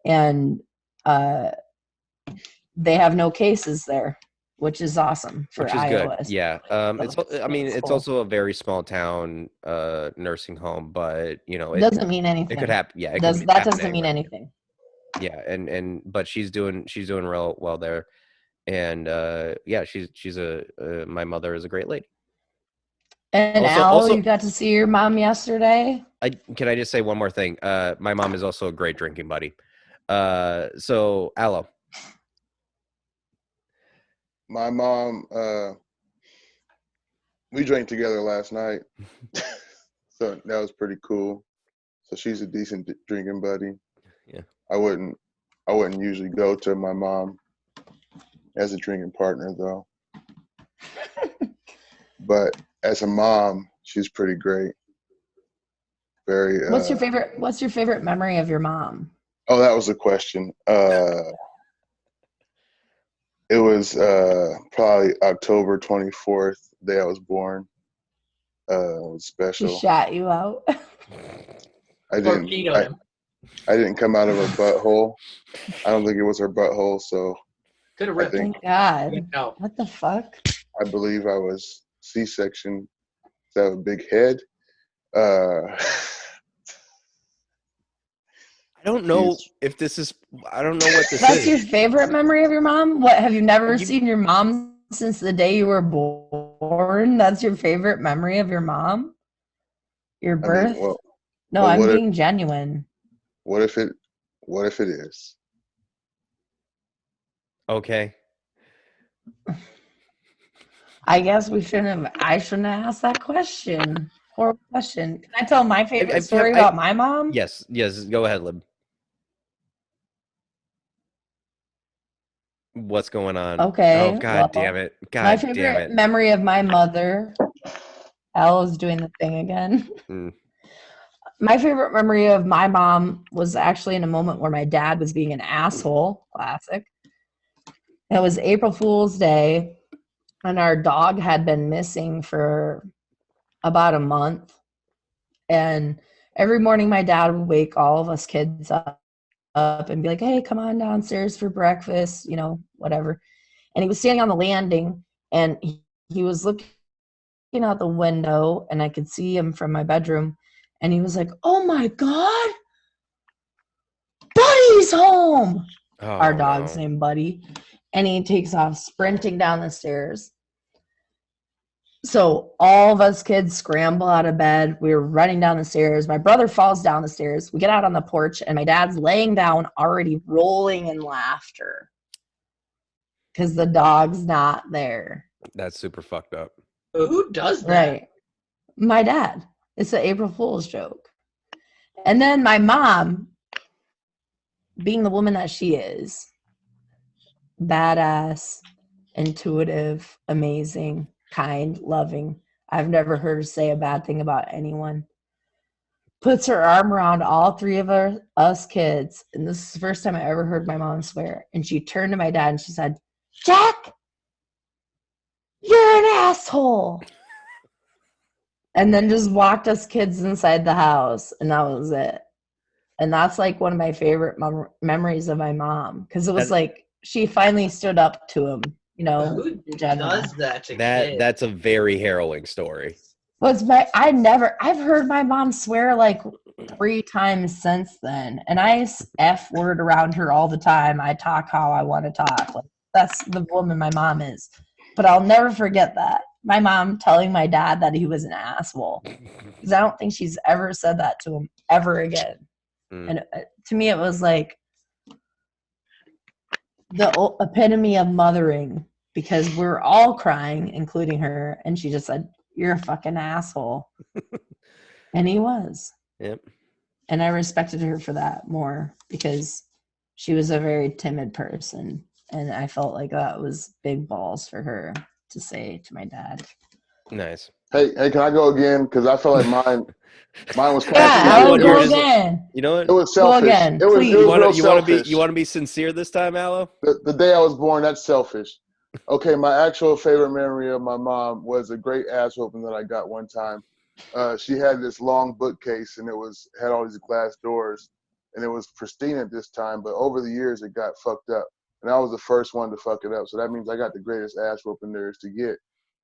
S2: And they have no cases there, which is awesome for Iowa.
S1: Good. Yeah. It's also a very small town nursing home, but it doesn't
S2: mean anything.
S1: It could happen. Yeah.
S2: That doesn't mean anything.
S1: Yeah, but she's doing real well there, and she's my mother is a great lady.
S2: And also, you got to see your mom yesterday.
S1: Can I just say one more thing? My mom is also a great drinking buddy. So Aloe.
S3: My mom, we drank together last night, so that was pretty cool. So she's a decent drinking buddy.
S1: Yeah.
S3: I wouldn't usually go to my mom as a drinking partner though. But as a mom, she's pretty great. Very.
S2: What's your favorite memory of your mom?
S3: Oh, that was a question. It was probably October 24th, the day I was born. It was special.
S2: She shot you out.
S3: I didn't come out of her butthole. I don't think it was her butthole, so.
S4: Could have ripped.
S2: Thank God. No. What the fuck?
S3: I believe I was C-section. I have a big head.
S1: I don't know if this is. I don't know what this is.
S2: That's your favorite memory of your mom? What, have you never seen your mom since the day you were born? born? That's your favorite memory of your mom? Your birth? No, I'm being genuine.
S3: What if it is?
S1: Okay.
S2: I guess I shouldn't have asked that question. Horrible question. Can I tell my favorite story about my mom?
S1: Yes, go ahead, Lib. What's going on?
S2: Okay.
S1: Oh, God damn it.
S2: My favorite memory of my mother. Al is doing the thing again. My favorite memory of my mom was actually in a moment where my dad was being an asshole. Classic. It was April Fool's Day, and our dog had been missing for about a month. And every morning my dad would wake all of us kids up and be like, hey, come on downstairs for breakfast, whatever. And he was standing on the landing, and he was looking out the window, and I could see him from my bedroom. And he was like, oh my God, Buddy's home. Our dog's named Buddy. And he takes off sprinting down the stairs. So all of us kids scramble out of bed. We were running down the stairs. My brother falls down the stairs. We get out on the porch, and my dad's laying down, already rolling in laughter because the dog's not there.
S1: That's super fucked up.
S4: Who does that?
S2: Right. My dad. It's an April Fool's joke. And then my mom, being the woman that she is, badass, intuitive, amazing, kind, loving. I've never heard her say a bad thing about anyone. Puts her arm around all three of us kids. And this is the first time I ever heard my mom swear. And she turned to my dad and she said, Jack, you're an asshole. And then just walked us kids inside the house. And that was it. And that's like one of my favorite memories of my mom. Because it was like she finally stood up to him.
S4: Who does that to kids?
S1: That's a very harrowing story.
S2: I've heard my mom swear like 3 times since then, and I F word around her all the time. I talk how I want to talk. Like, that's the woman my mom is. But I'll never forget that. My mom telling my dad that he was an asshole. Because I don't think she's ever said that to him ever again. And to me, it was like the epitome of mothering, because we're all crying, including her, and she just said, you're a fucking asshole. And he was.
S1: Yep.
S2: And I respected her for that more, because she was a very timid person, and I felt like that was big balls for her to say to my dad.
S1: Nice.
S3: Hey, can I go again? Because I feel like mine was kind
S2: of. Go again.
S1: You know what?
S3: It was selfish.
S2: Go again,
S3: it was real selfish.
S1: You want to be sincere this time, Aloe?
S3: The day I was born, that's selfish. Okay, my actual favorite memory of my mom was a great ass whooping that I got one time. She had this long bookcase, and had all these glass doors, and it was pristine at this time. But over the years, it got fucked up, and I was the first one to fuck it up. So that means I got the greatest ass whooping there is to get.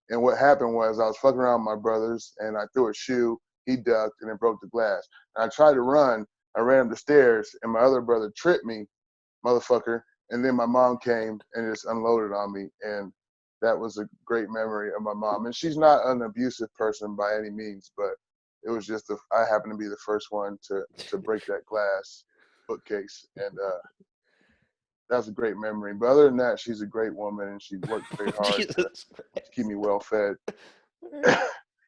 S3: And what happened was I was fucking around with my brothers, and I threw a shoe. He ducked, and it broke the glass. And I tried to run. I ran up the stairs, and my other brother tripped me, motherfucker. And then my mom came and just unloaded on me. And that was a great memory of my mom. And she's not an abusive person by any means, but it was just I happened to be the first one to break that glass bookcase. And that's a great memory. But other than that, she's a great woman, and she worked very hard to keep me well fed.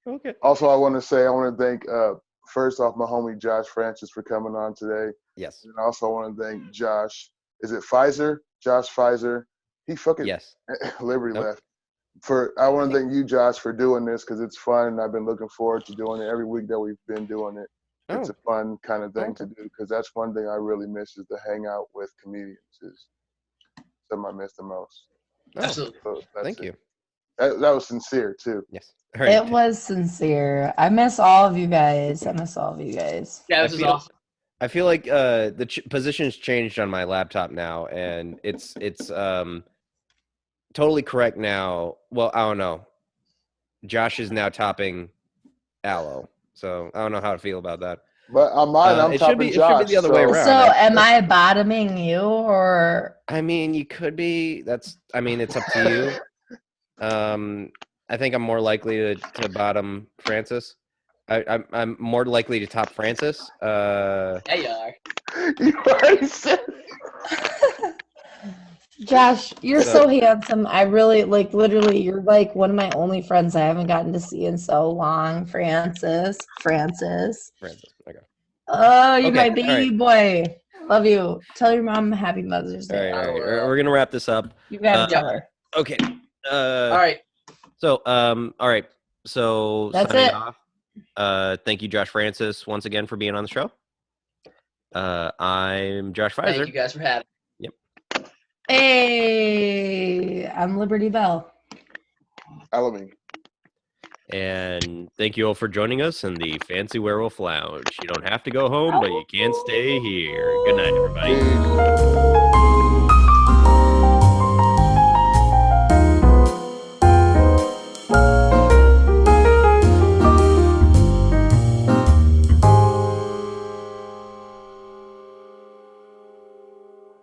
S1: Okay.
S3: Also, I want to thank first off my homie Josh Francis for coming on today.
S1: Yes.
S3: And also I want to thank Josh. Is it Pfizer? Josh Pfizer. He fucking Liberty left. I want to thank you, Josh, for doing this, because it's fun, and I've been looking forward to doing it every week that we've been doing it. It's a fun kind of thing to do, because that's one thing I really miss, is to hang out with comedians. Is something I miss the most.
S4: Absolutely.
S3: So
S1: thank you.
S3: That was sincere too.
S1: Yes.
S2: Right. It was sincere. I miss all of you guys.
S4: Yeah,
S2: this
S4: is awesome.
S1: I feel like the position's changed on my laptop now, and it's totally correct now. Well, I don't know. Josh is now topping Aloe, so I don't know how to feel about that.
S3: But on mine, I'm topping Josh.
S1: It should be the other way around.
S2: So am I bottoming you, or?
S1: I mean, you could be. It's up to you. I think I'm more likely to bottom Francis. I'm more likely to top Francis.
S4: Yeah, you are.
S3: You already said
S2: Josh, you're so handsome. I really like. Literally, you're like one of my only friends I haven't gotten to see in so long. Francis.
S1: Okay.
S2: Oh, you're
S1: Okay,
S2: my baby
S1: all right.
S2: boy. Love you. Tell your mom Happy Mother's Day.
S1: All right. We're gonna wrap this up.
S2: You gotta tell her.
S1: Okay.
S4: All right.
S1: So all right. So
S2: That's
S1: signing
S2: it.
S1: off. Thank you, Josh Francis, once again for being on the show. I'm Josh Pfizer.
S4: Thank you guys for having me.
S1: Yep.
S2: Hey, I'm Liberty Bell.
S3: Element.
S1: And thank you all for joining us in the Fancy Werewolf Lounge. You don't have to go home, but you can stay here. Good night, everybody.
S3: Peace.